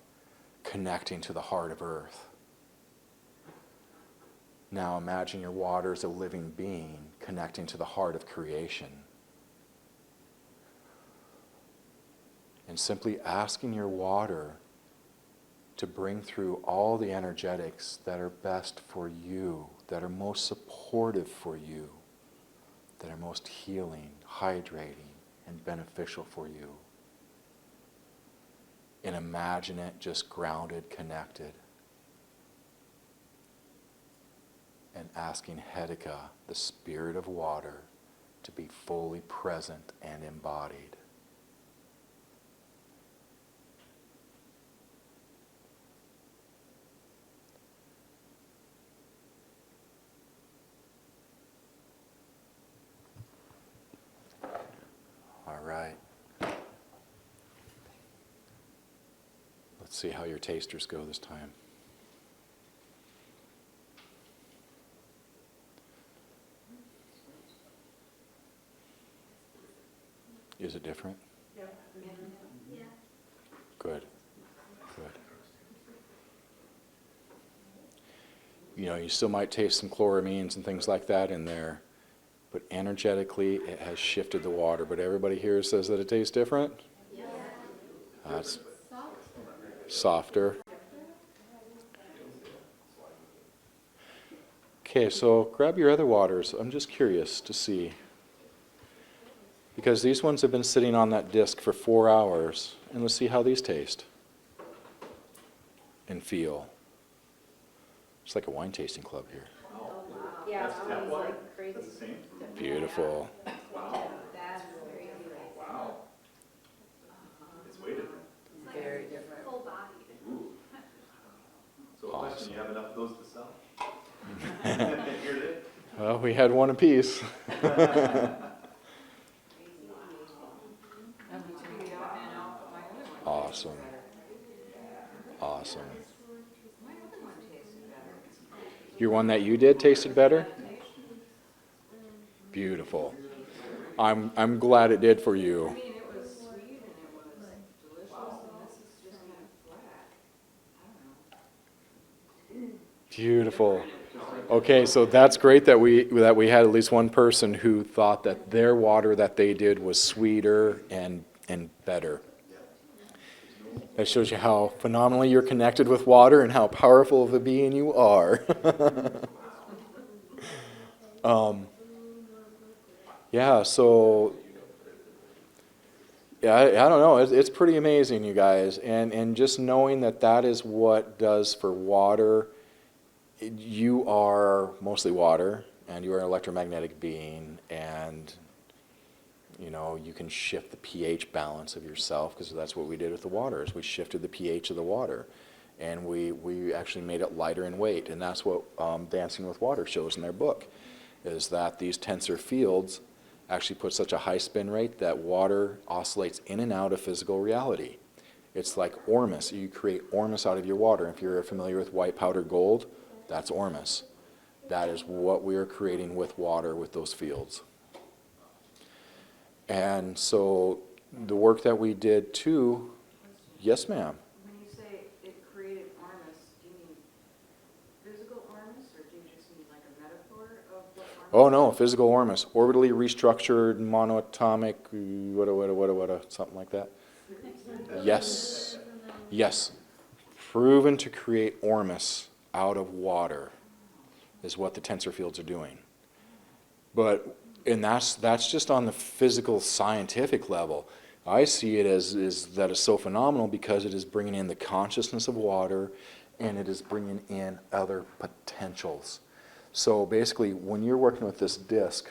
connecting to the heart of earth. Now imagine your water as a living being connecting to the heart of creation. And simply asking your water to bring through all the energetics that are best for you, that are most supportive for you, that are most healing, hydrating, and beneficial for you. And imagine it just grounded, connected. And asking Hedika, the spirit of water, to be fully present and embodied. All right. Let's see how your tasters go this time. Is it different? Yeah. Good. Good. You know, you still might taste some chloramines and things like that in there, but energetically it has shifted the water. But everybody here says that it tastes different? Yeah. That's softer. Okay, so grab your other waters. I'm just curious to see. Because these ones have been sitting on that disc for 4 hours. And let's see how these taste and feel. It's like a wine tasting club here. Yeah, That's it's tap always water? like crazy. That's the same? Beautiful. Wow. That's crazy. Wow. It's weighted. Very different. Full bodied. Ooh. So a question, Awesome. you have enough of those to sell? Here it is. Well, we had one apiece. Awesome. Awesome. Your one that you did tasted better? Beautiful. I'm glad it did for you. I mean, it was sweet and it was delicious, and this is just kind of flat. I don't know. Beautiful. Okay, so that's great that we had at least one person who thought that their water that they did was sweeter and better. That shows you how phenomenally you're connected with water and how powerful of a being you are. Yeah, so yeah, I don't know. It's pretty amazing, you guys, and just knowing that that is what does for water. You are mostly water, and you are an electromagnetic being, and you know you can shift the pH balance of yourself, because that's what we did with the water. Is we shifted the pH of the water, and we actually made it lighter in weight, and that's what Dancing with Water shows in their book, is that these tensor fields actually put such a high spin rate that water oscillates in and out of physical reality. It's like ORMUS. You create ORMUS out of your water. If you're familiar with white powdered gold, that's ORMUS. That is what we are creating with water with those fields. And so the work that we did too, yes ma'am. When you say it created ORMUS, do you mean physical ORMUS, or do you just mean like a metaphor of what ORMUS Oh no, physical ORMUS, orbitally restructured, monatomic, something like that. Yes, yes. Proven to create ORMUS out of water is what the tensor fields are doing. And that's just on the physical scientific level. I see it as that it's so phenomenal because it is bringing in the consciousness of water, and it is bringing in other potentials. So basically, when you're working with this disc,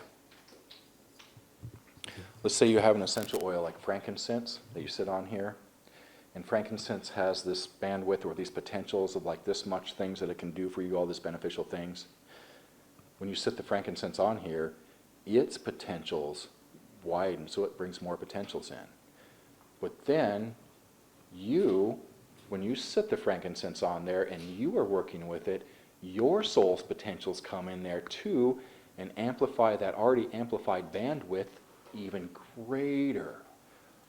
let's say you have an essential oil like frankincense that you sit on here, and frankincense has this bandwidth or these potentials of like this much things that it can do for you, all these beneficial things. When you sit the frankincense on here, its potentials widen, so it brings more potentials in. But then when you sit the frankincense on there and you are working with it, your soul's potentials come in there too and amplify that already amplified bandwidth even greater.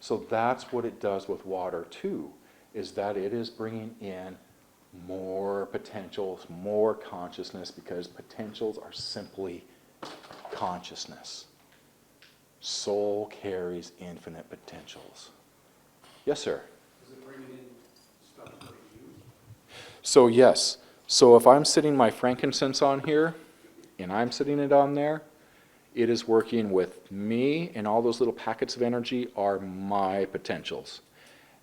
So that's what it does with water too, is that it is bringing in more potentials, more consciousness, because potentials are simply consciousness. Soul carries infinite potentials. Yes, sir? Does it bring in stuff for you? So yes. So if I'm sitting my frankincense on here, and I'm sitting it on there, it is working with me, and all those little packets of energy are my potentials.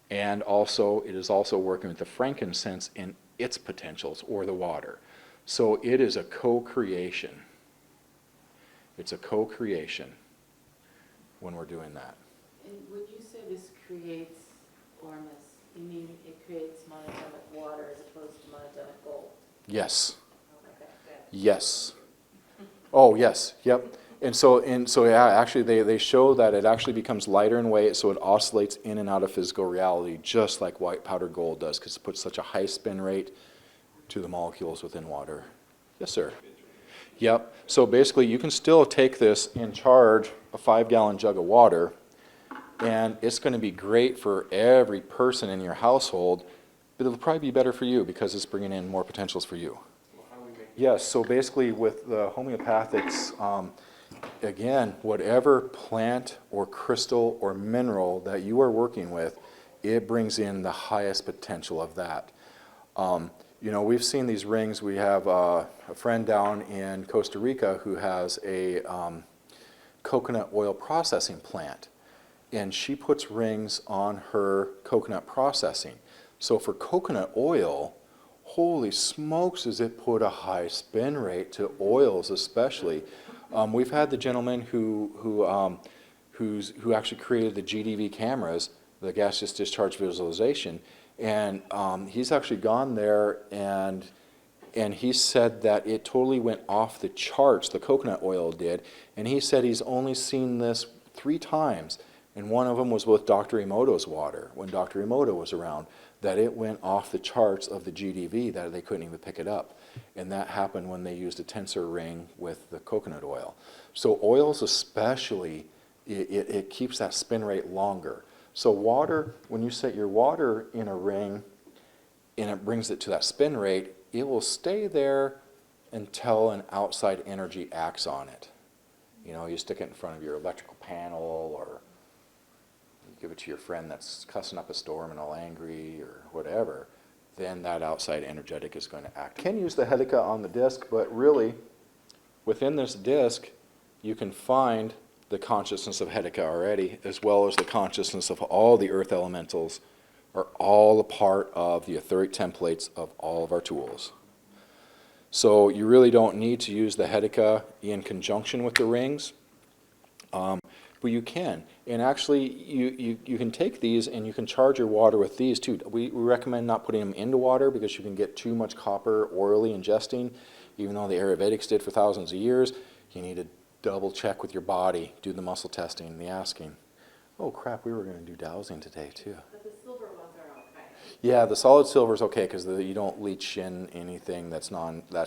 And also, it is also working with the frankincense in its potentials, or the water. So it is a co-creation. It's a co-creation when we're doing that. And would you say this creates ORMUS? You mean it creates monatomic water as opposed to monatomic gold? Yes. Okay. Yes. Oh, yes. Yep. And so yeah, actually they show that it actually becomes lighter in weight, so it oscillates in and out of physical reality just like white powder gold does, because it puts such a high spin rate to the molecules within water. Yes, sir. Yep. So basically you can still take this and charge a 5-gallon jug of water, and it's going to be great for every person in your household, but it'll probably be better for you because it's bringing in more potentials for you. Well, how do we make Yes, so basically with the homeopathics, again, whatever plant or crystal or mineral that you are working with, it brings in the highest potential of that. You know, we've seen these rings. We have a friend down in Costa Rica who has a coconut oil processing plant, and she puts rings on her coconut processing. So for coconut oil, holy smokes, does it put a high spin rate to oils especially. We've had the gentleman who actually created the GDV cameras, the gaseous discharge visualization, and he's actually gone there and he said that it totally went off the charts, the coconut oil did, and he said he's only seen this 3 times, and one of them was with Dr. Emoto's water, when Dr. Emoto was around, that it went off the charts of the GDV, that they couldn't even pick it up. And that happened when they used a tensor ring with the coconut oil. So oils especially, it keeps that spin rate longer. So water, when you set your water in a ring and it brings it to that spin rate, it will stay there until an outside energy acts on it. You know, you stick it in front of your electrical panel, or you give it to your friend that's cussing up a storm and all angry or whatever, then that outside energetic is going to act. You can use the Helica on the disc, but really, within this disc, you can find the consciousness of Helica already, as well as the consciousness of all the earth elementals, are all a part of the etheric templates of all of our tools. So you really don't need to use the Helica in conjunction with the rings, but you can. And actually, you can take these and you can charge your water with these too. We recommend not putting them into water because you can get too much copper orally ingesting. Even though the Ayurvedics did for thousands of years, you need to double check with your body, do the muscle testing, the asking. Oh crap, we were going to do dowsing today too. But the silver ones are okay. Yeah, the solid silver is okay because you don't leach in anything that's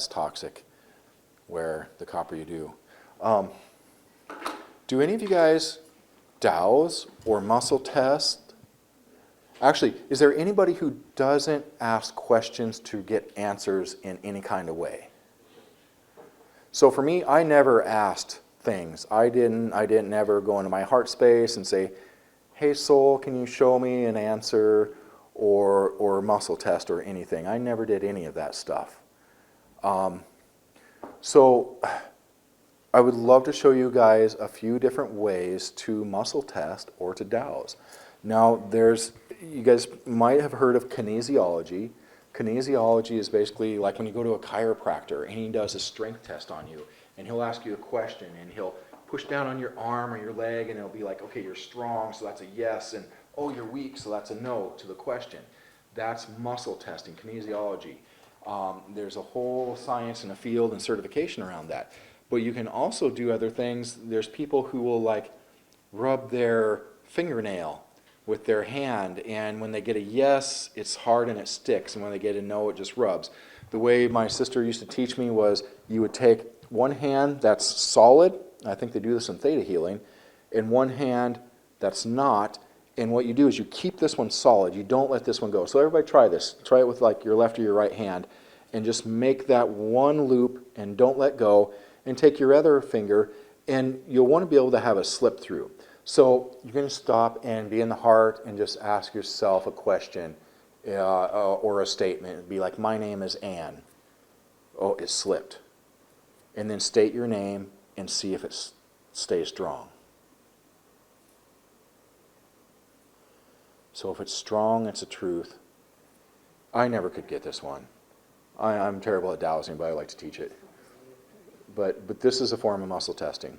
toxic, where the copper you do. Do any of you guys douse or muscle test? Actually, is there anybody who doesn't ask questions to get answers in any kind of way? So for me, I never asked things. I didn't ever go into my heart space and say, hey soul, can you show me an answer or muscle test or anything. I never did any of that stuff. So I would love to show you guys a few different ways to muscle test or to dowse. Now, you guys might have heard of kinesiology. Kinesiology is basically like when you go to a chiropractor and he does a strength test on you, and he'll ask you a question, and he'll push down on your arm or your leg, and it'll be like, okay, you're strong, so that's a yes, and oh, you're weak, so that's a no to the question. That's muscle testing, kinesiology. There's a whole science and a field and certification around that. But you can also do other things. There's people who will like rub their fingernail with their hand, and when they get a yes, it's hard and it sticks, and when they get a no, it just rubs. The way my sister used to teach me was you would take one hand that's solid, I think they do this in theta healing, and one hand that's not, and what you do is you keep this one solid, you don't let this one go. So everybody try this. Try it with like your left or your right hand, and just make that one loop and don't let go, and take your other finger, and you'll want to be able to have a slip through. So you're going to stop and be in the heart and just ask yourself a question or a statement. Be like, my name is Ann. Oh, it slipped. And then state your name and see if it stays strong. So if it's strong, it's a truth. I never could get this one. I'm terrible at dowsing, but I like to teach it. But this is a form of muscle testing.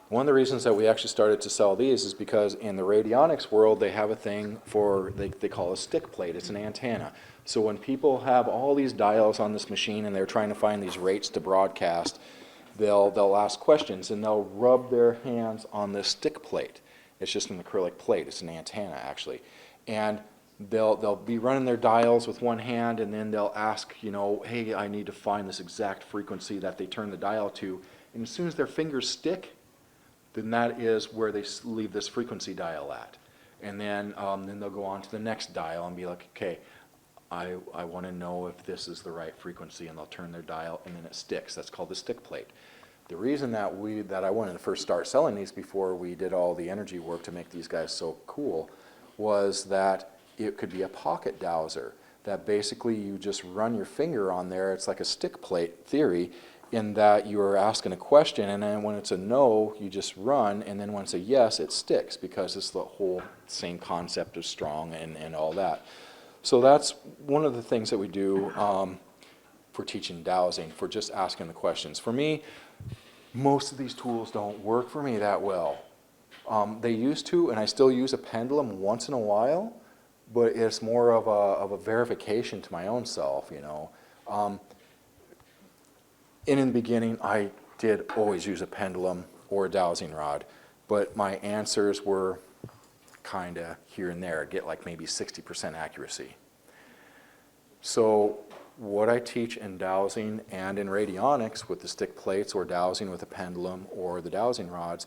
One of the reasons that we actually started to sell these is because in the radionics world, they have a thing for, they call a stick plate. It's an antenna. So when people have all these dials on this machine and they're trying to find these rates to broadcast, they'll ask questions and they'll rub their hands on this stick plate. It's just an acrylic plate. It's an antenna, actually. And they'll be running their dials with one hand, and then they'll ask, you know, hey, I need to find this exact frequency that they turn the dial to. And as soon as their fingers stick, then that is where they leave this frequency dial at. And then they'll go on to the next dial and be like, okay, I want to know if this is the right frequency, and they'll turn their dial, and then it sticks. That's called the stick plate. The reason that I wanted to first start selling these before we did all the energy work to make these guys so cool was that it could be a pocket dowser, that basically you just run your finger on there. It's like a stick plate theory, in that you are asking a question, and then when it's a no, you just run, and then when it's a yes, it sticks, because it's the whole same concept of strong and all that. So that's one of the things that we do for teaching dowsing, for just asking the questions. For me, most of these tools don't work for me that well. They used to, and I still use a pendulum once in a while, but it's more of a verification to my own self, you know. In the beginning, I did always use a pendulum or a dowsing rod, but my answers were kind of here and there. I'd get like maybe 60% accuracy. So what I teach in dowsing and in radionics with the stick plates, or dowsing with a pendulum or the dowsing rods,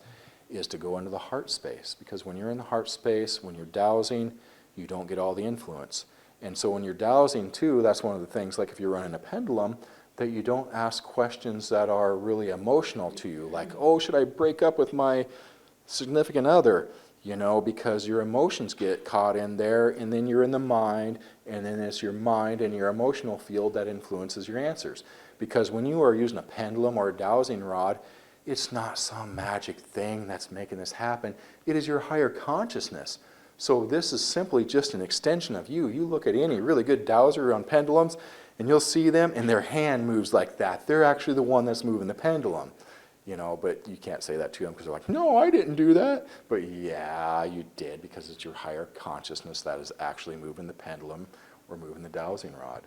is to go into the heart space. Because when you're in the heart space, when you're dowsing, you don't get all the influence. And so when you're dowsing too, that's one of the things, like if you're running a pendulum, that you don't ask questions that are really emotional to you, like, oh, should I break up with my significant other? You know, because your emotions get caught in there, and then you're in the mind, and then it's your mind and your emotional field that influences your answers. Because when you are using a pendulum or a dowsing rod, it's not some magic thing that's making this happen. It is your higher consciousness. So this is simply just an extension of you. You look at any really good dowser on pendulums, and you'll see them, and their hand moves like that. They're actually the one that's moving the pendulum. You know, but you can't say that to them because they're like, no, I didn't do that. But yeah, you did, because it's your higher consciousness that is actually moving the pendulum or moving the dowsing rod.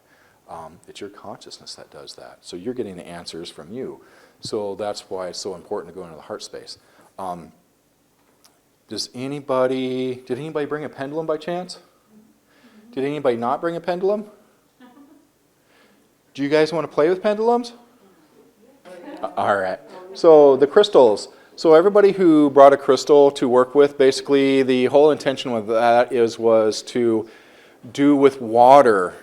It's your consciousness that does that. So you're getting the answers from you. So that's why it's so important to go into the heart space. Did anybody bring a pendulum by chance? Did anybody not bring a pendulum? Do you guys want to play with pendulums? All right. So the crystals. So everybody who brought a crystal to work with, basically the whole intention with that was to do with water.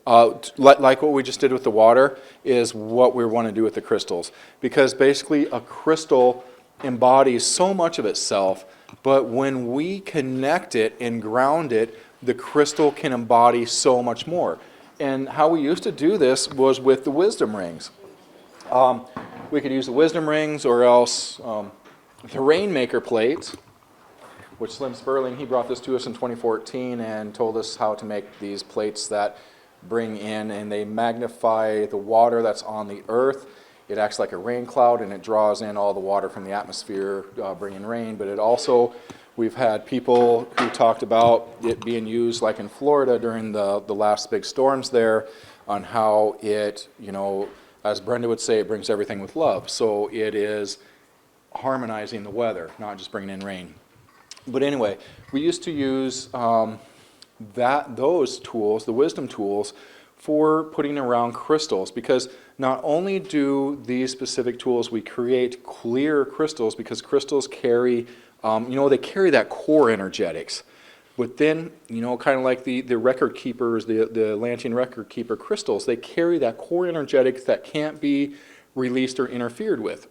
Like what we just did with the water is what we want to do with the crystals. Because basically a crystal embodies so much of itself, but when we connect it and ground it, the crystal can embody so much more. And how we used to do this was with the wisdom rings. we could use the wisdom rings or else the Rainmaker plate, which Slim Spurling, he brought this to us in 2014 and told us how to make these plates that bring in and they magnify the water that's on the earth. It acts like a rain cloud and it draws in all the water from the atmosphere, bringing rain. But it also, we've had people who talked about it being used like in Florida during the last big storms there on how it, you know, as Brenda would say, it brings everything with love. So it is harmonizing the weather, not just bringing in rain. But anyway, we used to use those tools, the wisdom tools, for putting around crystals, because not only do these specific tools, we create clear crystals, because crystals carry, you know, they carry that core energetics. But then, you know, kind of like the record keepers, the Atlantean record keeper crystals, they carry that core energetics that can't be released or interfered with.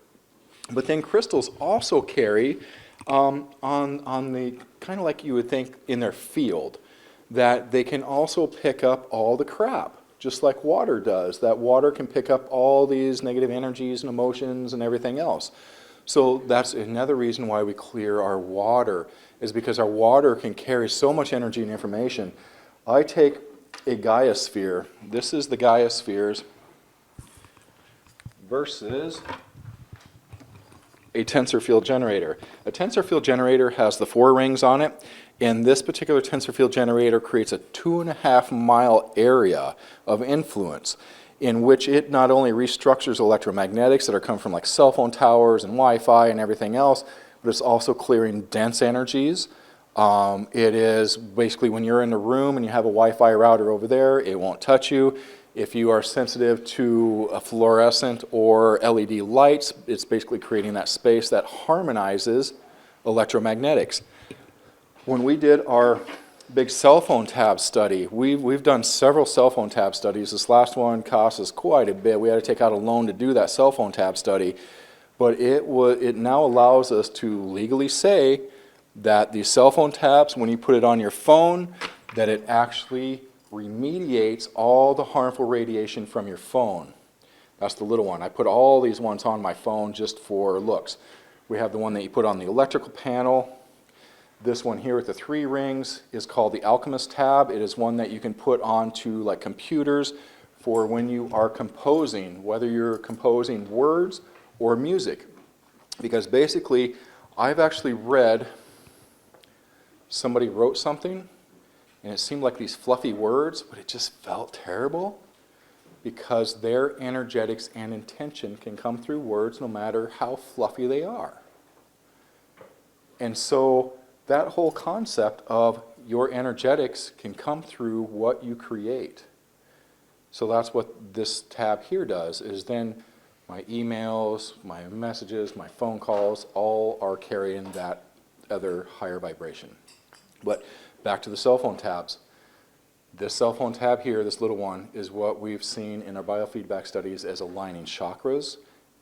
But then crystals also carry on the, kind of like you would think in their field, that they can also pick up all the crap, just like water does. That water can pick up all these negative energies and emotions and everything else. So that's another reason why we clear our water, is because our water can carry so much energy and information. I take a Gaia sphere. This is the Gaia spheres versus a tensor field generator. A tensor field generator has the 4 rings on it, and this particular tensor field generator creates a 2.5 mile area of influence in which it not only restructures electromagnetics that are coming from like cell phone towers and Wi-Fi and everything else, but it's also clearing dense energies. It is basically when you're in a room and you have a Wi-Fi router over there, it won't touch you. If you are sensitive to a fluorescent or LED lights, it's basically creating that space that harmonizes electromagnetics. When we did our big cell phone tab study, we've done several cell phone tab studies. This last one cost us quite a bit. We had to take out a loan to do that cell phone tab study. But it now allows us to legally say that the cell phone tabs, when you put it on your phone, that it actually remediates all the harmful radiation from your phone. That's the little one. I put all these ones on my phone just for looks. We have the one that you put on the electrical panel. This one here with the 3 rings is called the Alchemy Tab. It is one that you can put onto like computers for when you are composing, whether you're composing words or music. Because basically, I've actually read, somebody wrote something and it seemed like these fluffy words, but it just felt terrible because their energetics and intention can come through words no matter how fluffy they are. And so that whole concept of your energetics can come through what you create. So that's what this tab here does, is then my emails, my messages, my phone calls, all are carrying that other higher vibration. But back to the cell phone tabs. This cell phone tab here, this little one, is what we've seen in our biofeedback studies as aligning chakras,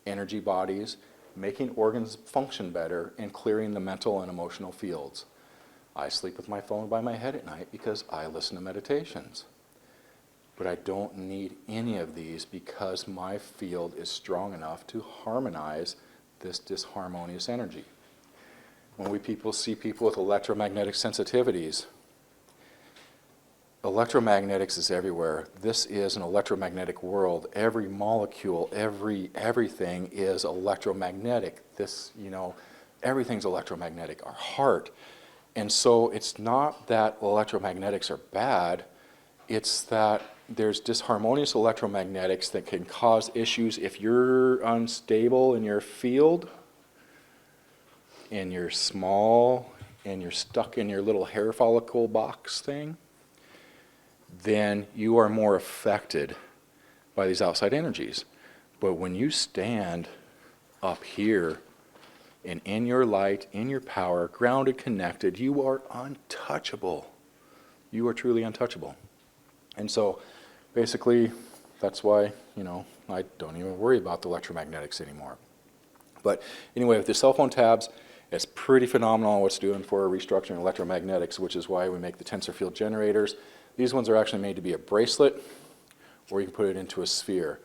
energy bodies, making organs function better, and clearing the mental and emotional fields. I sleep with my phone by my head at night because I listen to meditations. But I don't need any of these because my field is strong enough to harmonize this disharmonious energy. When we see people with electromagnetic sensitivities, electromagnetics is everywhere. This is an electromagnetic world. Every molecule, everything is electromagnetic. This, you know, everything's electromagnetic. Our heart. And so it's not that electromagnetics are bad. It's that there's disharmonious electromagnetics that can cause issues if you're unstable in your field, and you're small, and you're stuck in your little hair follicle box thing, then you are more affected by these outside energies. But when you stand up here and in your light, in your power, grounded, connected, you are untouchable. You are truly untouchable. And so basically that's why, you know, I don't even worry about the electromagnetics anymore. But anyway, with the cell phone tabs, it's pretty phenomenal what it's doing for restructuring electromagnetics, which is why we make the tensor field generators. These ones are actually made to be a bracelet, or you can put it into a sphere.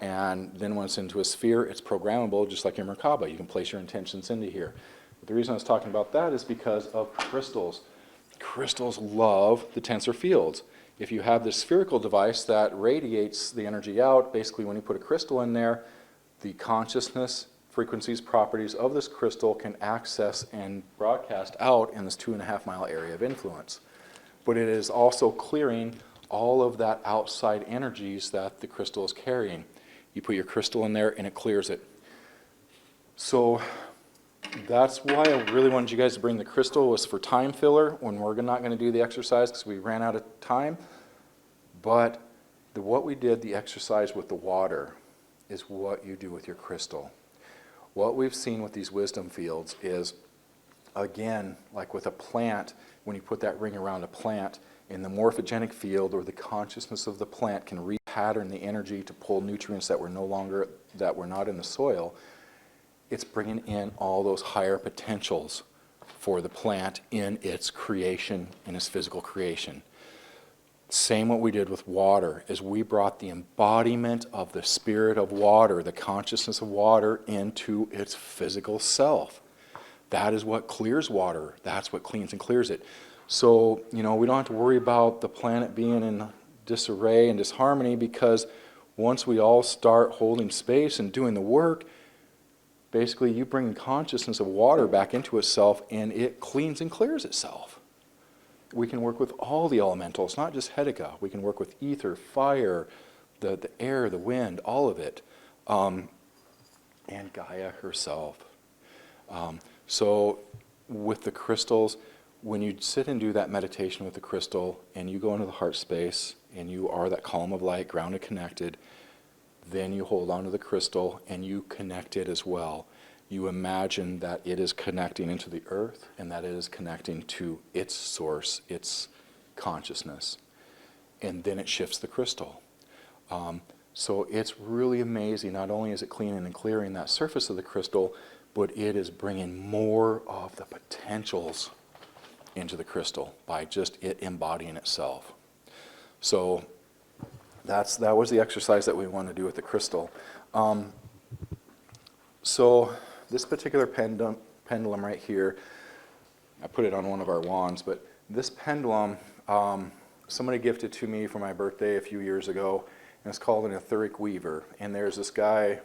And then when it's into a sphere, it's programmable, just like your Merkaba. You can place your intentions into here. But the reason I was talking about that is because of crystals. Crystals love the tensor fields. If you have this spherical device that radiates the energy out, basically when you put a crystal in there, the consciousness, frequencies, properties of this crystal can access and broadcast out in this 2.5 mile area of influence. But it is also clearing all of that outside energies that the crystal is carrying. You put your crystal in there and it clears it. So that's why I really wanted you guys to bring the crystal, was for time filler when we're not going to do the exercise because we ran out of time. But what we did, the exercise with the water, is what you do with your crystal. What we've seen with these wisdom fields is, again, like with a plant, when you put that ring around a plant, in the morphogenic field, or the consciousness of the plant can repattern the energy to pull nutrients that were not in the soil. It's bringing in all those higher potentials for the plant in its creation, in its physical creation. Same what we did with water, is we brought the embodiment of the spirit of water, the consciousness of water, into its physical self. That is what clears water. That's what cleans and clears it. So, we don't have to worry about the planet being in disarray and disharmony, because once we all start holding space and doing the work, basically you bring consciousness of water back into itself and it cleans and clears itself. We can work with all the elementals, not just Hetica. We can work with ether, fire, the air, the wind, all of it, and Gaia herself. So with the crystals, when you sit and do that meditation with the crystal and you go into the heart space and you are that column of light, grounded, connected, then you hold on to the crystal and you connect it as well. You imagine that it is connecting into the earth and that it is connecting to its source, its consciousness. And then it shifts the crystal. So it's really amazing. Not only is it cleaning and clearing that surface of the crystal, but it is bringing more of the potentials into the crystal by just it embodying itself. So that was the exercise that we want to do with the crystal. So this particular pendulum right here, I put it on one of our wands, but this pendulum, somebody gifted to me for my birthday a few years ago, and it's called an Etheric Weaver. And there's this guy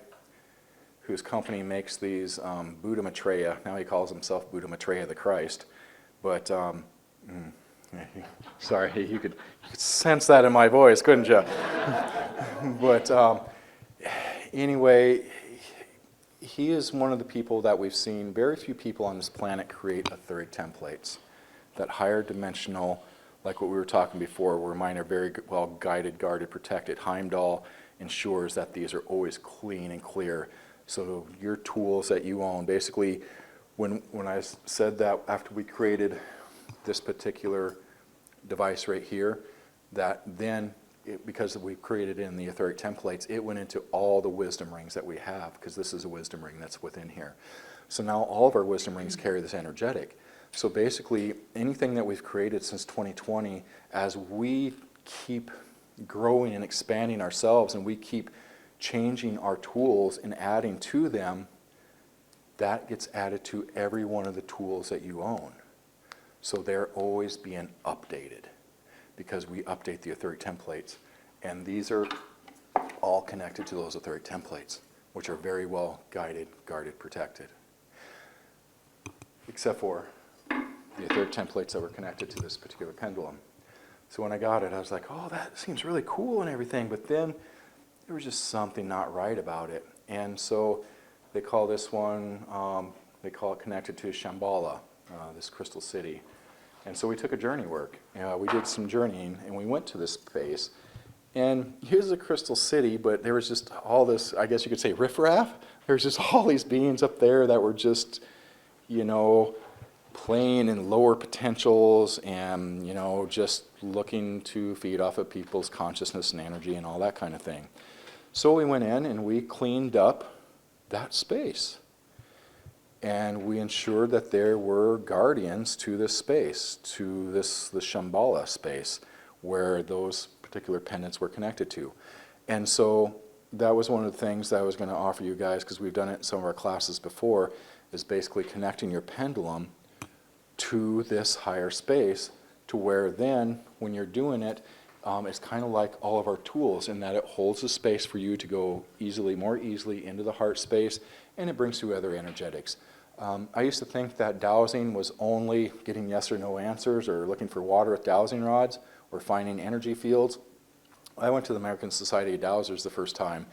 whose company makes these Buddha Maitreya. Now he calls himself Buddha Maitreya the Christ. But, sorry, you could sense that in my voice, couldn't you? But anyway, he is one of the people that we've seen, very few people on this planet create etheric templates. That higher dimensional, like what we were talking before, where mine are very well guided, guarded, protected. Heimdall ensures that these are always clean and clear. So your tools that you own, basically, when I said that after we created this particular device right here, that then, because we created it in the etheric templates, it went into all the wisdom rings that we have, because this is a wisdom ring that's within here. So now all of our wisdom rings carry this energetic. So basically, anything that we've created since 2020, as we keep growing and expanding ourselves and we keep changing our tools and adding to them, that gets added to every one of the tools that you own. So they're always being updated, because we update the etheric templates. And these are all connected to those etheric templates, which are very well guided, guarded, protected. Except for the etheric templates that were connected to this particular pendulum. So when I got it, I was like, oh, that seems really cool and everything, but then there was just something not right about it. And so they call this one, they call it connected to Shambala, this crystal city. And so we took a journey work. We did some journeying, and we went to this space. And here's a crystal city, but there was just all this, I guess you could say, riffraff. There was just all these beings up there that were just, playing in lower potentials and, just looking to feed off of people's consciousness and energy and all that kind of thing. So we went in and we cleaned up that space. And we ensured that there were guardians to this space, to the Shambhala space, where those particular pendants were connected to. And so that was one of the things that I was going to offer you guys, because we've done it in some of our classes before, is basically connecting your pendulum to this higher space, to where then when you're doing it, it's kind of like all of our tools in that it holds the space for you to go more easily into the heart space, and it brings through other energetics. I used to think that dowsing was only getting yes or no answers, or looking for water with dowsing rods, or finding energy fields. I went to the American Society of Dowsers the first time,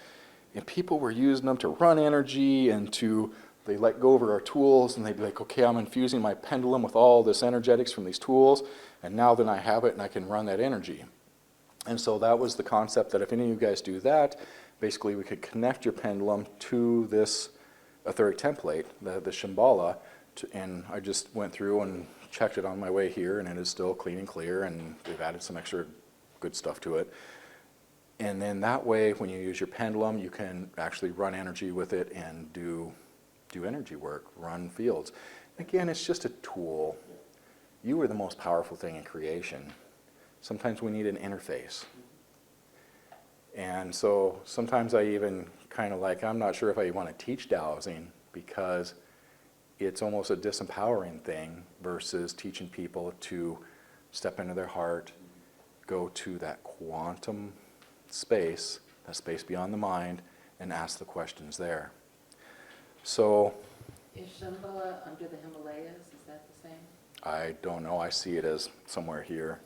and people were using them to run energy, and they let go over our tools, and they'd be like, okay, I'm infusing my pendulum with all this energetics from these tools, and now then I have it and I can run that energy. And so that was the concept, that if any of you guys do that, basically we could connect your pendulum to this etheric template, the Shambala, and I just went through and checked it on my way here, and it is still clean and clear, and we've added some extra good stuff to it. And then that way, when you use your pendulum, you can actually run energy with it and do energy work, run fields. Again, it's just a tool. You are the most powerful thing in creation. Sometimes we need an interface. And so sometimes I even kind of like, I'm not sure if I want to teach dowsing, because it's almost a disempowering thing versus teaching people to step into their heart, go to that quantum space, that space beyond the mind, and ask the questions there. So, Is Shambhala under the Himalayas? Is that the same? I don't know. I see it as somewhere here.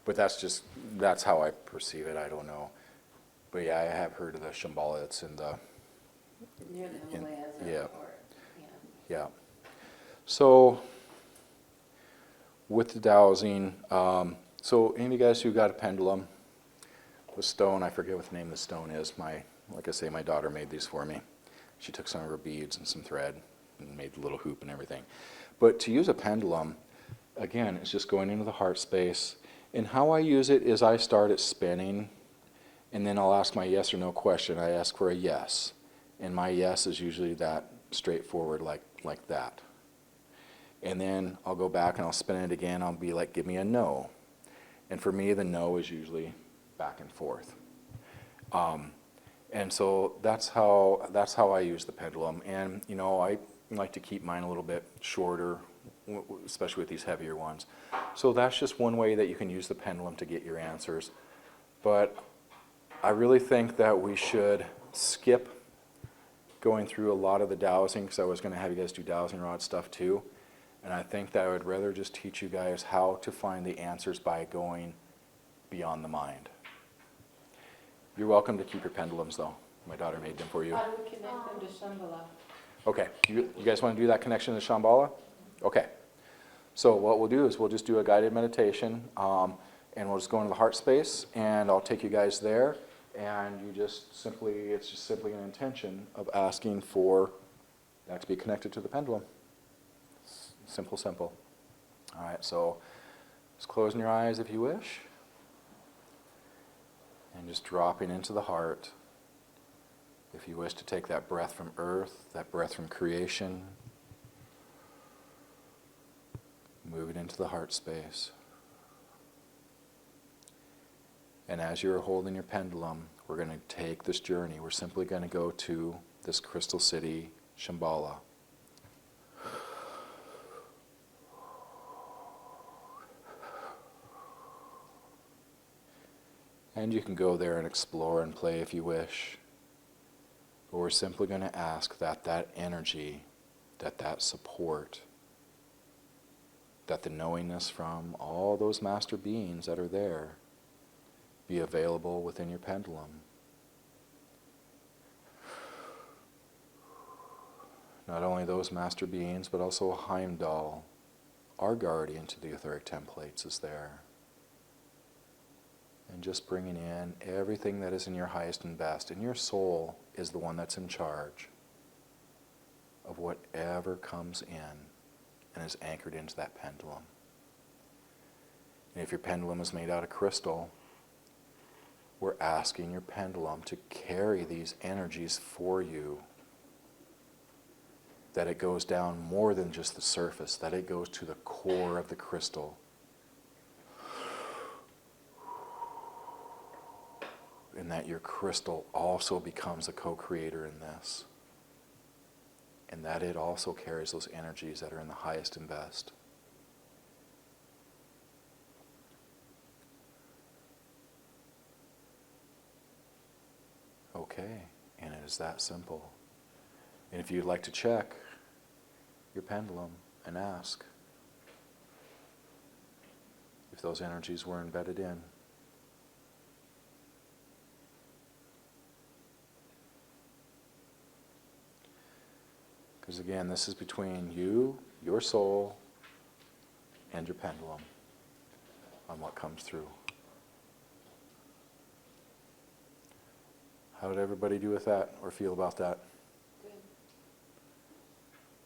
But that's how I perceive it. I don't know. But yeah, I have heard of the Shambhala. It's in the... Near the Himalayas? Yeah. Yeah. Yeah. So, with the dowsing, so any of you guys who got a pendulum, the stone, I forget what the name of the stone is. Like I say, my daughter made these for me. She took some of her beads and some thread and made the little hoop and everything. But to use a pendulum, again, it's just going into the heart space. And how I use it is I start it spinning, and then I'll ask my yes or no question. I ask for a yes. And my yes is usually that straightforward, like that. And then I'll go back and I'll spin it again. I'll be like, give me a no. And for me, the no is usually back and forth. And so that's how I use the pendulum. And you know, I like to keep mine a little bit shorter, especially with these heavier ones. So that's just one way that you can use the pendulum to get your answers. But I really think that we should skip going through a lot of the dowsing, because I was going to have you guys do dowsing rod stuff too. And I think that I would rather just teach you guys how to find the answers by going beyond the mind. You're welcome to keep your pendulums, though. My daughter made them for you. How do we connect them to Shambhala? Okay, you guys want to do that connection to Shambhala? Okay. So what we'll do is we'll just do a guided meditation, and we'll just go into the heart space, and I'll take you guys there, and it's just simply an intention of asking for that to be connected to the pendulum. Simple, simple. All right, so just closing your eyes if you wish. And just dropping into the heart. If you wish to take that breath from earth, that breath from creation, move it into the heart space. And as you're holding your pendulum, we're going to take this journey. We're simply going to go to this crystal city, Shambhala. And you can go there and explore and play if you wish. But we're simply going to ask that energy, that support, that the knowingness from all those master beings that are there be available within your pendulum. Not only those master beings, but also Heimdall, our guardian to the etheric templates, is there. And just bringing in everything that is in your highest and best. And your soul is the one that's in charge of whatever comes in and is anchored into that pendulum. And if your pendulum is made out of crystal, we're asking your pendulum to carry these energies for you. That it goes down more than just the surface, that it goes to the core of the crystal. and that your crystal also becomes a co-creator in this. And that it also carries those energies that are in the highest and best. Okay, and it is that simple. And if you'd like to check your pendulum and ask if those energies were embedded in. Because again, this is between you, your soul, and your pendulum on what comes through. How did everybody do with that or feel about that? Good.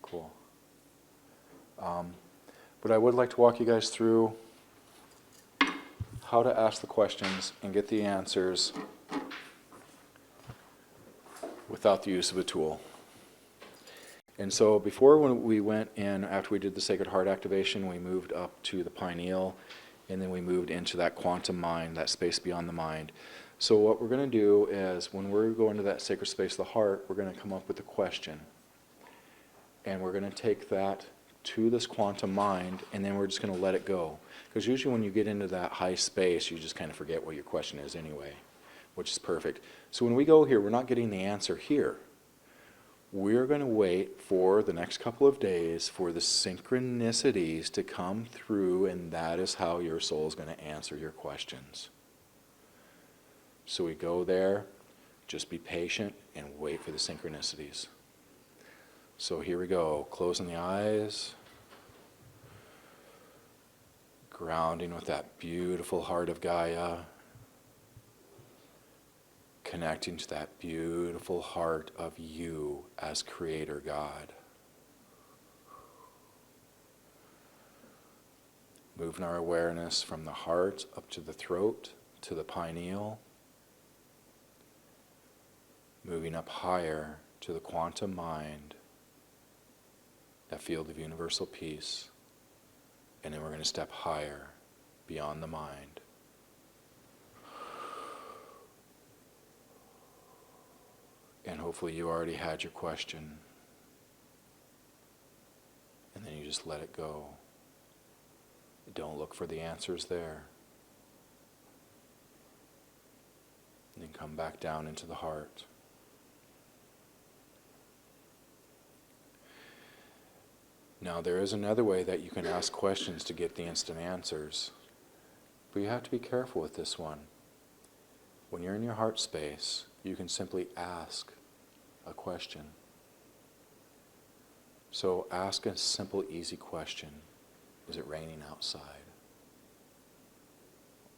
Cool. But I would like to walk you guys through how to ask the questions and get the answers without the use of a tool. And so before, when we went in, after we did the Sacred Heart activation, we moved up to the pineal, and then we moved into that quantum mind, that space beyond the mind. So what we're going to do is, when we go into that sacred space of the heart, we're going to come up with a question. And we're going to take that to this quantum mind, and then we're just going to let it go. Because usually when you get into that high space, you just kind of forget what your question is anyway, which is perfect. So when we go here, we're not getting the answer here. We're going to wait for the next couple of days for the synchronicities to come through, and that is how your soul is going to answer your questions. So we go there, just be patient and wait for the synchronicities. So here we go, closing the eyes, grounding with that beautiful heart of Gaia, connecting to that beautiful heart of you as Creator God. Moving our awareness from the heart up to the throat, to the pineal, moving up higher to the quantum mind, that field of universal peace, and then we're going to step higher beyond the mind. And hopefully you already had your question, and then you just let it go. Don't look for the answers there. And then come back down into the heart. Now there is another way that you can ask questions to get the instant answers. But you have to be careful with this one. When you're in your heart space, you can simply ask a question. So ask a simple, easy question. Is it raining outside?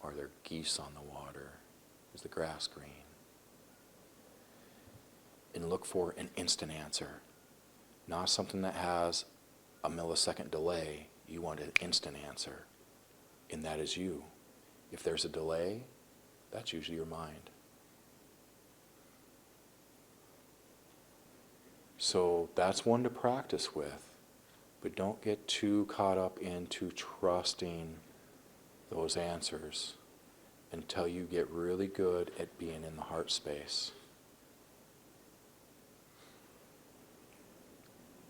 Are there geese on the water? Is the grass green? And look for an instant answer. Not something that has a millisecond delay. You want an instant answer. And that is you. If there's a delay, that's usually your mind. So that's one to practice with. But don't get too caught up into trusting those answers until you get really good at being in the heart space.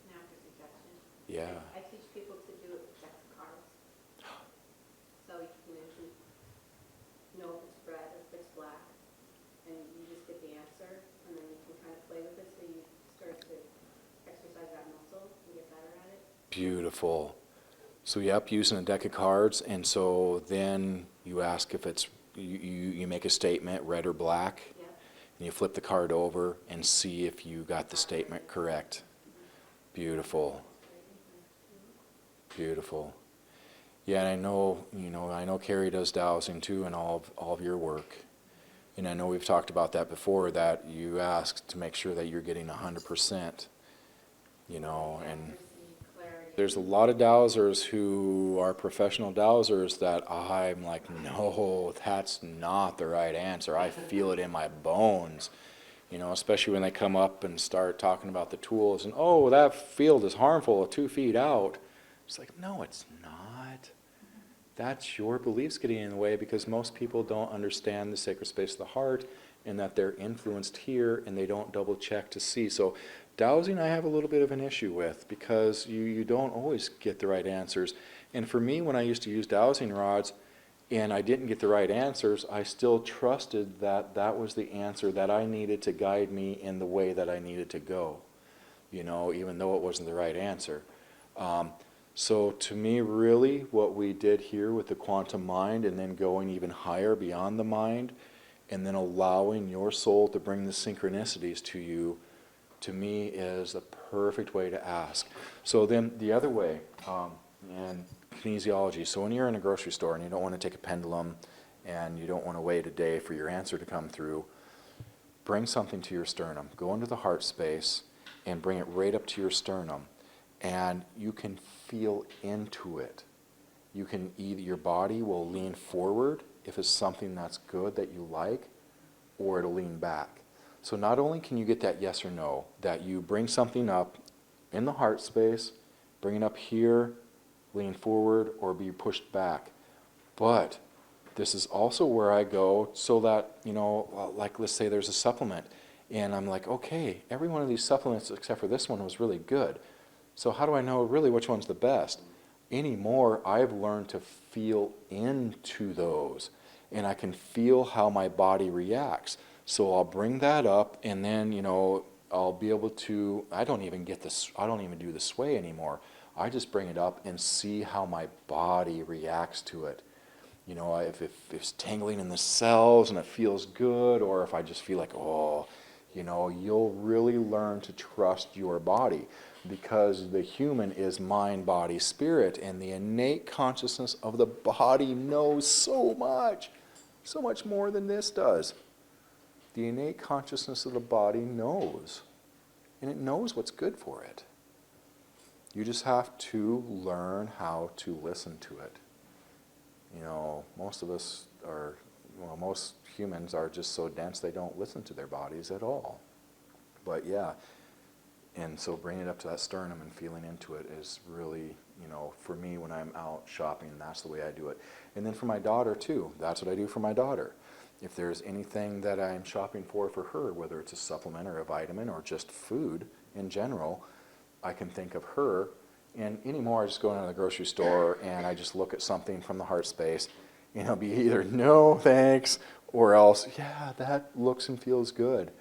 Now for suggestion. Yeah. I teach people to do it with deck of cards. So you can usually know if it's red or if it's black. And you just get the answer, and then you can kind of play with it so you start to exercise that muscle and get better at it. Beautiful. So yep, using a deck of cards, and so then you ask if it's, you make a statement, red or black, Yeah. and you flip the card over and see if you got the statement correct. Beautiful. Beautiful. Yeah, and I know Carrie does dowsing too, and all of your work. And I know we've talked about that before, that you ask to make sure that you're getting 100%, and there's a lot of dowsers who are professional dowsers that I'm like, no, that's not the right answer. I feel it in my bones, especially when they come up and start talking about the tools and, oh, that field is harmful 2 feet out. It's like, no, it's not. That's your beliefs getting in the way, because most people don't understand the sacred space of the heart and that they're influenced here and they don't double check to see. So dowsing I have a little bit of an issue with because you don't always get the right answers. And for me, when I used to use dowsing rods and I didn't get the right answers, I still trusted that that was the answer that I needed to guide me in the way that I needed to go, you know, even though it wasn't the right answer. So to me, really, what we did here with the quantum mind and then going even higher beyond the mind and then allowing your soul to bring the synchronicities to you, to me, is the perfect way to ask. So then the other way, and kinesiology. So when you're in a grocery store and you don't want to take a pendulum and you don't want to wait a day for your answer to come through, bring something to your sternum. Go into the heart space and bring it right up to your sternum. And you can feel into it. You can either, your body will lean forward if it's something that's good that you like, or it'll lean back. So not only can you get that yes or no, that you bring something up in the heart space, bring it up here, lean forward, or be pushed back. But this is also where I go so that, you know, like let's say there's a supplement, and I'm like, okay, every one of these supplements except for this one was really good. So how do I know really which one's the best? Anymore, I've learned to feel into those, and I can feel how my body reacts. So I'll bring that up, and then, you know, I'll be able to, I don't even do the sway anymore. I just bring it up and see how my body reacts to it. You know, if it's tingling in the cells and it feels good, or if I just feel like, oh, you know, you'll really learn to trust your body, because the human is mind, body, spirit, and the innate consciousness of the body knows so much more than this does. The innate consciousness of the body knows, and it knows what's good for it. You just have to learn how to listen to it. You know, most humans are just so dense they don't listen to their bodies at all. But yeah, and so bringing it up to that sternum and feeling into it is really, you know, for me when I'm out shopping, that's the way I do it. And then for my daughter too, that's what I do for my daughter. If there's anything that I'm shopping for her, whether it's a supplement or a vitamin or just food in general, I can think of her. And anymore, I just go into the grocery store and I just look at something from the heart space, and it'll be either no thanks, or else, yeah, that looks and feels good.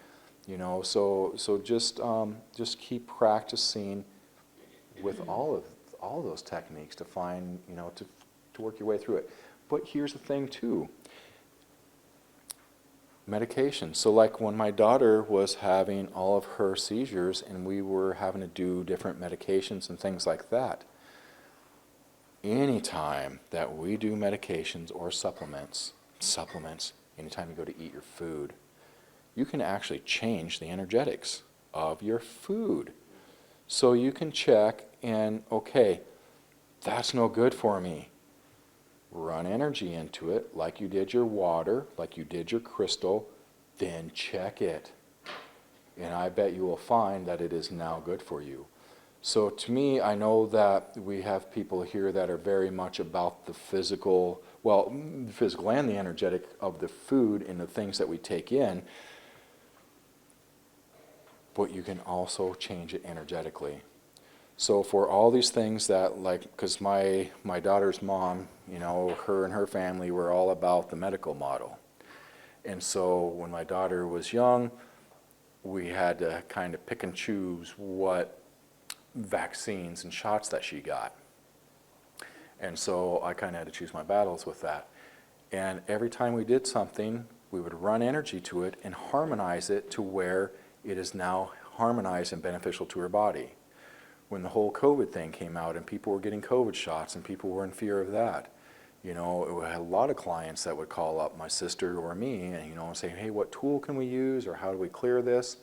You know, so just keep practicing with all of those techniques to find, you know, to work your way through it. But here's the thing too. Medication. So like when my daughter was having all of her seizures and we were having to do different medications and things like that, anytime that we do medications or supplements, anytime you go to eat your food, you can actually change the energetics of your food. So you can check and, okay, that's no good for me. Run energy into it like you did your water, like you did your crystal, then check it. And I bet you will find that it is now good for you. So to me, I know that we have people here that are very much about the physical, well, the physical and the energetic of the food and the things that we take in, but you can also change it energetically. So for all these things that, like, because my daughter's mom, you know, her and her family were all about the medical model. And so when my daughter was young, we had to kind of pick and choose what vaccines and shots that she got. And so I kind of had to choose my battles with that. And every time we did something, we would run energy to it and harmonize it to where it is now harmonized and beneficial to her body. When the whole COVID thing came out and people were getting COVID shots and people were in fear of that, you know, we had a lot of clients that would call up my sister or me and, you know, say, hey, what tool can we use, or how do we clear this?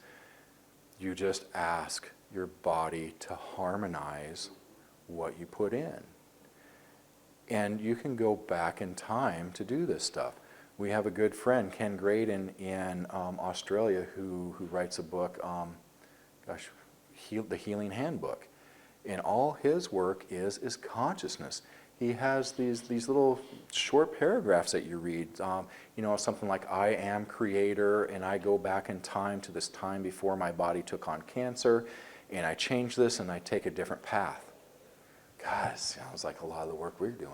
You just ask your body to harmonize what you put in. And you can go back in time to do this stuff. We have a good friend, Ken Graydon, in Australia, who writes a book, The Healing Handbook. And all his work is consciousness. he has these little short paragraphs that you read. You know, something like, I am creator, and I go back in time to this time before my body took on cancer, and I change this and I take a different path. God, it sounds like a lot of the work we're doing.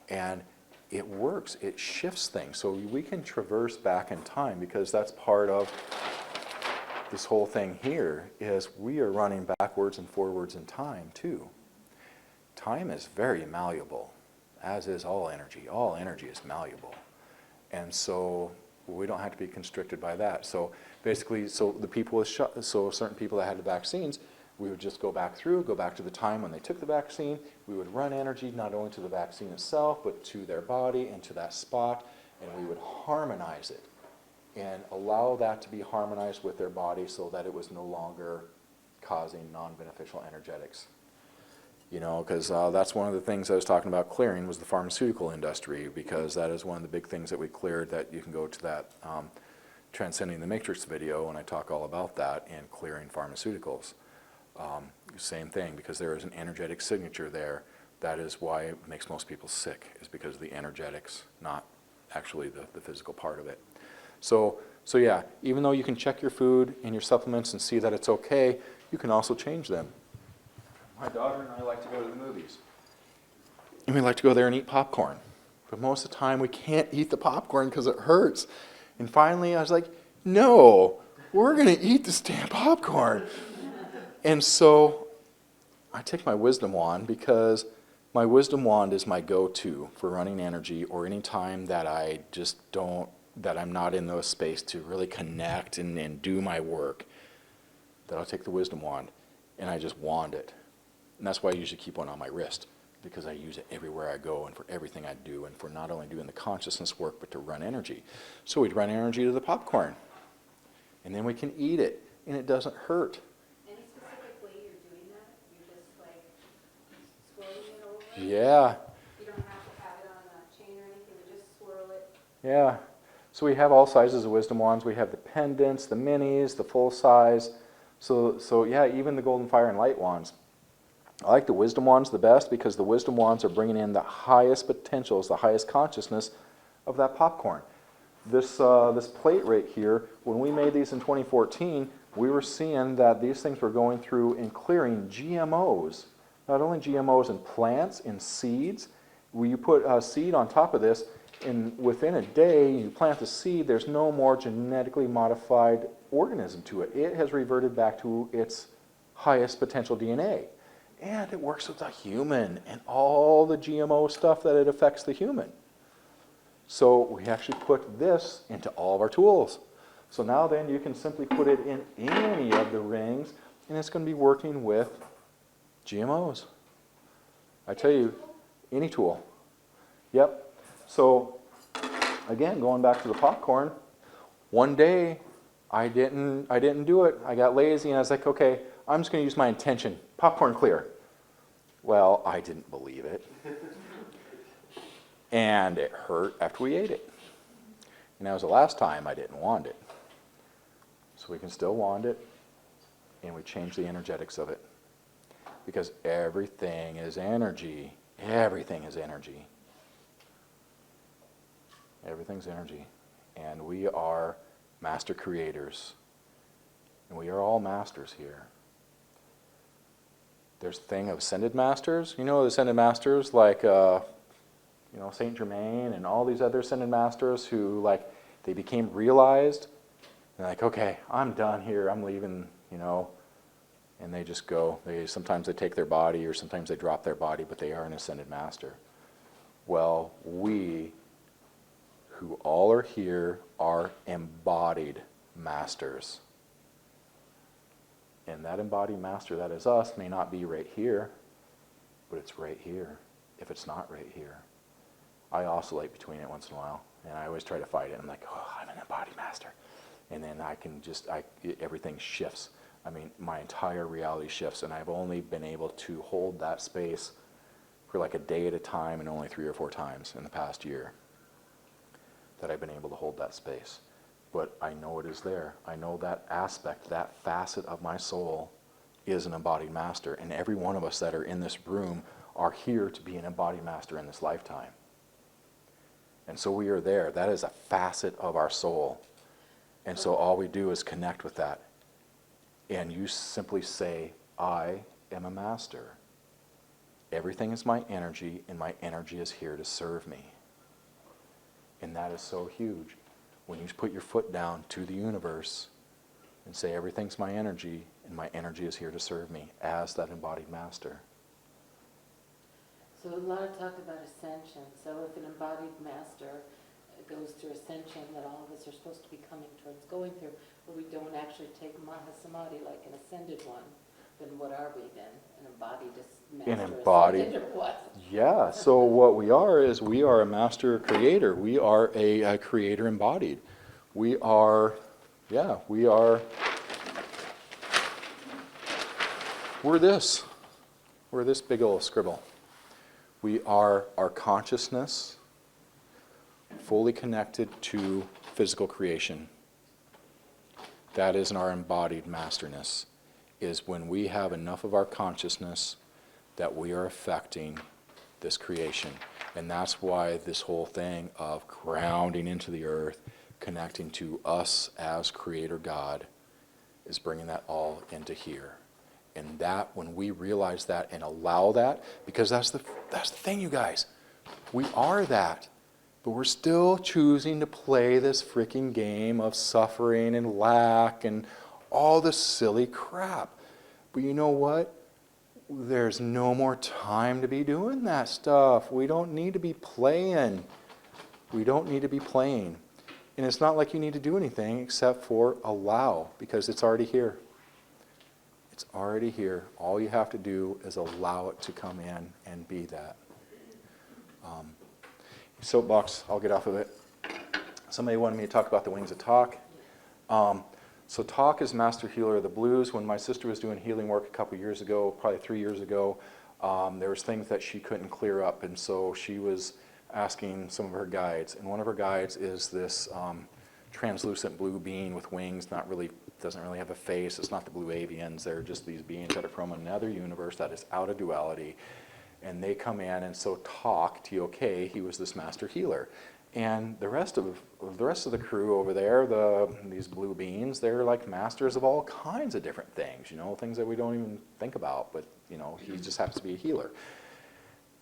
And it works, it shifts things. So we can traverse back in time, because that's part of this whole thing here, is we are running backwards and forwards in time too. Time is very malleable, as is all energy. All energy is malleable. And so we don't have to be constricted by that. So basically, so the people with so certain people that had the vaccines, we would just go back to the time when they took the vaccine. We would run energy not only to the vaccine itself, but to their body and to that spot, and we would harmonize it and allow that to be harmonized with their body, so that it was no longer causing non-beneficial energetics. You know, because that's one of the things I was talking about clearing, was the pharmaceutical industry, because that is one of the big things that we cleared. That you can go to that Transcending the Matrix video, and I talk all about that, and clearing pharmaceuticals. Same thing, because there is an energetic signature there. That is why it makes most people sick, is because of the energetics, not actually the physical part of it. So yeah, even though you can check your food and your supplements and see that it's okay, you can also change them. My daughter and I like to go to the movies. And we like to go there and eat popcorn. But most of the time we can't eat the popcorn because it hurts. And finally I was like, no, we're going to eat this damn popcorn. And so I take my wisdom wand, because my wisdom wand is my go-to for running energy, or any time that I just don't, that I'm not in the space to really connect and do my work, that I'll take the wisdom wand and I just wand it. And that's why I usually keep one on my wrist, because I use it everywhere I go and for everything I do, and for not only doing the consciousness work, but to run energy. So we'd run energy to the popcorn, and then we can eat it, and it doesn't hurt. Any specific way you're doing that? You're just like swirling it over? Yeah. You don't have to have it on a chain or anything, you just swirl it. Yeah. So we have all sizes of wisdom wands. We have the pendants, the minis, the full size. So yeah, even the golden fire and light wands. I like the wisdom wands the best, because the wisdom wands are bringing in the highest potentials, the highest consciousness of that popcorn. This plate right here, when we made these in 2014, we were seeing that these things were going through and clearing GMOs. Not only GMOs in plants, in seeds. When you put a seed on top of this, and within a day you plant the seed, there's no more genetically modified organism to it. It has reverted back to its highest potential DNA. And it works with the human and all the GMO stuff that it affects the human. So we actually put this into all of our tools. So now then you can simply put it in any of the rings, and it's going to be working with GMOs. I tell you, any tool. Yep. So again, going back to the popcorn, one day I didn't do it. I got lazy, and I was like, okay, I'm just going to use my intention. Popcorn clear. Well, I didn't believe it. And it hurt after we ate it. And that was the last time I didn't wand it. So we can still wand it, and we change the energetics of it. Because everything is energy. Everything is energy. Everything's energy. And we are master creators. And we are all masters here. There's a thing of ascended masters. You know the ascended masters, like Saint Germain and all these other ascended masters who, like, they became realized. They're like, okay, I'm done here. I'm leaving, and they just go. Sometimes they take their body, or sometimes they drop their body, but they are an ascended master. Well, we, who all are here, are embodied masters. And that embodied master, that is us, may not be right here, but it's right here, if it's not right here. I oscillate between it once in a while, and I always try to fight it. I'm like, oh, I'm an embodied master. And then I can everything shifts. I mean, my entire reality shifts, and I've only been able to hold that space for like a day at a time, and only 3 or 4 times in the past year that I've been able to hold that space. But I know it is there. I know that aspect, that facet of my soul is an embodied master. And every one of us that are in this room are here to be an embodied master in this lifetime. And so we are there. That is a facet of our soul. And so all we do is connect with that. And you simply say, I am a master. Everything is my energy, and my energy is here to serve me. And that is so huge. When you put your foot down to the universe and say, everything's my energy, and my energy is here to serve me as that embodied master. So a lot of talk about ascension. So if an embodied master goes through ascension that all of us are supposed to be coming towards going through, but we don't actually take Mahasamadhi like an ascended one, then what are we then? An embodied master? An embodied. Ascended or what? Yeah, so what we are is we are a master creator. We are a creator embodied. We are, we're this. We're this big old scribble. We are our consciousness fully connected to physical creation. That is our embodied masterness, is when we have enough of our consciousness that we are affecting this creation. And that's why this whole thing of grounding into the earth, connecting to us as Creator God, is bringing that all into here. And that, when we realize that and allow that, because that's the thing, you guys. We are that. But we're still choosing to play this freaking game of suffering and lack and all this silly crap. But you know what? There's no more time to be doing that stuff. We don't need to be playing. We don't need to be playing. And it's not like you need to do anything except for allow, because it's already here. It's already here. All you have to do is allow it to come in and be that. Soapbox, I'll get off of it. Somebody wanted me to talk about the wings of talk. So talk is master healer of the blues. When my sister was doing healing work a couple years ago, probably 3 years ago, there was things that she couldn't clear up, and so she was asking some of her guides. And one of her guides is this translucent blue being with wings, doesn't really have a face. It's not the blue avians. They're just these beings that are from another universe that is out of duality. And they come in, and so Talk, T-O-K, he was this master healer. And the rest of the crew over there, these blue beings, they're like masters of all kinds of different things, things that we don't even think about, but he just happens to be a healer.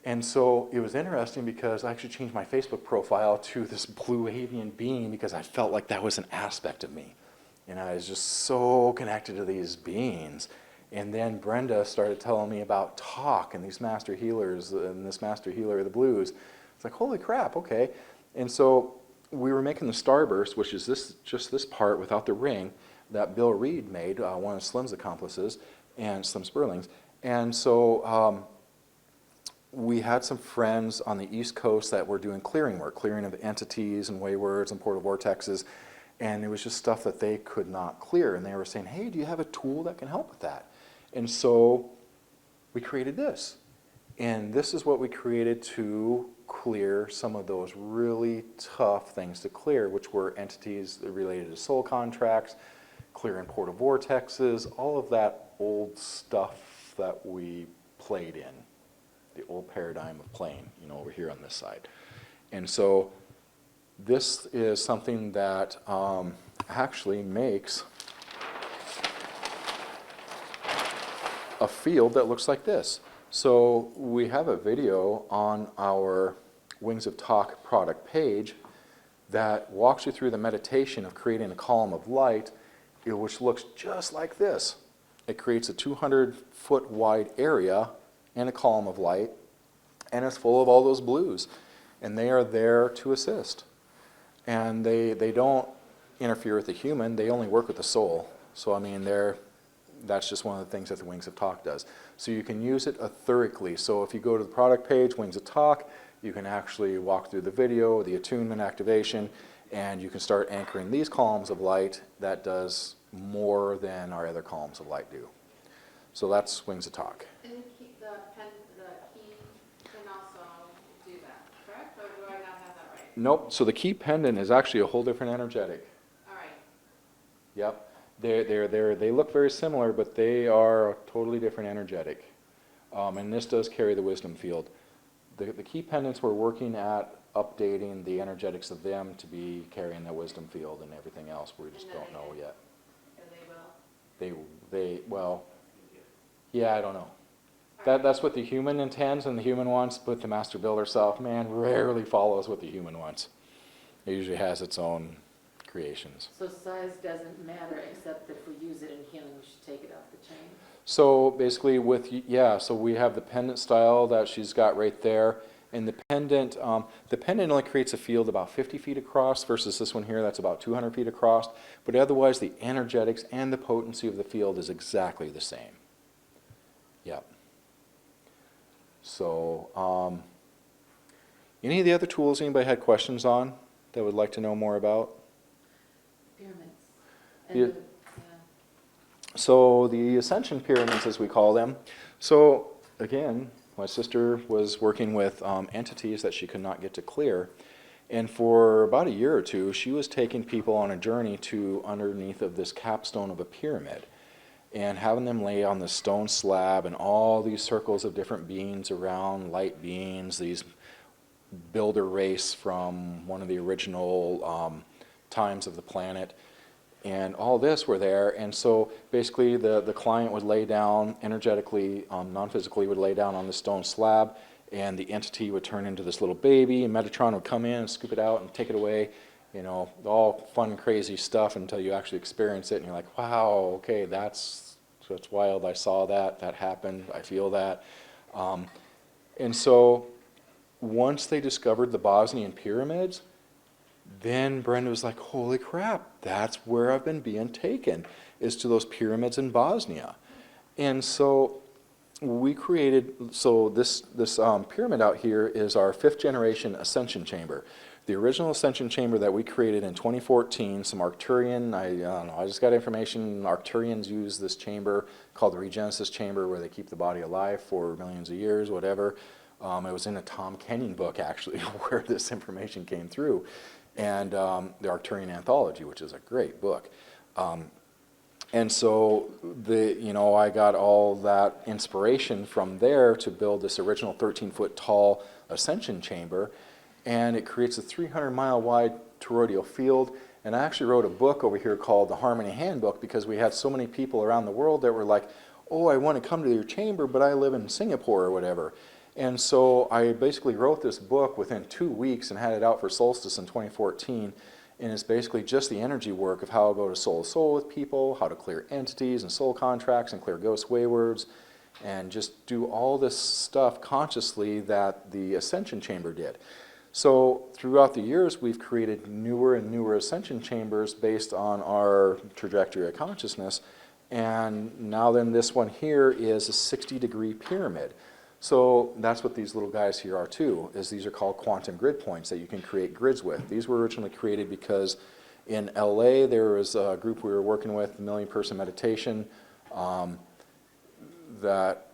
And so it was interesting because I actually changed my Facebook profile to this blue avian being because I felt like that was an aspect of me. And I was just so connected to these beings. And then Brenda started telling me about Talk and these master healers and this master healer of the blues. It's like, holy crap, okay. And so we were making the Starburst, which is just this part without the ring that Bill Reed made, one of Slim's accomplices, and Slim Spurling's. And so we had some friends on the East Coast that were doing clearing work, clearing of entities and waywards and portal vortexes. And it was just stuff that they could not clear. And they were saying, hey, do you have a tool that can help with that? And so we created this. And this is what we created to clear some of those really tough things to clear, which were entities related to soul contracts, clearing portal vortexes, all of that old stuff that we played in, the old paradigm of playing, over here on this side. And so this is something that actually makes a field that looks like this. So we have a video on our Wings of Talk product page that walks you through the meditation of creating a column of light, which looks just like this. It creates a 200-foot wide area and a column of light, and it's full of all those blues. And they are there to assist. And they don't interfere with the human, they only work with the soul. So I mean, that's just one of the things that the Wings of Talk does. So you can use it etherically. So if you go to the product page, Wings of Talk, you can actually walk through the video, the attunement activation, and you can start anchoring these columns of light that does more than our other columns of light do. So that's Wings of Talk. And the key can also do that, correct? Or do I not have that right? Nope, so the key pendant is actually a whole different energetic. All right. Yep, they look very similar, but they are a totally different energetic. And this does carry the wisdom field. The key pendants we're working at updating the energetics of them to be carrying the wisdom field and everything else. We just don't know yet. Well, yeah, I don't know. That's what the human intends and the human wants, but the master builder self, man, rarely follows what the human wants. It usually has its own creations. So size doesn't matter, except if we use it in healing, we should take it off the chain. So basically so we have the pendant style that she's got right there. And the pendant only creates a field about 50 feet across versus this one here that's about 200 feet across. But otherwise, the energetics and the potency of the field is exactly the same. Yep. So, any of the other tools anybody had questions on that would like to know more about? Pyramids. Yeah. And So the Ascension Pyramids, as we call them. So again, my sister was working with entities that she could not get to clear. And for about a year or two, she was taking people on a journey to underneath of this capstone of a pyramid and having them lay on the stone slab and all these circles of different beings around, light beings, these builder race from one of the original times of the planet. And all this were there, and so basically the client would lay down energetically, non-physically would lay down on the stone slab, and the entity would turn into this little baby, and Metatron would come in and scoop it out and take it away. You know, all fun, crazy stuff until you actually experience it, and you're like, wow, okay, that's wild, I saw that, that happened, I feel that. And so once they discovered the Bosnian pyramids, then Brenda was like, holy crap, that's where I've been being taken, is to those pyramids in Bosnia. And so we created, so this pyramid out here is our 5th generation Ascension Chamber. The original Ascension Chamber that we created in 2014, some Arcturian, I don't know, I just got information, Arcturians use this chamber called the Regenesis Chamber where they keep the body alive for millions of years, whatever. It was in a Tom Kenyon book, actually, where this information came through. And the Arcturian Anthology, which is a great book. And so I got all that inspiration from there to build this original 13-foot tall Ascension Chamber, and it creates a 300-mile wide toroidal field. And I actually wrote a book over here called The Harmony Handbook because we had so many people around the world that were like, oh, I want to come to your chamber, but I live in Singapore or whatever. And so I basically wrote this book within 2 weeks and had it out for Solstice in 2014. And it's basically just the energy work of how to go to soul to soul with people, how to clear entities and soul contracts and clear ghost waywards, and just do all this stuff consciously that the Ascension Chamber did. So throughout the years, we've created newer and newer Ascension Chambers based on our trajectory of consciousness. And now then this one here is a 60-degree pyramid. So that's what these little guys here are too, is these are called quantum grid points that you can create grids with. These were originally created because in LA there was a group we were working with, the Million Person Meditation, that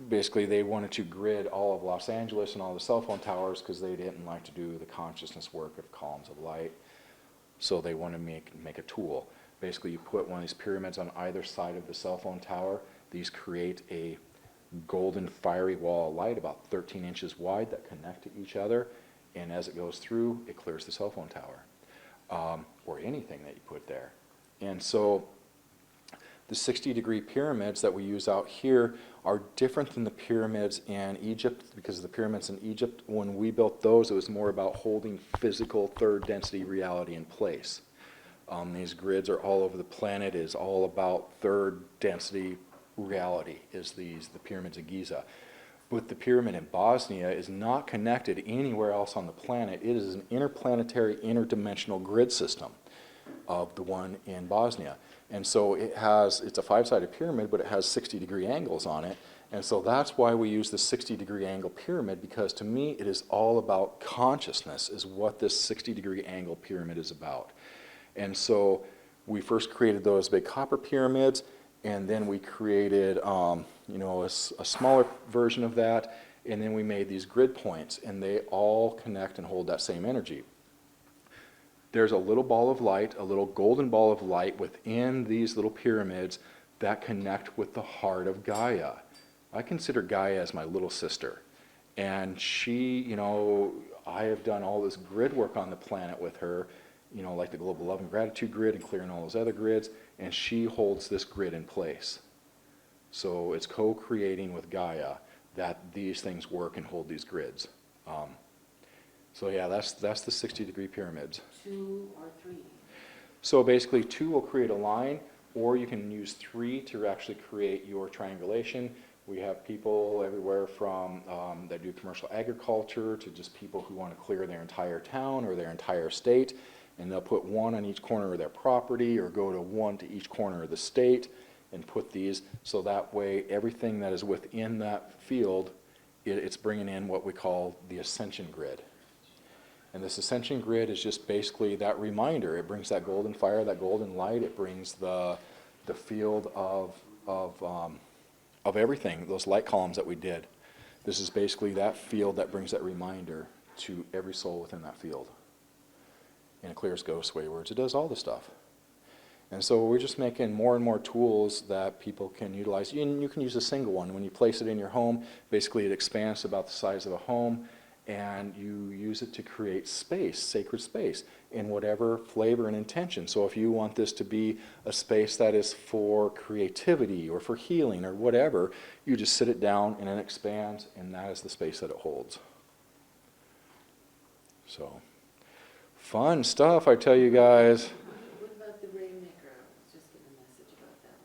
basically they wanted to grid all of Los Angeles and all the cell phone towers because they didn't like to do the consciousness work of columns of light. So they wanted to make a tool. Basically you put one of these pyramids on either side of the cell phone tower. These create a golden fiery wall of light about 13 inches wide that connect to each other, and as it goes through it clears the cell phone tower or anything that you put there. And so the 60-degree pyramids that we use out here are different than the pyramids in Egypt, because the pyramids in Egypt, when we built those, it was more about holding physical third density reality in place. These grids are all over the planet, is all about third density reality, is the pyramids of Giza. But the pyramid in Bosnia is not connected anywhere else on the planet. It is an interplanetary, interdimensional grid system of the one in Bosnia. And so it's a 5-sided pyramid, but it has 60-degree angles on it. And so that's why we use the 60-degree angle pyramid, because to me it is all about consciousness, is what this 60-degree angle pyramid is about. And so we first created those big copper pyramids, and then we created a smaller version of that, and then we made these grid points, and they all connect and hold that same energy. There's a little ball of light, a little golden ball of light within these little pyramids that connect with the heart of Gaia. I consider Gaia as my little sister. And she, you know, I have done all this grid work on the planet with her, you know, like the Global Love and Gratitude grid and clearing all those other grids, and she holds this grid in place. So it's co-creating with Gaia that these things work and hold these grids. So yeah, that's the 60-degree pyramids. 2 or 3? So basically 2 will create a line, or you can use 3 to actually create your triangulation. We have people everywhere from that do commercial agriculture to just people who want to clear their entire town or their entire state, and they'll put 1 on each corner of their property or go to 1 to each corner of the state and put these, so that way everything that is within that field, it's bringing in what we call the Ascension grid. And this Ascension grid is just basically that reminder. It brings that golden fire, that golden light. It brings the field of everything, those light columns that we did. This is basically that field that brings that reminder to every soul within that field. And it clears ghost waywards. It does all the stuff. And so we're just making more and more tools that people can utilize. You can use a single one. When you place it in your home, basically it expands about the size of a home, and you use it to create space, sacred space, in whatever flavor and intention. So if you want this to be a space that is for creativity or for healing or whatever, you just sit it down and it expands, and that is the space that it holds. So, fun stuff, I tell you guys. What about the Rainmaker? I was just getting a message about that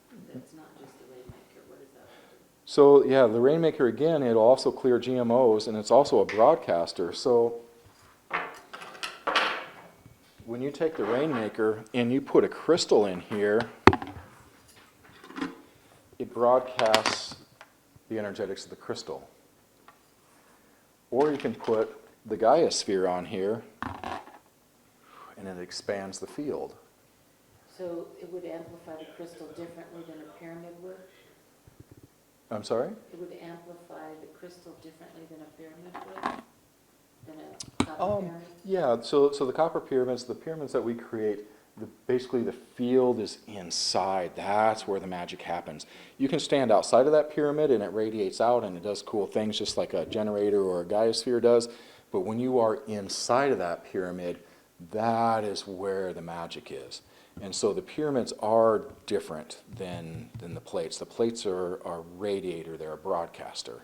one. That's not just the Rainmaker. What is that? So yeah, the Rainmaker, again, it'll also clear GMOs, and it's also a broadcaster. So when you take the Rainmaker and you put a crystal in here, it broadcasts the energetics of the crystal. Or you can put the Gaia sphere on here, and it expands the field. So it would amplify the crystal differently than a pyramid would? I'm sorry? It would amplify the crystal differently than a pyramid would? Than a copper pyramid? Yeah, so the copper pyramids, the pyramids that we create, basically the field is inside. That's where the magic happens. You can stand outside of that pyramid and it radiates out and it does cool things just like a generator or a Gaia sphere does. But when you are inside of that pyramid, that is where the magic is. And so the pyramids are different than the plates. The plates are a radiator, they're a broadcaster,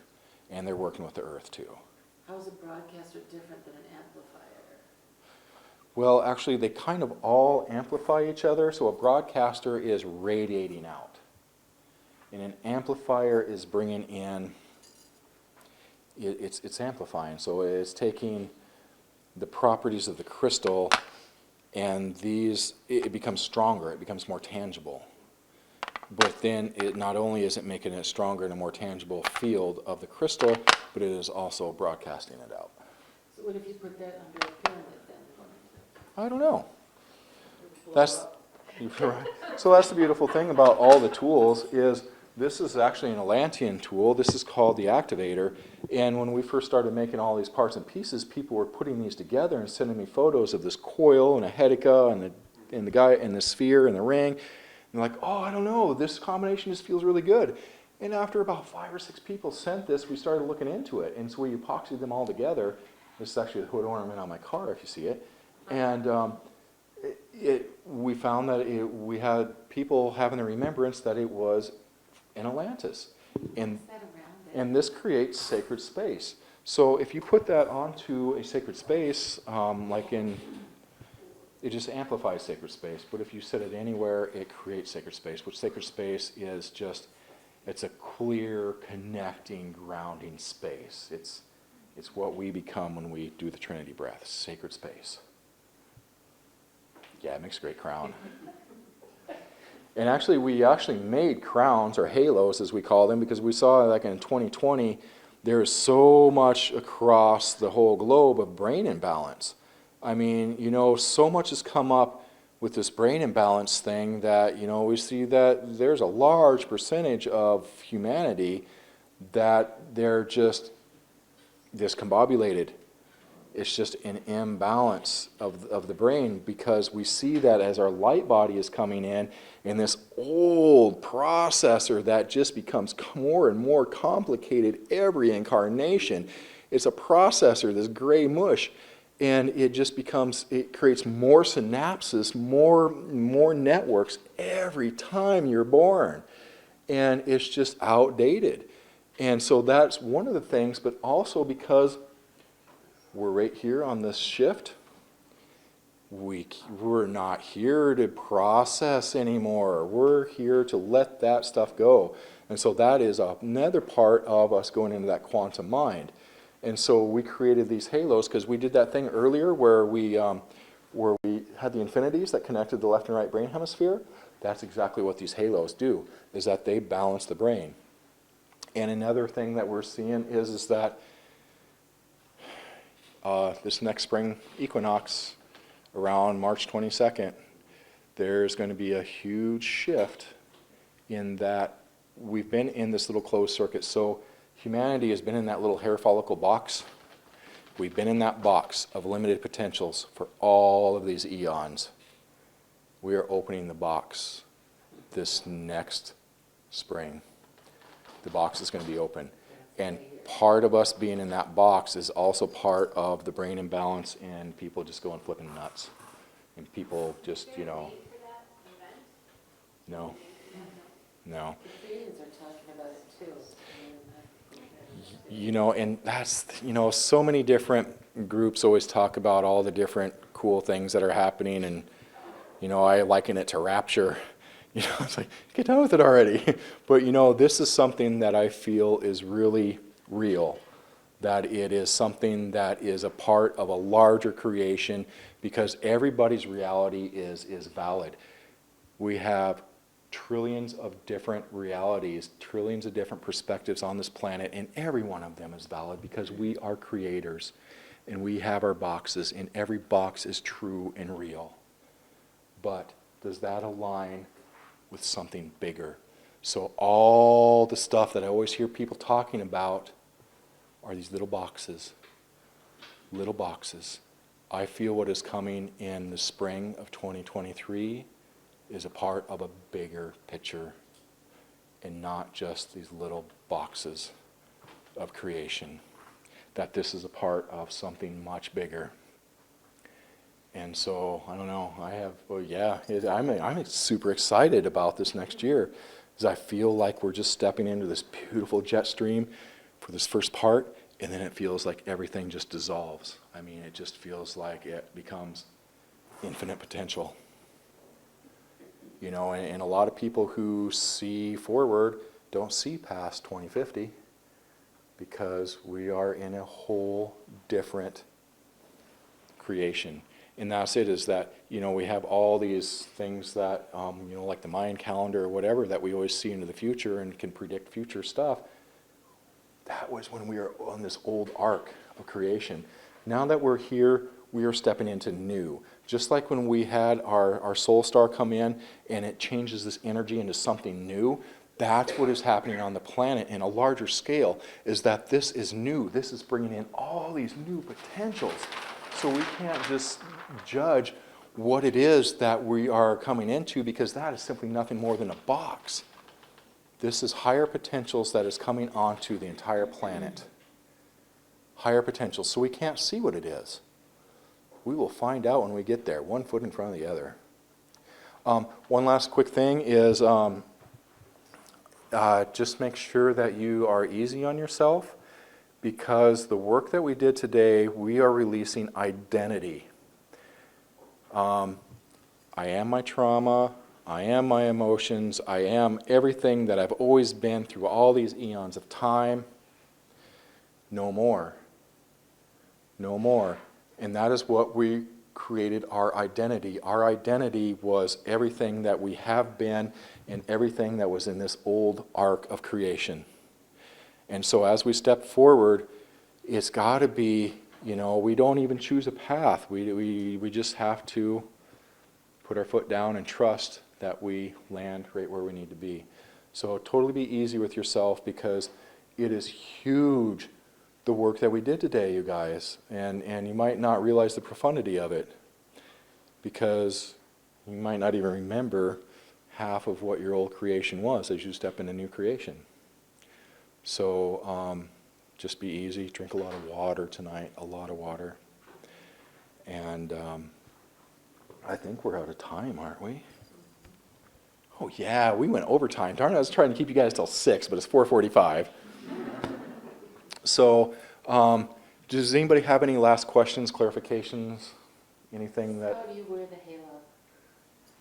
and they're working with the earth too. How is a broadcaster different than an amplifier? Well, actually, they kind of all amplify each other. So a broadcaster is radiating out, and an amplifier is bringing in. It's amplifying. So it's taking the properties of the crystal, and it becomes stronger. It becomes more tangible. But then it not only is it making it stronger and a more tangible field of the crystal, but it is also broadcasting it out. So what if you put that under a pyramid then? I don't know. So that's the beautiful thing about all the tools is this is actually an Atlantean tool. This is called the Activator. And when we first started making all these parts and pieces, people were putting these together and sending me photos of this coil and a Hetica and the guy and the sphere and the ring. And they're like, oh, I don't know, this combination just feels really good. And after about 5 or 6 people sent this, we started looking into it. And so we epoxied them all together. This is actually the hood ornament on my car, if you see it. And we found that we had people having the remembrance that it was in Atlantis. And this creates sacred space. So if you put that onto a sacred space, it just amplifies sacred space. But if you set it anywhere, it creates sacred space, which sacred space is just, it's a clear, connecting, grounding space. It's what we become when we do the Trinity breath, sacred space. Yeah, it makes a great crown. And actually, we made crowns, or halos as we call them, because we saw like in 2020, there is so much across the whole globe of brain imbalance. I mean, so much has come up with this brain imbalance thing that, we see that there's a large percentage of humanity that they're just discombobulated. It's just an imbalance of the brain, because we see that as our light body is coming in this old processor that just becomes more and more complicated every incarnation. It's a processor, this gray mush, and it just becomes, it creates more synapses, more networks every time you're born. And it's just outdated. And so that's one of the things, but also because we're right here on this shift, we're not here to process anymore. We're here to let that stuff go. And so that is another part of us going into that quantum mind. And so we created these halos because we did that thing earlier where we had the infinities that connected the left and right brain hemisphere. That's exactly what these halos do, is that they balance the brain. And another thing that we're seeing is that this next spring equinox, around March 22nd, there's going to be a huge shift in that we've been in this little closed circuit. So humanity has been in that little hair follicle box. We've been in that box of limited potentials for all of these eons. We are opening the box this next spring. The box is going to be open. And part of us being in that box is also part of the brain imbalance and people just going flipping nuts. And people just, you know, no. No. The Koreans are talking about it too. You know, and that's, you know, so many different groups always talk about all the different cool things that are happening, and, you know, I liken it to rapture. You know, it's like, get done with it already. But, you know, this is something that I feel is really real, that it is something that is a part of a larger creation, because everybody's reality is valid. We have trillions of different realities, trillions of different perspectives on this planet, and every one of them is valid because we are creators and we have our boxes, and every box is true and real. But does that align with something bigger? So all the stuff that I always hear people talking about are these little boxes. Little boxes. I feel what is coming in the spring of 2023 is a part of a bigger picture, and not just these little boxes of creation. That this is a part of something much bigger. And so, I don't know, I'm super excited about this next year, because I feel like we're just stepping into this beautiful jet stream for this first part, and then it feels like everything just dissolves. I mean, it just feels like it becomes infinite potential. You know, and a lot of people who see forward don't see past 2050, because we are in a whole different creation. And that's it, is that, you know, we have all these things that, you know, like the Mayan calendar or whatever, that we always see into the future and can predict future stuff. That was when we were on this old arc of creation. Now that we're here, we are stepping into new. Just like when we had our soul star come in and it changes this energy into something new, that's what is happening on the planet in a larger scale, is that this is new. This is bringing in all these new potentials. So we can't just judge what it is that we are coming into, because that is simply nothing more than a box. This is higher potentials that is coming onto the entire planet. Higher potentials. So we can't see what it is. We will find out when we get there, one foot in front of the other. One last quick thing is just make sure that you are easy on yourself, because the work that we did today, we are releasing identity. I am my trauma, I am my emotions, I am everything that I've always been through all these eons of time. No more. No more. And that is what we created our identity. Our identity was everything that we have been and everything that was in this old arc of creation. And so as we step forward, it's got to be, you know, we don't even choose a path. We just have to put our foot down and trust that we land right where we need to be. So totally be easy with yourself, because it is huge the work that we did today, you guys. And you might not realize the profundity of it, because you might not even remember half of what your old creation was as you step into new creation. So just be easy, drink a lot of water tonight, a lot of water. And I think we're out of time, aren't we? Oh yeah, we went overtime. Darn it, I was trying to keep you guys till 6, but it's 4:45. So does anybody have any last questions, clarifications, anything that... How do you wear the halo?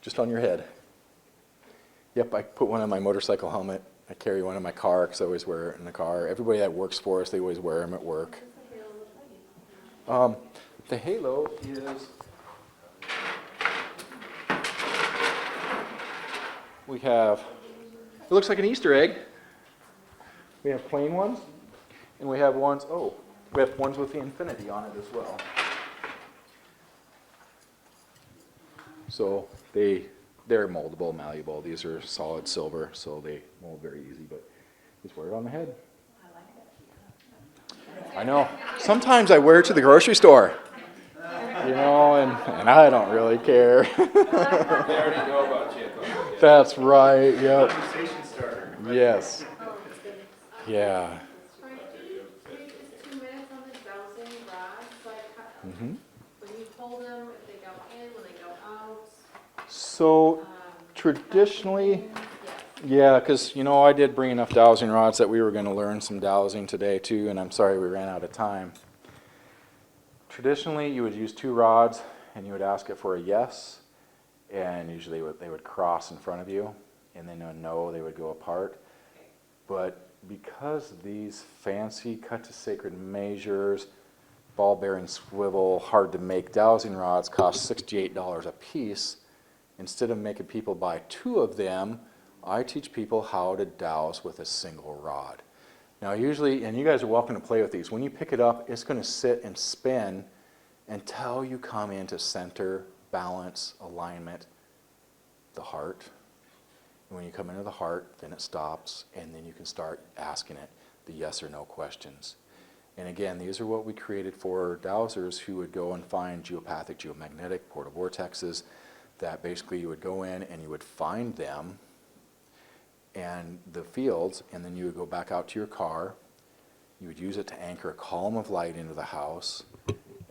Just on your head. Yep, I put one on my motorcycle helmet. I carry one in my car because I always wear it in the car. Everybody that works for us, they always wear them at work. The halo is... We have... It looks like an Easter egg. We have plain ones, and we have ones... Oh, we have ones with the infinity on it as well. So they're moldable, malleable. These are solid silver, so they mold very easy, but just wear it on the head. I know. Sometimes I wear it to the grocery store, you know, and I don't really care. They already know about you. That's right, yep. Conversation starter. Yes. Yeah. Frank, can you just 2 minutes on the dowsing rods, like, Mm-hmm. when you pull them, if they go in, when they go out? So traditionally, yeah, because, you know, I did bring enough dowsing rods that we were going to learn some dowsing today too, and I'm sorry we ran out of time. Traditionally, you would use 2 rods, and you would ask it for a yes, and usually they would cross in front of you, and then a no, they would go apart. But because these fancy cut to sacred measures, ball bearing swivel, hard to make dowsing rods cost $68 a piece, instead of making people buy 2 of them, I teach people how to dowse with a single rod. Now usually, and you guys are welcome to play with these, when you pick it up, it's going to sit and spin until you come into center, balance, alignment, the heart. And when you come into the heart, then it stops, and then you can start asking it the yes or no questions. And again, these are what we created for dowsers who would go and find geopathic, geomagnetic, portal vortexes, that basically you would go in and you would find them and the fields, and then you would go back out to your car. You would use it to anchor a column of light into the house,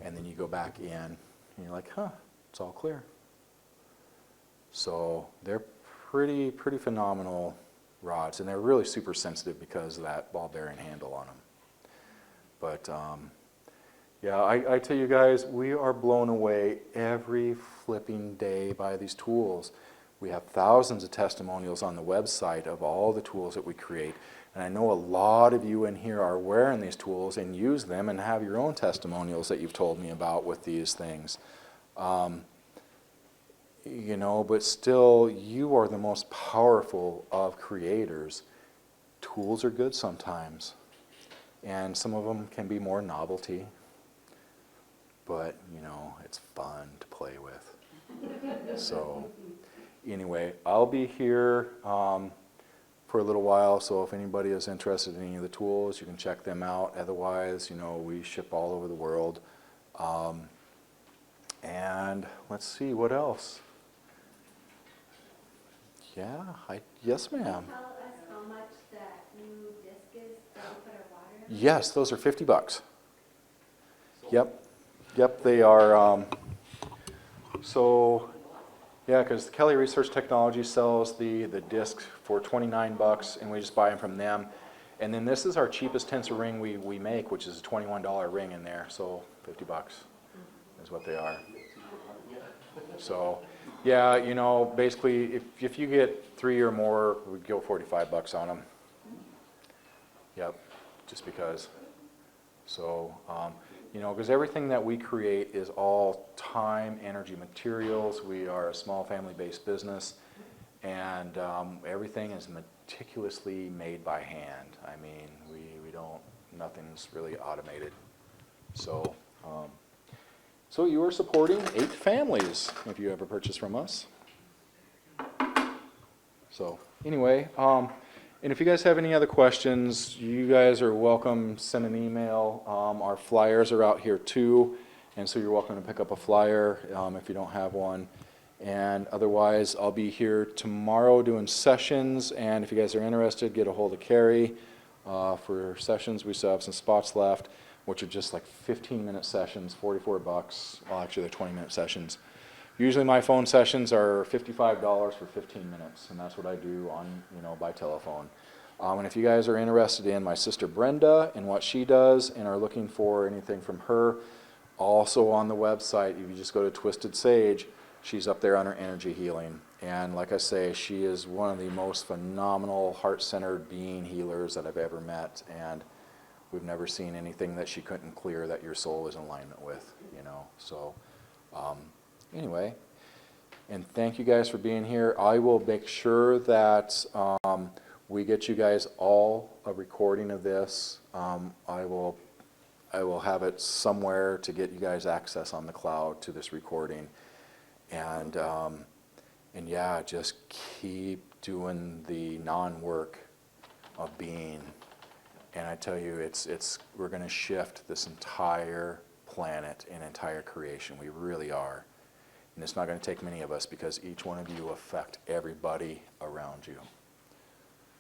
and then you go back in and you're like, huh, it's all clear. So they're pretty phenomenal rods, and they're really super sensitive because of that ball bearing handle on them. But yeah, I tell you guys, we are blown away every flipping day by these tools. We have thousands of testimonials on the website of all the tools that we create. And I know a lot of you in here are wearing these tools and use them and have your own testimonials that you've told me about with these things. You know, but still, you are the most powerful of creators. Tools are good sometimes. And some of them can be more novelty. But, you know, it's fun to play with. So, anyway, I'll be here for a little while, so if anybody is interested in any of the tools, you can check them out. Otherwise, you know, we ship all over the world. And let's see, what else? Yeah, yes, ma'am. Tell us how much that new disc is that we put our water in? Yes, those are $50. Yep, they are. So, yeah, because Kelly Research Technology sells the discs for $29, and we just buy them from them. And then this is our cheapest tensor ring we make, which is a $21 ring in there. So $50 is what they are. So, yeah, you know, basically, if you get 3 or more, we'd go $45 on them. Yep, just because. So, you know, because everything that we create is all time, energy, materials. We are a small family-based business, and everything is meticulously made by hand. I mean, we don't, nothing's really automated. So, so you are supporting 8 families if you ever purchase from us. So anyway, And if you guys have any other questions, you guys are welcome, send an email. Our flyers are out here too, and so you're welcome to pick up a flyer if you don't have one. And otherwise, I'll be here tomorrow doing sessions, and if you guys are interested, get a hold of Carrie for sessions. We still have some spots left, which are just like 15-minute sessions, $44. Well, actually, they're 20-minute sessions. Usually my phone sessions are $55 for 15 minutes, and that's what I do on, by telephone. And if you guys are interested in my sister Brenda and what she does and are looking for anything from her, also on the website, if you just go to Twisted Sage, she's up there on her energy healing. And like I say, she is one of the most phenomenal heart-centered being healers that I've ever met, and we've never seen anything that she couldn't clear that your soul is in alignment with, So anyway, and thank you guys for being here. I will make sure that we get you guys all a recording of this. I will have it somewhere to get you guys access on the cloud to this recording. And yeah, just keep doing the non-work of being. And I tell you, we're going to shift this entire planet and entire creation. We really are. And it's not going to take many of us because each one of you affect everybody around you.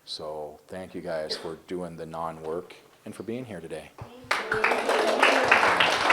So thank you guys for doing the non-work and for being here today. Thank you.